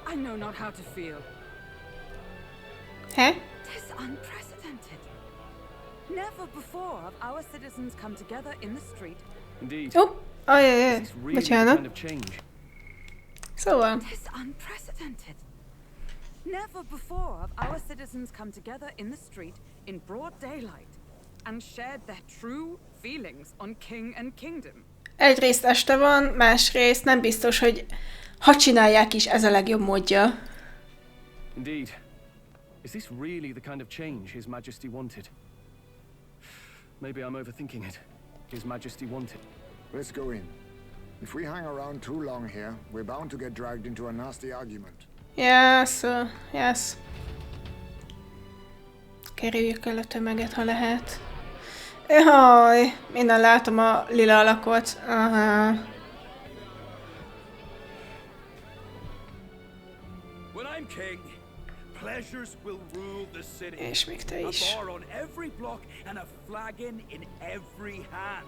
I know not how to feel. Huh? 'Tis unprecedented. Never before have our citizens come together in the street. Indeed. Oh, yeah. This is really the kind of change. Szóval. 'Tis unprecedented. Never before have our citizens come together in the street in broad daylight and shared their true feelings on king and kingdom. Egyrészt este van, másrészt nem biztos, hogy ha csinálják is, ez a legjobb módja. Indeed. Is this really the kind of change His Majesty wanted? Maybe I'm overthinking it. His Majesty wanted. Let's go in. If we hang around too long here, we're bound to get dragged into a nasty argument. Yes. Kerüljük el a tömeget, ha lehet. Jaj, innen látom a lila alakot. Aha. When I'm king, pleasures will rule the city. És még te is. A bar on every block and a flagon in every hand.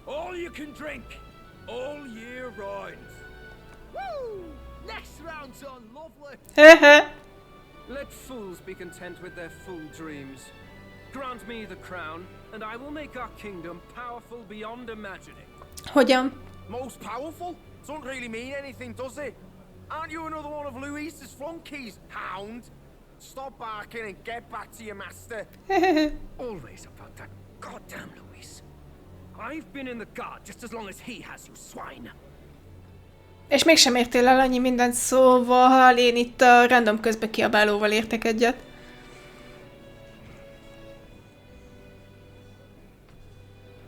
All you can drink, all year round. Woo! Next round's on, lovely. Let fools be content with their fool dreams. Grant me the crown, and I will make our kingdom powerful beyond imagining. Hogyan? Most powerful? Doesn't really mean anything, does it? Aren't you another one of Louis's flunkies, hound? Stop barking and get back to your master. Always about that goddamn Louis. I've been in the guard just as long as he has, you swine. És mégsem értél el annyi mindent, szóval én itt a random közbe kiabálóval értek egyet.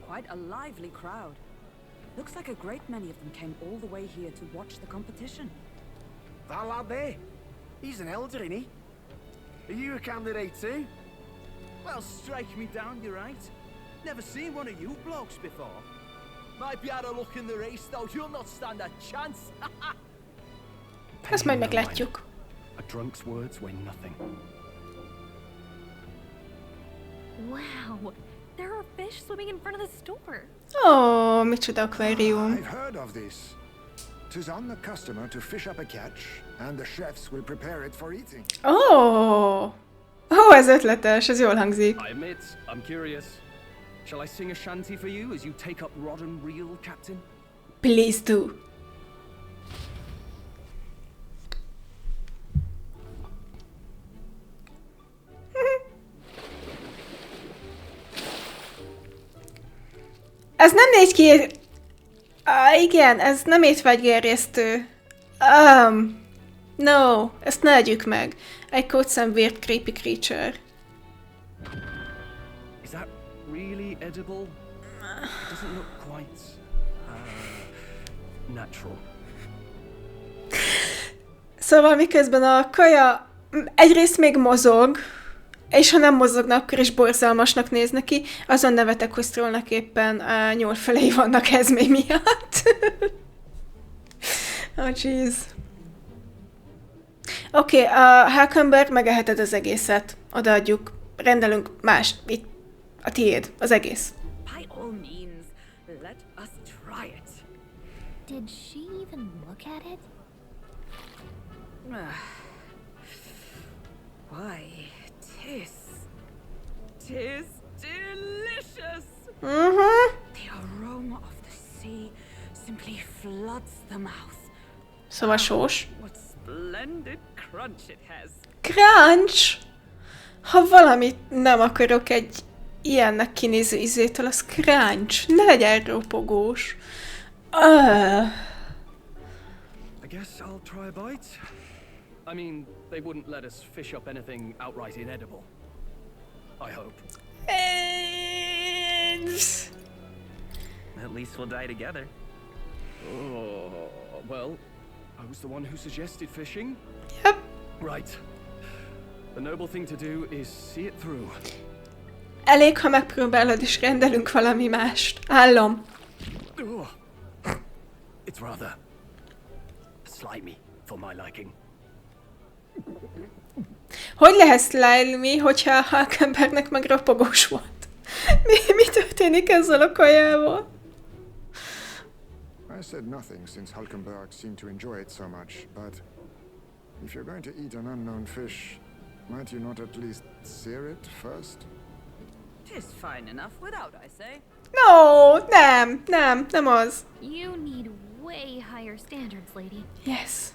Quite a lively crowd. Looks like a great many of them came all the way here to watch the competition. That lad there, he's an elder, isn't he? Are you a candidate too? Well, strike me down, you're right. Never seen one of you blokes before. Might be out of luck in the race, though. You'll not stand a chance. Ezt majd meglátjuk. A drunk's words weigh nothing. Wow, there are fish swimming in front of the store. Ó, micsoda akvárium. I've heard of this. 'Tis on the customer to fish up a catch, and the chefs will prepare it for eating. Ó, ez ötletes, ez jól hangzik. I admit, I'm curious. Shall I sing a shanty for you as you take up rod and reel, Captain? Please do. Ez nem négy ki... igen, ez nem étvágygerjesztő. No, ezt ne együk meg. Egy kódszem weird creepy creature. Is that really edible? It doesn't look quite natural. Szóval miközben a kaja egyrészt még mozog, és ha nem mozogna, akkor is borzalmasnak néz neki, azon nevetek, hogy Strollnak éppen nyúl felé vannak Heismay miatt. Oh, jeez. Oké, a Huckleberry, megeheted az egészet. Odaadjuk. Rendelünk más. Itt a tiéd, az egész. By all means, let us try it. Did she even look at it? Why, tis delicious. The aroma of the sea simply floods the mouth. Szóval sós. What splendid crunch it has. Crunch! Ha valamit nem akarok egy ilyennek kinéző ízétől, az crunch. Ne legyen ropogós. I guess I'll try a bite. I mean, they wouldn't let us fish up anything outright inedible. I hope. At least we'll die together. Oh, well, I was the one who suggested fishing. Yep. Right. The noble thing to do is see it through. Elég, ha megpróbálod, és rendelünk valami mást. Állom. It's rather slimy for my liking. Hogy lehet slimy, hogyha a Huckleberrynek meg ropogós volt? Mi történik ezzel a kajával? I said nothing since Hulkenberg seemed to enjoy it so much, but if you're going to eat an unknown fish, might you not at least sear it first? 'Tis fine enough without, I say. No, nem az. You need way higher standards, lady. Yes.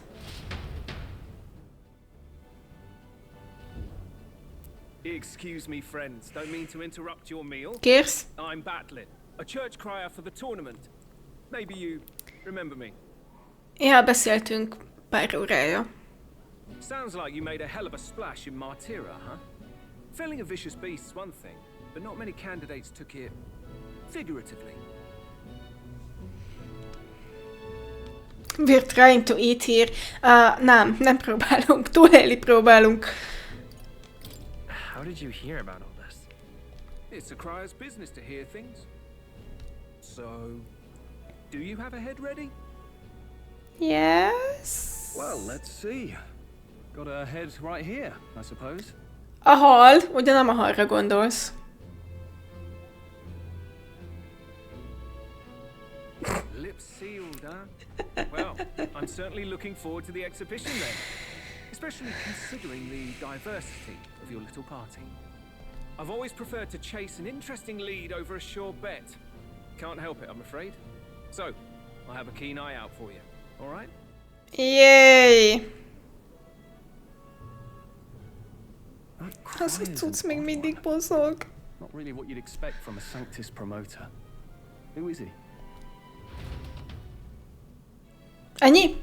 Excuse me, friends. Don't mean to interrupt your meal. Kérsz? I'm Batlin, a church crier for the tournament. Maybe you remember me. Ja, beszéltünk pár órája. Sounds like you made a hell of a splash in Martyra, huh? Felling a vicious beast's one thing, but not many candidates took it figuratively. We're trying to eat here. Nem próbálunk. Túlélni próbálunk. How did you hear about all this? It's a crier's business to hear things. So, do you have a head ready? Yes. Well, let's see. Got a head right here, I suppose. A hal, ugye nem a halra gondolsz. Lips sealed, huh? Well, I'm certainly looking forward to the exhibition then. Especially considering the diversity of your little party. I've always preferred to chase an interesting lead over a sure bet. Can't help it, I'm afraid. So, I'll have a keen eye out for you, alright? Yay! Az a cucc még mindig mozog. Not really what you'd expect from a Sanctus promoter. Who is he? Ennyi?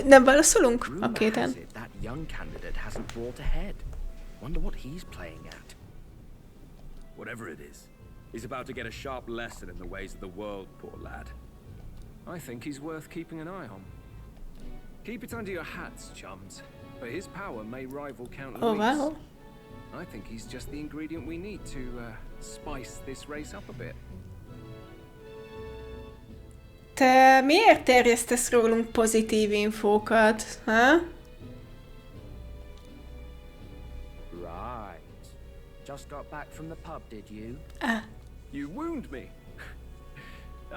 Nem válaszolunk? Oké, then. That young candidate hasn't brought ahead. Wonder what he's playing at. Whatever it is, he's about to get a sharp lesson in the ways of the world, poor lad. I think he's worth keeping an eye on. Keep it under your hats, chums, but his power may rival Count Louis. Oh, wow. I think he's just the ingredient we need to spice this race up a bit. Te miért terjesztesz rólunk pozitív infókat, ha? Right. Just got back from the pub, did you? Ah. You wound me.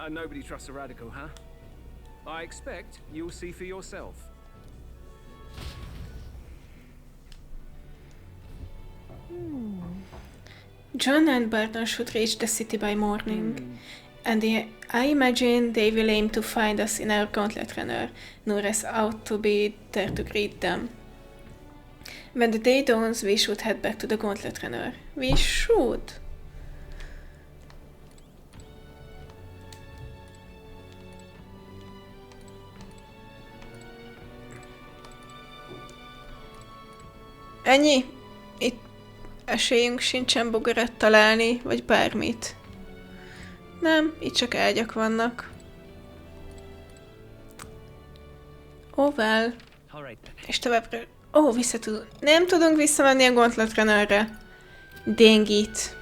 Nobody trusts a radical, huh? I expect you'll see for yourself. John and Barton should reach the city by morning. And I imagine they will aim to find us in our gauntlet runner. Neurast ought to be there to greet them. When the day dawns, we should head back to the gauntlet runner. We should. Ennyi? Itt esélyünk sincsen bogarat találni, vagy bármit. Nem, itt csak ágyak vannak. Oh, well. És továbbra... Oh, nem tudunk visszamenni a gauntlet runnerre. Dang it.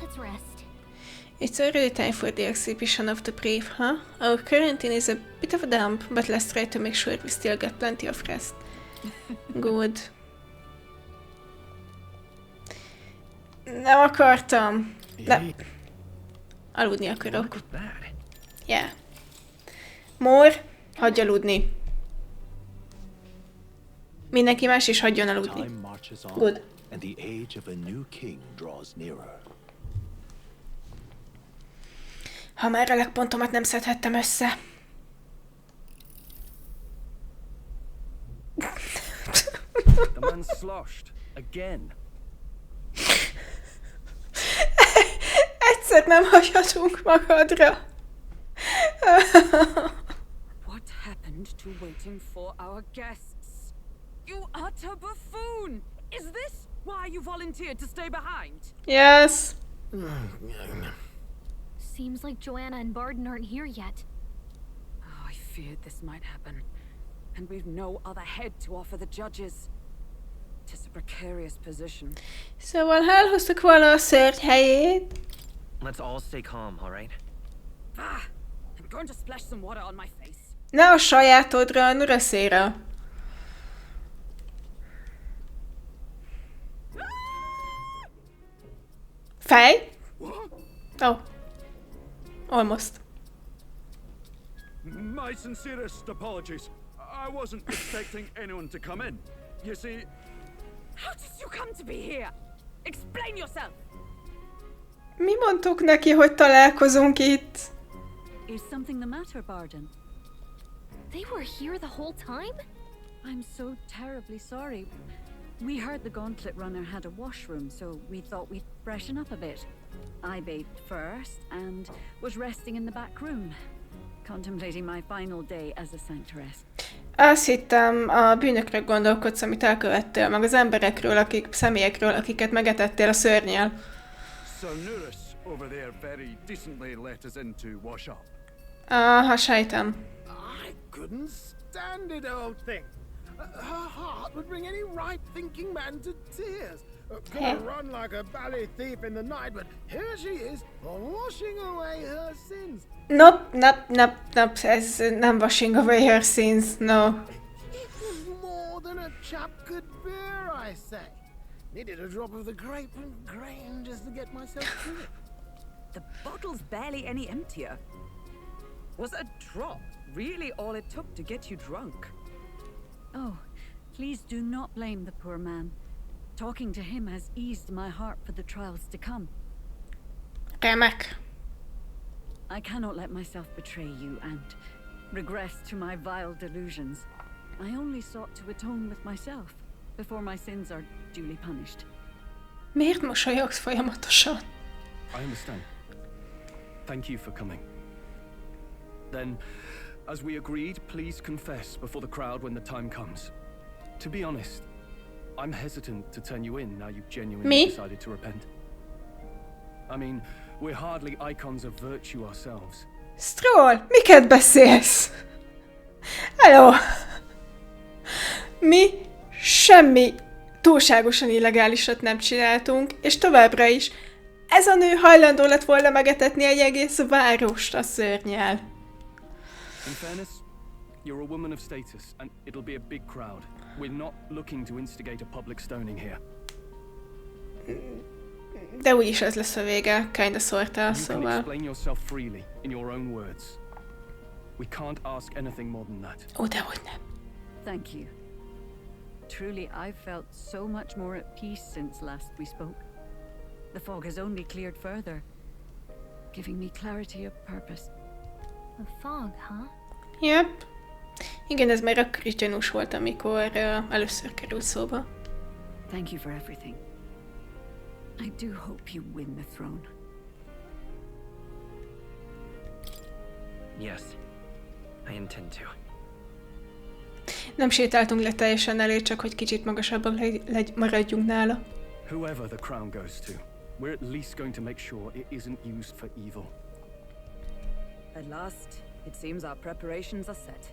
Let's rest. It's already time for the exhibition of the brave, huh? Our quarantine is a bit of a dump, but let's try to make sure we still get plenty of rest. Good. Nem akartam. Nem. Aludni akarok. Yeah. More, hagyj aludni. Mindenki más is hagyjon aludni. Good. And the age of a new king draws nearer. Ha már a legpontomat nem szedhettem össze. The man's sloshed again. Egyszer nem hagyhatunk magadra. What happened to waiting for our guests? You utter buffoon! Is this why you volunteered to stay behind? Yes. Seems like Joanna and Barden aren't here yet. Oh, I feared this might happen. And we've no other head to offer the judges. Tis a precarious position. Szóval elhoztuk volna a szörny helyét. Let's all stay calm, all right? Ah, I'm going to splash some water on my face. Ne a sajátodra, a Neurastra. Fej? Oh. Almost. My sincerest apologies. I wasn't expecting anyone to come in. You see... How did you come to be here? Explain yourself! Mi mondtuk neki, hogy találkozunk itt? Is something the matter, Barden? They were here the whole time? I'm so terribly sorry. We heard the gauntlet runner had a washroom, so we thought we'd freshen up a bit. I bathed first and was resting in the back room, contemplating my final day as a sanctuaress. Azt hittem, a bűnökre gondolkodsz, amit elkövettél, meg az emberekről, személyekről, akiket megetettél a szörnyel. So Neurast over there very decently let us in to wash up. Aha, sejtem. I couldn't stand it, old thing. Her heart would bring any right-thinking man to tears. Gonna run like a ballet thief in the night, but here she is, washing away her sins. Nope, ez nem washing away her sins, no. It was more than a chap could bear, I say. Needed a drop of the grape and grain just to get myself through it. The bottle's barely any emptier. Was a drop really all it took to get you drunk? Oh, please do not blame the poor man. Talking to him has eased my heart for the trials to come. Remek. I cannot let myself betray you and regress to my vile delusions. I only sought to atone with myself before my sins are duly punished. Miért mosolyogsz folyamatosan? I understand. Thank you for coming. Then, as we agreed, please confess before the crowd when the time comes. To be honest, I'm hesitant to turn you in now you've genuinely decided to repent. I mean, we're hardly icons of virtue ourselves. Stroll, miket beszélsz? Hello! Mi semmi túlságosan illegálisat nem csináltunk, és továbbra is ez a nő hajlandó lett volna megetetni egy egész várost a szörnyel. In fairness, you're a woman of status, and it'll be a big crowd. We're not looking to instigate a public stoning here. De úgyis ez lesz a vége, kinda sorta, szóval. You can explain yourself freely, in your own words. We can't ask anything more than that. Ó, dehogy nem. Thank you. Truly, I've felt so much more at peace since last we spoke. The fog has only cleared further, giving me clarity of purpose. The fog, huh? Yep. Igen, ez már akkor is gyanús volt, amikor először került szóba. Thank you for everything. I do hope you win the throne. Yes, I intend to. Nem sétáltunk le teljesen elé, csak hogy kicsit magasabbak maradjunk nála. Whoever the crown goes to, we're at least going to make sure it isn't used for evil. At last, it seems our preparations are set.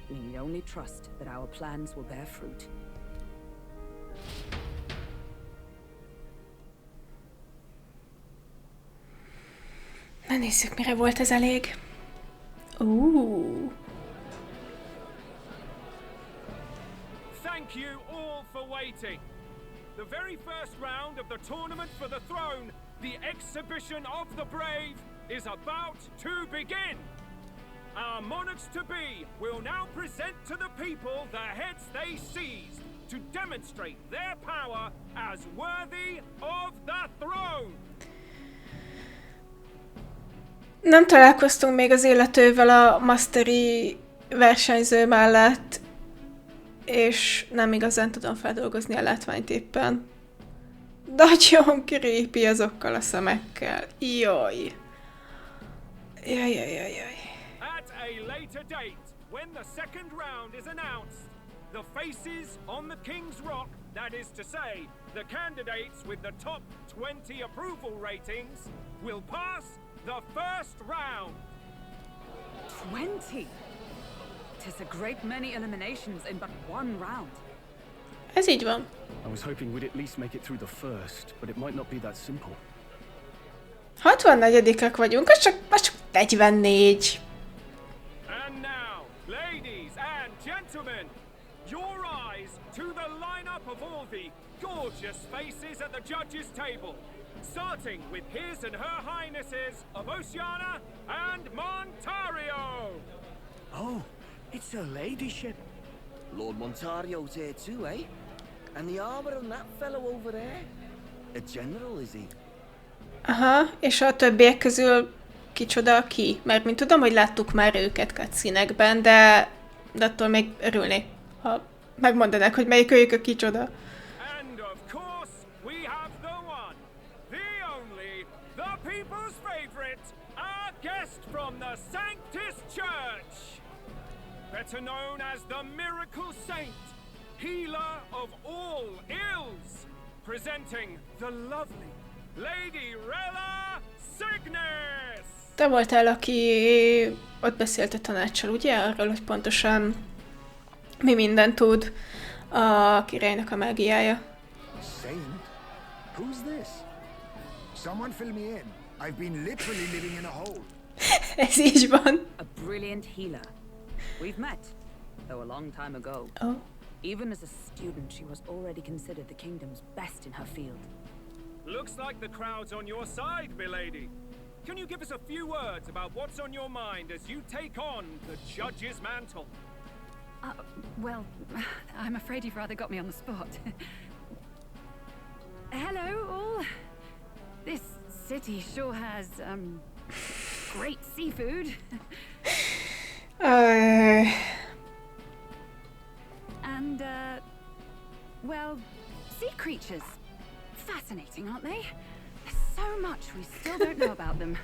We need only trust that our plans will bear fruit. Na nézzük, mire volt ez elég. Thank you all for waiting. The very first round of the tournament for the throne, the exhibition of the brave, is about to begin. Our monarchs-to-be will now present to the people the heads they seized to demonstrate their power as worthy of the throne. Nem találkoztunk még az illetővel a masteri versenyző mellett, és nem igazán tudom feldolgozni a látványt éppen. Nagyon creepy azokkal a szemekkel. Jaj. Jaj. At a later date, when the second round is announced, the faces on the King's Rock, that is to say, the candidates with the top 20 approval ratings, will pass the first round. 20? 'Tis a great many eliminations in but one round. Ez így van. I was hoping we'd at least make it through the first, but it might not be that simple. 64-ek vagyunk, az csak 44. And now, ladies and gentlemen, your eyes to the lineup of all the gorgeous faces at the judges' table, starting with his and her highnesses of Oceana and Montario. Oh, it's her ladyship. Lord Montario's here too, eh? And the armor on that fellow over there? A general, is he? Aha, és a többiek közül kicsoda ki? Mert mint tudom, hogy láttuk már őket cutscene-ekben, de attól még örülnék, ha megmondanák, hogy melyik őjük a kicsoda. And of course, we have the one, the only, the people's favorite, our guest from the Sanctus Church. Better known as the Miracle Saint, healer of all ills, presenting the lovely Lady Rella Cygnus! Te voltál, aki ott beszélt a tanácssal, ugye? Arról, hogy pontosan mi mindent tud a királynak a mágiája. Saint? Who's this? Someone fill me in. I've been literally living in a hole. Ez így van. A brilliant healer. We've met, though a long time ago. Oh. Even as a student, she was already considered the kingdom's best in her field. Looks like the crowd's on your side, milady. Can you give us a few words about what's on your mind as you take on the judge's mantle? Well, I'm afraid you've rather got me on the spot. Hello, all. This city sure has, great seafood. And, well, sea creatures. Fascinating, aren't they? There's so much we still don't know about them.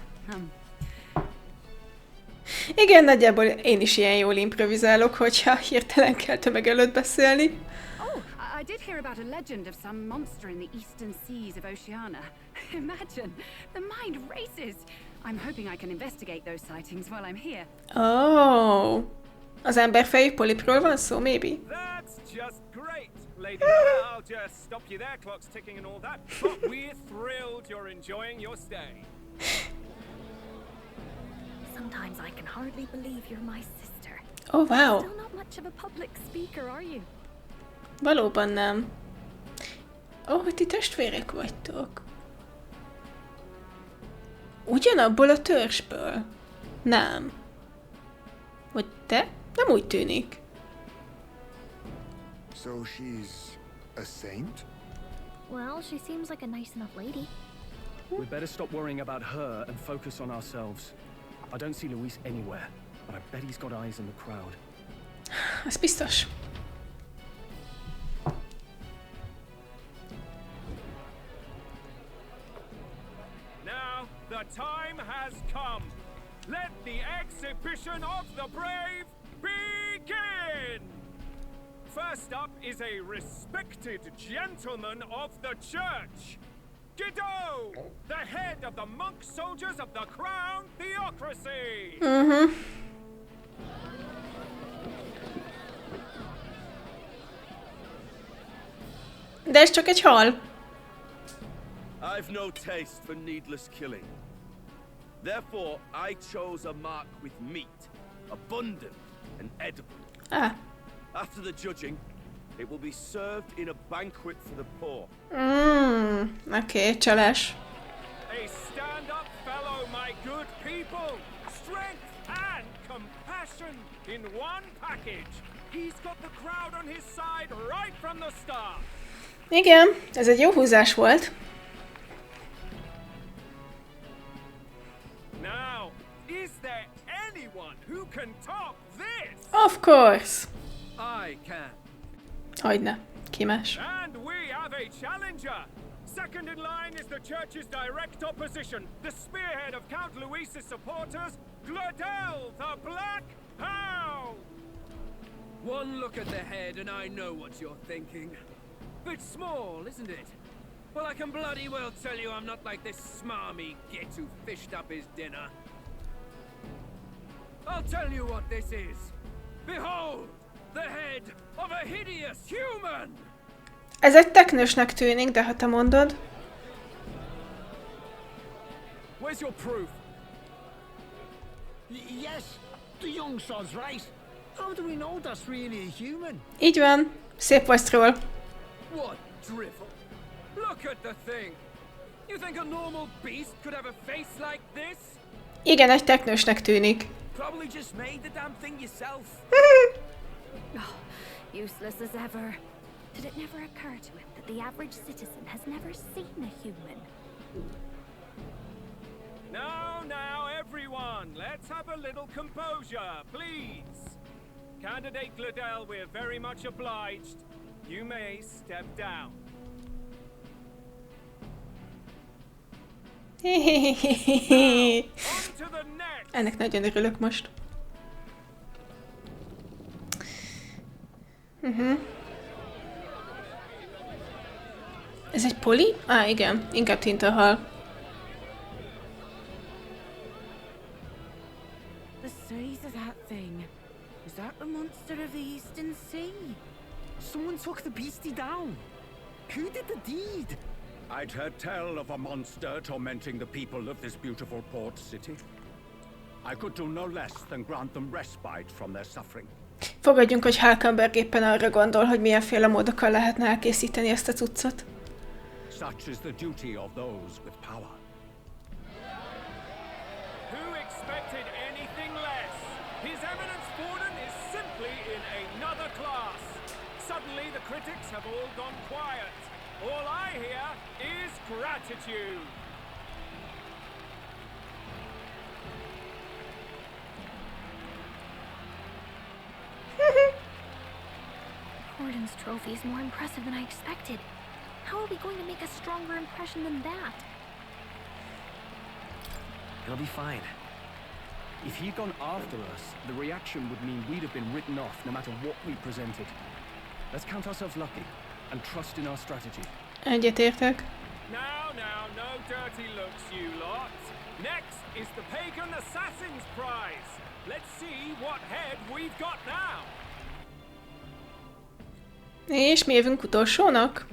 Igen, nagyjából én is ilyen jól improvizálok, hogyha hirtelen kell tömeg előtt beszélni. Oh, I did hear about a legend of some monster in the eastern seas of Oceania. Imagine, the mind races. I'm hoping I can investigate those sightings while I'm here. Oh, az emberfejű polipról van szó, maybe? That's just great, lady. I'll just stop you there, clock's ticking and all that. But we're thrilled you're enjoying your stay. Sometimes I can hardly believe you're my sister. Oh, wow. Still not much of a public speaker, are you? Valóban nem. Ó, hogy ti testvérek vagytok. Ugyanabból a törzsből? Nem. Vagy te? Nem úgy tűnik. So she's a saint? Well, she seems like a nice enough lady. We'd better stop worrying about her and focus on ourselves. I don't see Luis anywhere, but I bet he's got eyes in the crowd. Ez biztos. Now, the time has come. Let the exhibition of the brave begin! First up is a respected gentleman of the church. Godot, the head of the monk soldiers of the crown theocracy. De ez csak egy hal. I've no taste for needless killing. Therefore, I chose a mark with meat, abundant and edible. Ah. After the judging, it will be served in a banquet for the poor. Okay, csalás. A stand-up fellow, my good people. Strength and compassion in one package. He's got the crowd on his side right from the start. Igen, ez egy jó húzás volt. Now, is there anyone who can top this? Of course. I can. Hogyne. Ki más? And we have a challenger. Second in line is the church's direct opposition, the spearhead of Count Luis's supporters, Gladel, the Black Hound. One look at the head and I know what you're thinking. Bit small, isn't it? Well, I can bloody well tell you I'm not like this smarmy git who fished up his dinner. I'll tell you what this is. Behold, the head of a hideous human! Ez egy teknősnek tűnik, de ha te mondod. Where's your proof? Yes, the young sod's right. How do we know that's really a human? Így van. Szép vasztról. What drivel! Look at the thing! You think a normal beast could have a face like this? Igen, egy teknősnek tűnik. Probably just made the damn thing yourself. Useless as ever. Did it never occur to him that the average citizen has never seen a human? Now, everyone, let's have a little composure, please. Candidate Gladel, we're very much obliged. You may step down. Ennek nagyon örülök most. Ez egy poli? Igen, inkább tintahal. The size of that thing. Is that the monster of the Eastern Sea? Someone took the beastie down. Who did the deed? I'd heard tell of a monster tormenting the people of this beautiful port city. I could do no less than grant them respite from their suffering. Fogadjunk, hogy Halkenberg éppen arra gondol, hogy milyenféle módokkal lehetne elkészíteni ezt a cuccot. Such is the duty of those with power. Who expected anything less? His Eminence Forden is simply in another class. Suddenly the critics have all gone quiet. All I hear is gratitude. Forden's trophy is more impressive than I expected. How are we going to make a stronger impression than that? He'll be fine. If he'd gone after us, the reaction would mean we'd have been written off no matter what we presented. Let's count ourselves lucky and trust in our strategy. Egyetértek. Now, no dirty looks, you lot. Next is the Pagan Assassin's Prize. Let's see what head we've got now. És mi jövünk utolsónak?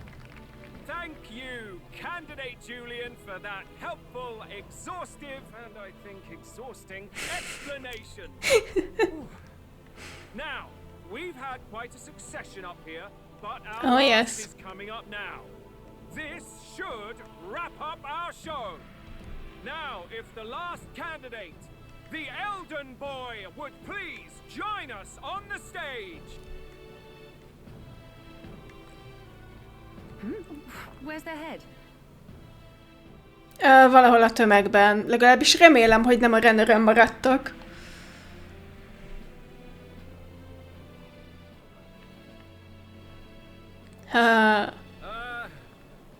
Thank you, candidate Julian, for that helpful, exhaustive, and I think exhausting explanation. Now, we've had quite a succession up here, but our last is coming up now. This should wrap up our show. Now, if the last candidate, the Elden Boy, would please join us on the stage. Where's the head? Valahol a tömegben. Legalábbis remélem, hogy nem a Rennerön maradtak.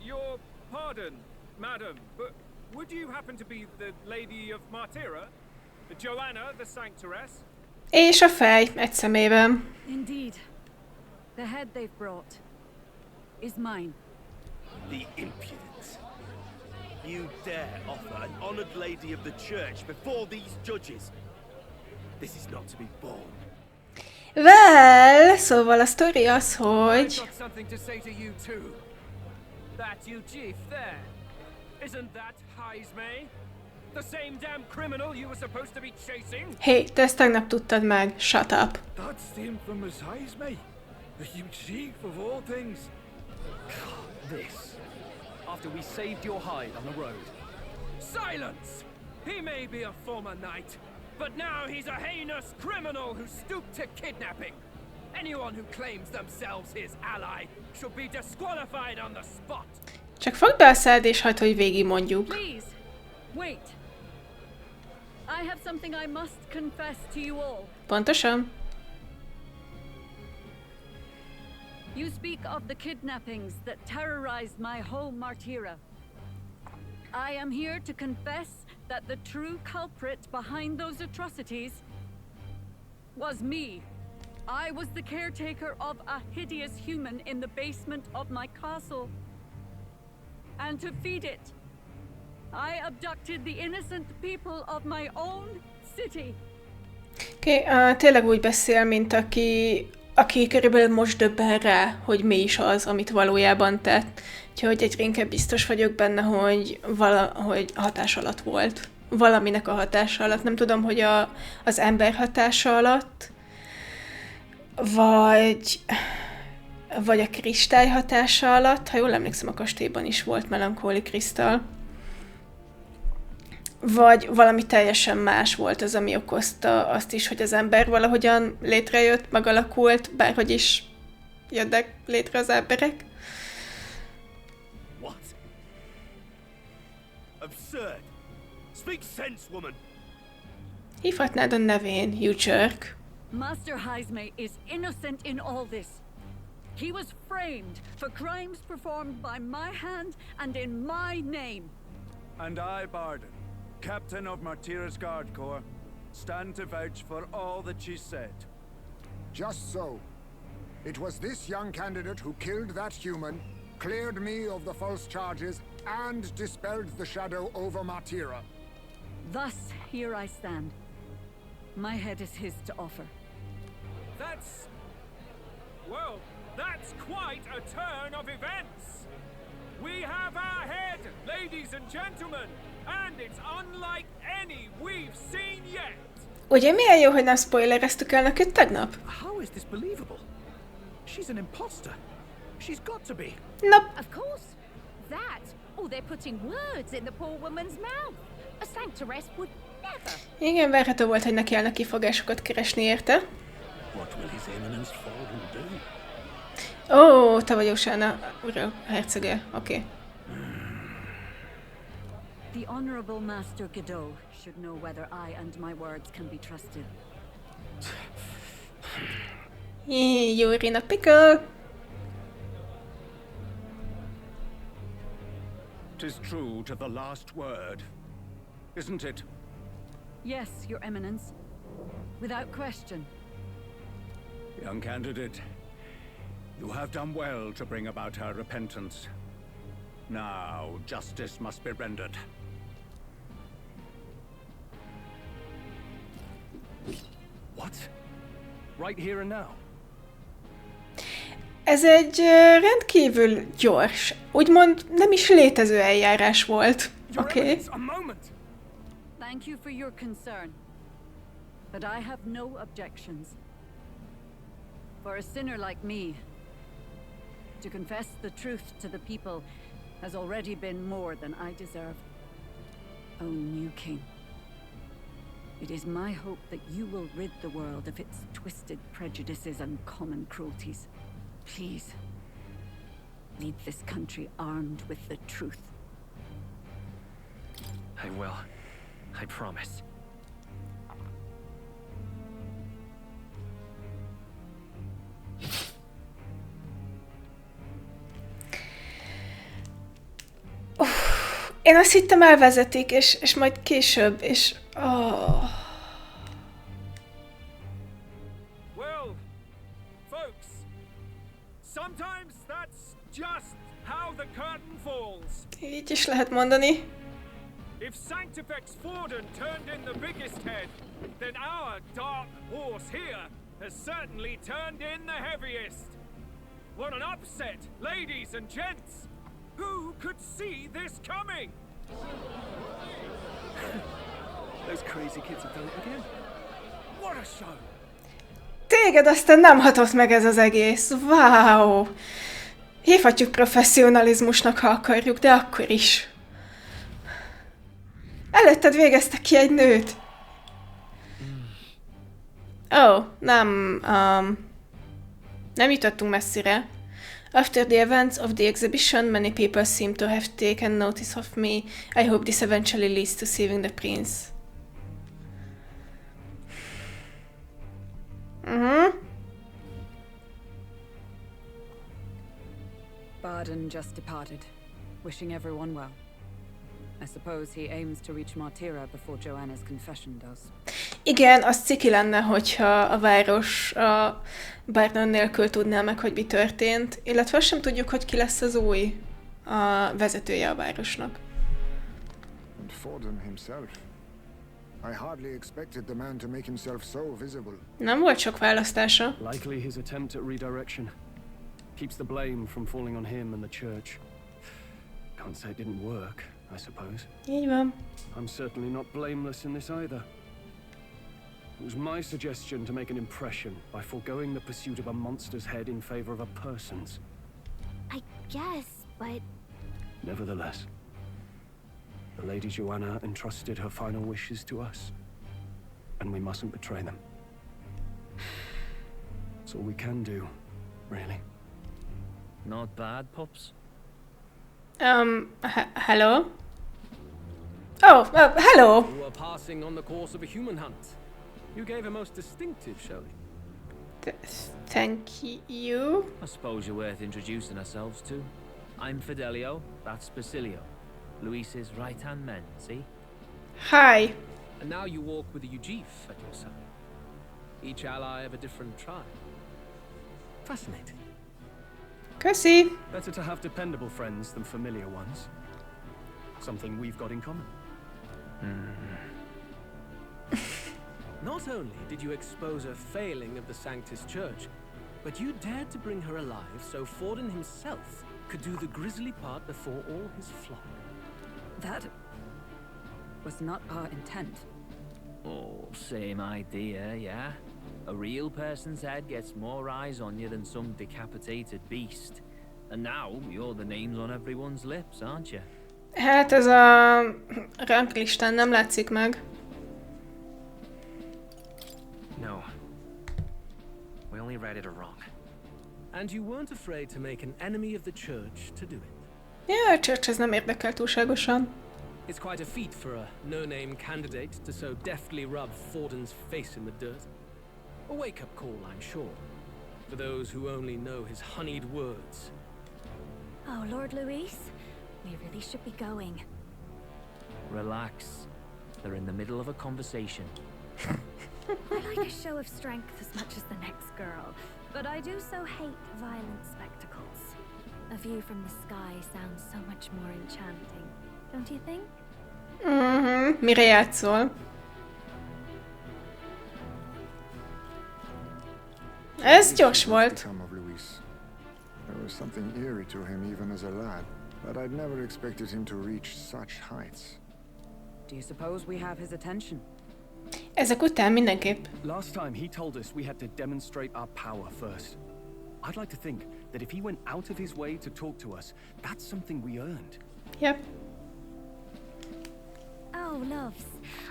Your pardon, madam, but would you happen to be the Lady of Martyra? Joanna, the Sanctoress? És a fej, egy szemében. Indeed. The head they've brought is mine. The impudence. You dare offer an honored lady of the church before these judges? This is not to be borne. Well, szóval a sztori az, hogy... I've got something to say to you too. That you chief there. Isn't that Heismay? The same damn criminal you were supposed to be chasing? Hey, te ezt tegnap tudtad meg. Shut up. That's the infamous Heismay. The huge chief of all things. This. After we saved your hide on the road. Silence! He may be a former knight, but now he's a heinous criminal who stooped to kidnapping. Anyone who claims themselves his ally should be disqualified on the spot. Csak fogd be a szád és hagyd, hogy végig mondjuk. Please, wait. I have something I must confess to you all. Pontosan. You speak of the kidnappings that terrorized my home Martyra. I am here to confess that the true culprit behind those atrocities was me. I was the caretaker of a hideous human in the basement of my castle. And to feed it, I abducted the innocent people of my own city. Oké, tényleg úgy beszél, mint aki körülbelül most döbben rá, hogy mi is az, amit valójában tett. Úgyhogy egyre inkább biztos vagyok benne, hogy valahogy hatás alatt volt. Valaminek a hatása alatt. Nem tudom, hogy az ember hatása alatt, vagy a kristály hatása alatt. Ha jól emlékszem, a kastélyban is volt melankóli krisztál. Vagy valami teljesen más volt az, ami okozta azt is, hogy az ember valahogyan létrejött, megalakult, bárhogy is jöttek létre az emberek. What? Absurd. Speak sense, woman. Hívhatnád a nevén, you jerk. Master Heismay is innocent in all this. He was framed for crimes performed by my hand and in my name. And I, Forden, Captain of Martyra's Guard Corps, stand to vouch for all that she said. Just so. It was this young candidate who killed that human, cleared me of the false charges, and dispelled the shadow over Martyra. Thus, here I stand. My head is his to offer. That's quite a turn of events. We have our head, ladies and gentlemen, and it's unlike any we've seen yet. Ugye milyen jó, hogy nem spoilereztük el neked tegnap? How is this believable? She's an imposter. She's got to be. Nope. Of course. That, or they're putting words in the poor woman's mouth. A sanctoress would never. Igen, várható volt, hogy ne kellene kifogásokat keresni érte. What will His Eminence Forden do? Ó, te vagy Osána, ura, hercege, oké. The Honorable Master Godot should know whether I and my words can be trusted. You're in a pickle. 'Tis true to the last word, isn't it, Yes, Your Eminence. Without question. Young candidate, you have done well to bring about her repentance. Now, justice must be rendered. What? Right here and now? Ez egy rendkívül gyors, úgymond nem is létező eljárás volt. Oké. Thank you for your concern, but I have no objections. For a sinner like me, to confess the truth to the people has already been more than I deserve. O new king, it is my hope that you will rid the world of its twisted prejudices and common cruelties. Please, lead this country armed with the truth. I will. I promise. Én azt hittem elvezetik, és majd később, és... Oh. Well, folks, sometimes that's just how the curtain falls. Így is lehet mondani. If Sanctifex Forden turned in the biggest head, then our dark horse here has certainly turned in the heaviest. What an upset, ladies and gents! Who could see this coming? Those crazy kids have done it again. What a show! Téged aztán nem hatott meg ez az egész. Wow! Hívhatjuk professzionalizmusnak, ha akarjuk, de akkor is. Előtted végeztek ki egy nőt. Nem jutottunk messzire. After the events of the exhibition, many people seem to have taken notice of me. I hope this eventually leads to saving the prince. Barden just departed, wishing everyone well. I suppose he aims to reach Martira before Joanna's confession does. Igen, az ciki lenne, hogyha a város a Barden nélkül tudná meg, hogy mi történt, illetve azt sem tudjuk, hogy ki lesz az új vezetője a városnak. And Forden himself. I hardly expected the man to make himself so visible. Nem volt sok választása. Likely his attempt at redirection keeps the blame from falling on him and the church. Can't say it didn't work, I suppose. Így van. I'm certainly not blameless in this either. It was my suggestion to make an impression by foregoing the pursuit of a monster's head in favor of a person's. I guess, but... Nevertheless, the Lady Joanna entrusted her final wishes to us, and we mustn't betray them. It's all we can do, really. Not bad, pups. Hello? Oh, hello! You were passing on the course of a human hunt. You gave a most distinctive showing. Thank you. I suppose you're worth introducing ourselves to. I'm Fidelio, that's Basilio. Luis's right-hand man, see? Hi. And now you walk with a Ujif at your side. Each ally of a different tribe. Fascinating. Köszi. Better to have dependable friends than familiar ones. Something we've got in common. Not only did you expose a failing of the Sanctus Church, but you dared to bring her alive so Forden himself could do the grisly part before all his flock. That was not our intent. Oh, same idea, yeah? A real person's head gets more eyes on you than some decapitated beast. And now you're the names on everyone's lips, aren't you? Hát ez a ranglistán nem látszik meg. No. We only read it wrong. And you weren't afraid to make an enemy of the church to do it. Ja, a church ez nem érdekel túlságosan. It's quite a feat for a no-name candidate to so deftly rub Forden's face in the dirt. A wake-up call, I'm sure, for those who only know his honeyed words. Oh, Lord Luis, we really should be going. Relax. They're in the middle of a conversation. I like a show of strength as much as the next girl, but I do so hate violent spectacles. A view from the sky sounds so much more enchanting, don't you think? Mire játszol? Ez gyors volt. There was something eerie to him even as a lad, but I'd never expected him to reach such heights. Do you suppose we have his attention? Ezek után mindenképp. Last time he told us we had to demonstrate our power first. I'd like to think that if he went out of his way to talk to us, that's something we earned. Yep. Oh, loves,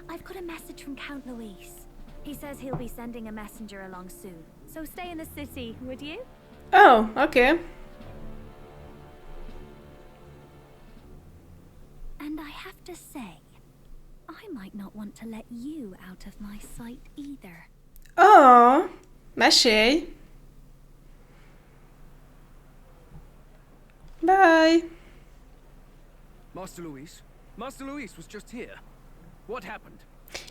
I've got a message from Count Louis. He says he'll be sending a messenger along soon, so stay in the city, would you? Oh, okay. And I have to say, I might not want to let you out of my sight either. Oh, mesélj. Bye. Master Louis was just here. What happened?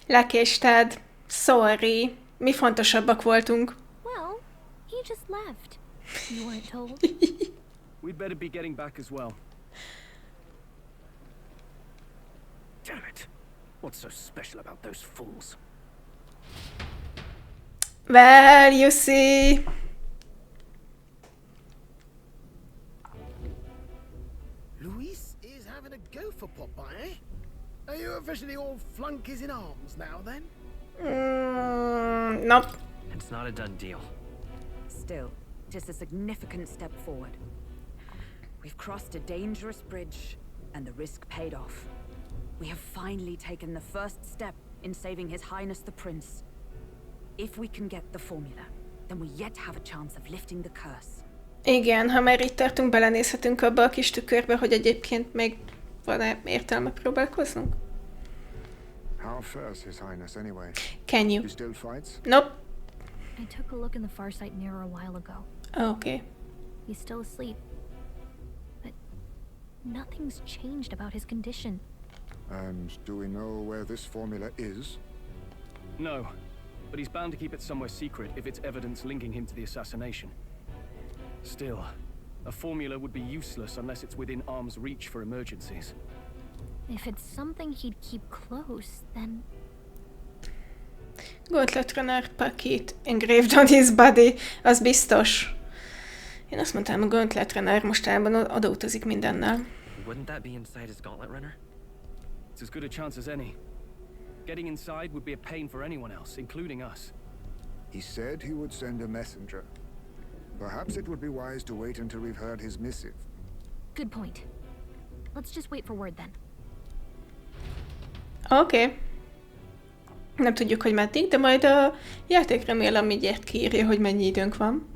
Lekésted. Sorry. Mi fontosabbak voltunk. Well, he just left. You weren't told. We'd better be getting back as well. Damn it. What's so special about those fools? Well, you see. Luis is having a go for Popeye, eh? Are you officially all flunkies in arms now, then? Nope. It's not a done deal. Still, it is a significant step forward. We've crossed a dangerous bridge, and the risk paid off. We have finally taken the first step in saving His Highness the Prince. If we can get the formula, then we yet have a chance of lifting the curse. Igen, ha már itt tartunk, belenézhetünk abba a kis tükörbe, hogy egyébként még van-e értelme próbálkoznunk? How fares His Highness anyway? Can you? He still fights? Nope. I took a look in the Farsight mirror a while ago. Okay. He's still asleep. But nothing's changed about his condition. And do we know where this formula is? No, but he's bound to keep it somewhere secret if it's evidence linking him to the assassination. Still, a formula would be useless unless it's within arm's reach for emergencies. If it's something he'd keep close, then... Gauntlet Runner Packet engraved on his body, az biztos. Én azt mondtam, a Gauntlet Runner mostában odautazik mindennel. Wouldn't that be inside his Gauntlet Runner? It's as good a chance as any. Getting inside would be a pain for anyone else, including us. He said he would send a messenger. Perhaps it would be wise to wait until we've heard his missive. Good point. Let's just wait for word then. Oké. Nem tudjuk, hogy meddig, de majd a játék remélem mindjárt kiírja, hogy mennyi időnk van.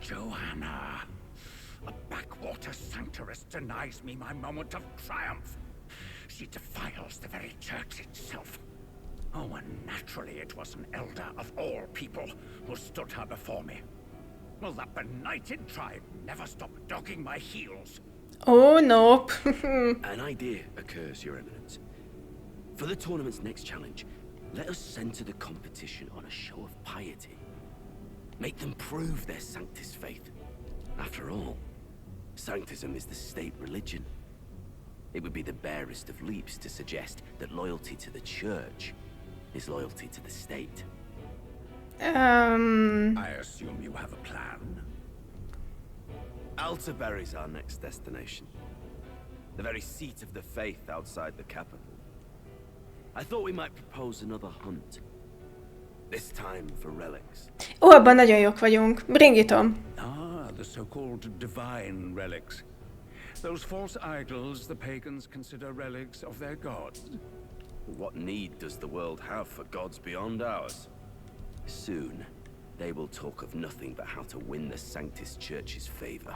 Joanna, a backwater sanctuarist denies me my moment of triumph. She defiles the very church itself. Oh, and naturally it was an elder of all people who stood her before me. Will that benighted tribe never stop dogging my heels? Oh, nope. An idea occurs, Your Eminence. For the tournament's next challenge, let us center the competition on a show of piety. Make them prove their Sanctus faith. After all, Sanctism is the state religion. It would be the barest of leaps to suggest that loyalty to the church is loyalty to the state. I assume you have a plan? Altaberry's our next destination. The very seat of the faith outside the capital. I thought we might propose another hunt. This time for relics. Ó, abban nagyon jók vagyunk. Bring it on. Ah, the so-called divine relics. Those false idols the pagans consider relics of their gods. What need does the world have for gods beyond ours? Soon, they will talk of nothing but how to win the Sanctus Church's favor.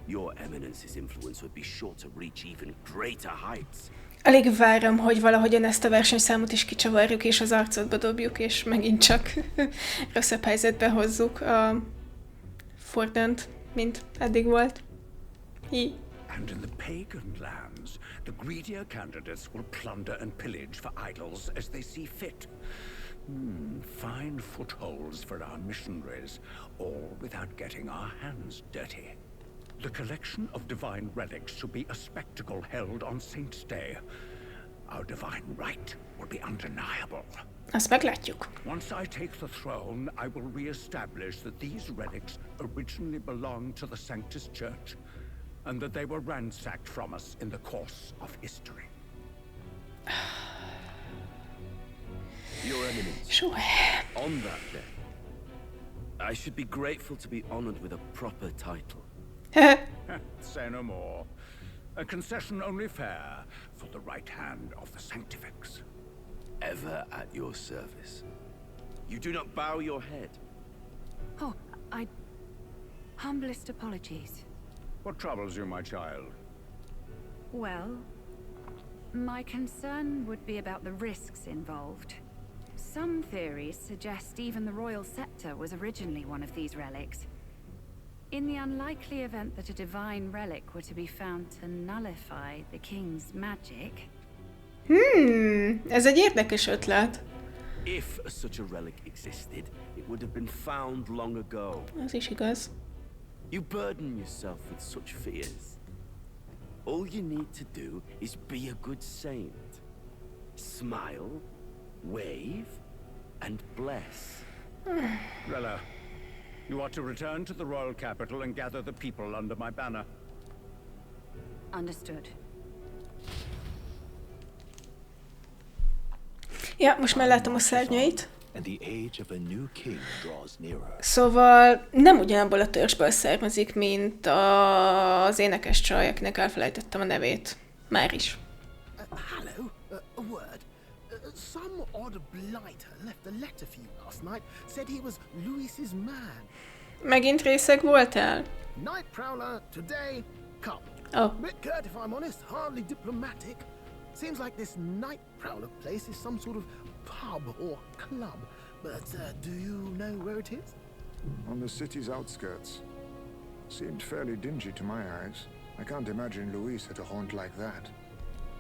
Your Eminence's influence would be sure to reach even greater heights. Alig várom, hogy valahogyan ezt a versenyszámot is kicsavarjuk, és az arcodba dobjuk, és megint csak rosszabb helyzetbe hozzuk a Fordent, mint eddig volt. And in the pagan lands, the greedier candidates will plunder and pillage for idols as they see fit. Fine footholds for our missionaries, all without getting our hands dirty. The collection of divine relics should be a spectacle held on Saint's Day. Our divine right will be undeniable. Azt meglátjuk. Once I take the throne, I will re-establish that these relics originally belonged to the Sanctus Church, and that they were ransacked from us in the course of history. Your Eminence. Sure. On that day, I should be grateful to be honored with a proper title. Say no more. A concession only fair for the right hand of the Sanctifex. Ever at your service. You do not bow your head. Oh, humblest apologies. What troubles you, my child? Well, my concern would be about the risks involved. Some theories suggest even the royal scepter was originally one of these relics. In the unlikely event that a divine relic were to be found to nullify the king's magic... Ez egy érdekes ötlet. If such a relic existed, it would have been found long ago. Ez is igaz. You burden yourself with such fears. All you need to do is be a good saint. Smile, wave, and bless. Rella, you are to return to the royal capital and gather the people under my banner. Understood. Ja, most már látom a szárnyait. Szóval nem ugyanabból a törzsből származik, mint az énekes csaj, akinek elfelejtettem a nevét. Már is. Hello, a word. Some odd blighter left a letter for you last night. Said he was Louis's man. Megint részeg voltál? Night prowler today, come. Oh. Bit curt if I'm honest, hardly diplomatic. Seems like this night prowler place is some sort of pub or club. But do you know where it is? On the city's outskirts. Seemed fairly dingy to my eyes. I can't imagine Louis at a haunt like that.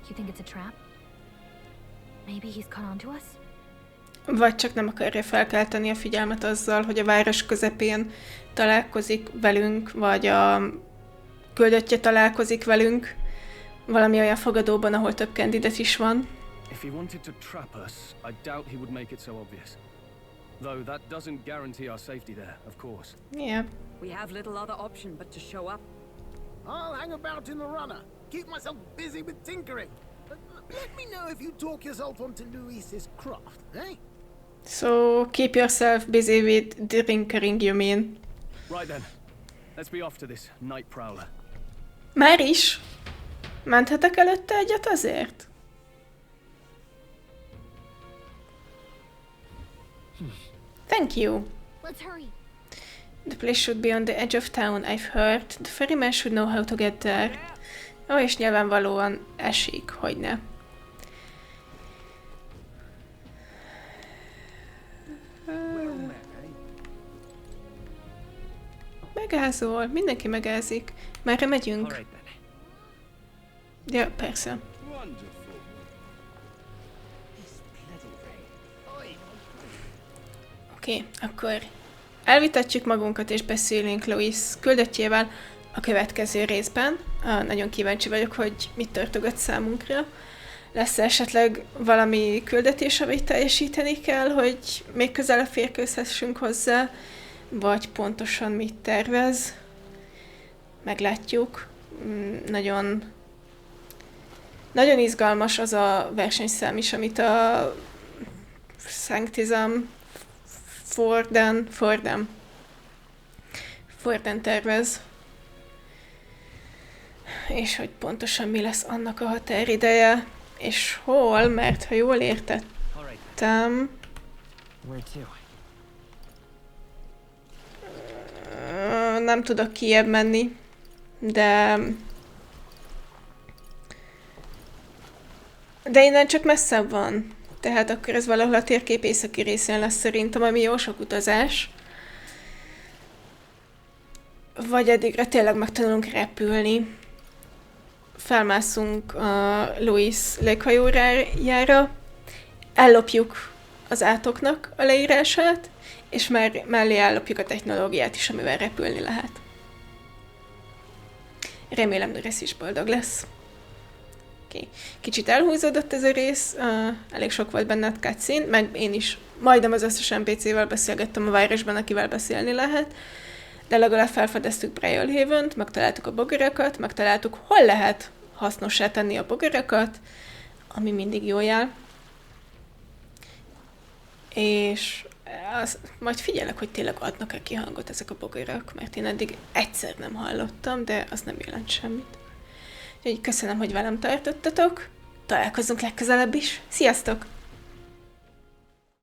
You think it's a trap? Maybe he's caught on to us? Vagy csak nem akarja felkelteni a figyelmet azzal, hogy a város közepén találkozik velünk, vagy a küldöttje találkozik velünk valami olyan fogadóban, ahol több kandidát is van. If he wanted to trap us, I doubt he would make it so obvious. Though that doesn't guarantee our safety there, of course. Yeah. We have little other option but to show up. I'll hang about in the runner. Keep myself busy with tinkering. Let me know if you talk yourself onto Louis's craft, eh? So, keep yourself busy with tinkering, you mean? Right then. Let's be off to this night prowler. Már is? Menthetek előtte egyet azért? Thank you. Let's hurry. The place should be on the edge of town, I've heard. The ferryman should know how to get there. Ó, és nyilvánvalóan esik, hogy ne. Megázol, mindenki megázik. Merre megyünk? Ja, persze. Oké, akkor elvitatjuk magunkat és beszélünk Louis küldöttjével a következő részben. Nagyon kíváncsi vagyok, hogy mit tartogat számunkra. Lesz esetleg valami küldetés, amit teljesíteni kell, hogy még közelebb férkőzhessünk hozzá, vagy pontosan mit tervez. Meglátjuk. Nagyon izgalmas az a versenyszám is, amit a Forden tervez. És hogy pontosan mi lesz annak a határideje, és hol, mert ha jól értettem... Nem tudok kijebb menni, de innen csak messzebb van. Tehát akkor ez valahol a térkép északi részén lesz szerintem, ami jó sok utazás. Vagy eddigre tényleg megtanulunk repülni. felmászunk a Louis léghajójára, ellopjuk az átoknak a leírását, és már mellé ellopjuk a technológiát is, amivel repülni lehet. Remélem, Neurast is boldog lesz. Okay. Kicsit elhúzódott ez a rész, elég sok volt benne a cutscene, meg én is majdnem az összes NPC-vel beszélgettem a városban, akivel beszélni lehet, de legalább felfedeztük Brilehavent, megtaláltuk a bogarakat, megtaláltuk, hol lehet hasznossá tenni a bogarakat, ami mindig jó jel. És majd figyelek, hogy tényleg adnak-e ki hangot ezek a bogarak, mert én eddig egyszer nem hallottam, de az nem jelent semmit. Úgyhogy köszönöm, hogy velem tartottatok, találkozunk legközelebb is. Sziasztok!